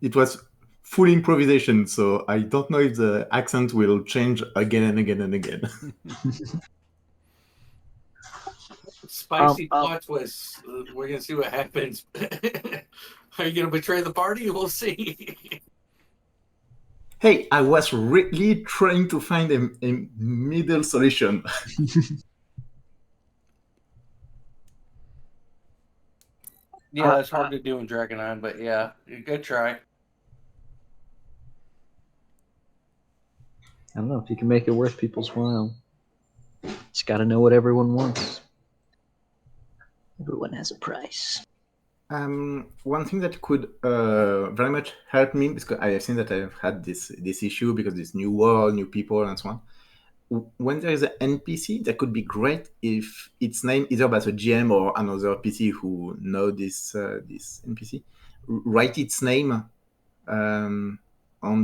It was full improvisation, so I don't know if the accent will change again and again and again. Spicy plot twists. We're gonna see what happens. Are you gonna betray the party? We'll see. Hey, I was really trying to find a middle solution. Yeah, that's hard to do in Dragonine, but yeah, good try. I don't know if you can make it worth people's while. Just got to know what everyone wants. Everyone has a price. One thing that could very much help me, because I have seen that I've had this issue because this new world, new people, and so on. When there is an NPC, that could be great if it's named either by the GM or another PC who know this NPC. Write its name on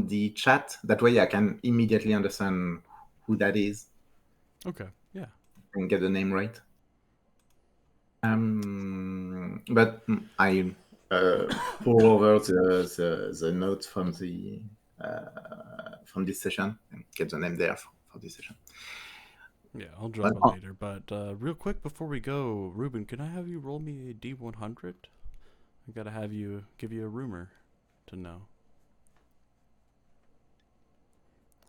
the chat. That way, I can immediately understand who that is Okay, yeah. and get the name right. But I pour over the notes from this session and get the name there for this session. Yeah, I'll drop it later. But real quick before we go, Ruben, can I have you roll me a D100? I gotta have you give you a rumor to know.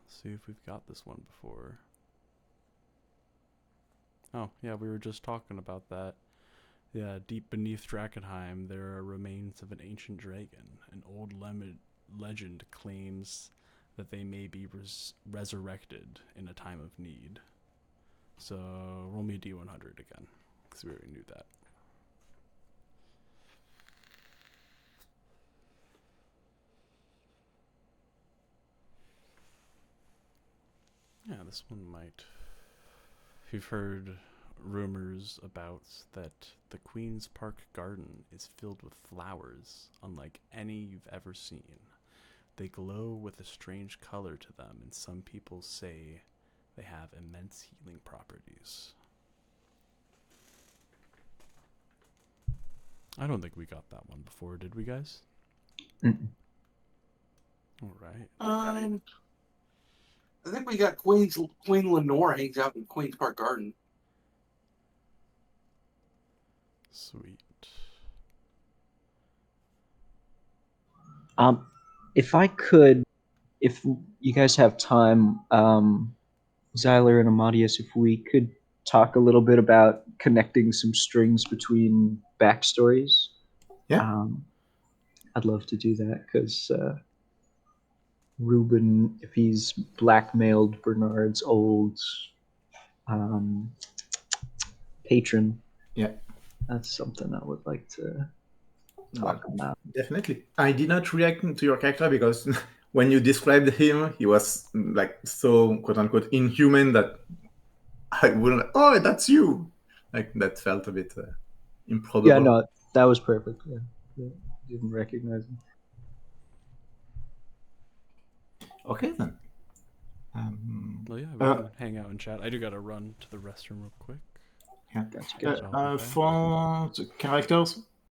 Let's see if we've got this one before. Oh, yeah, we were just talking about that. Yeah, deep beneath Drakenheim, there are remains of an ancient dragon. An old legend claims that they may be resurrected in a time of need. So, roll me a D100 again, because we already knew that. Yeah, this one might. If you've heard rumors about that the Queen's Park Garden is filled with flowers unlike any you've ever seen. They glow with a strange color to them, and some people say they have immense healing properties. I don't think we got that one before, did we, guys? Mm-mm. All right. I think we got Queen Lenore hangs out in Queen's Park Garden. Sweet. If I could, if you guys have time, Xyler and Amadeus, if we could talk a little bit about connecting some strings between backstories. Yeah. I'd love to do that because Ruben, if he's blackmailed Bernard's old patron, Yeah. that's something I would like to talk about. Definitely. I did not react to your character because when you described him, he was like so quote unquote inhuman that I wouldn't. Oh, that's you. Like that felt a bit improbable. Yeah, no, that was perfect. Yeah. Didn't recognize him. Okay then. Well, yeah, we can hang out and chat. I do gotta run to the restroom real quick. Yeah. Gotcha. For the characters,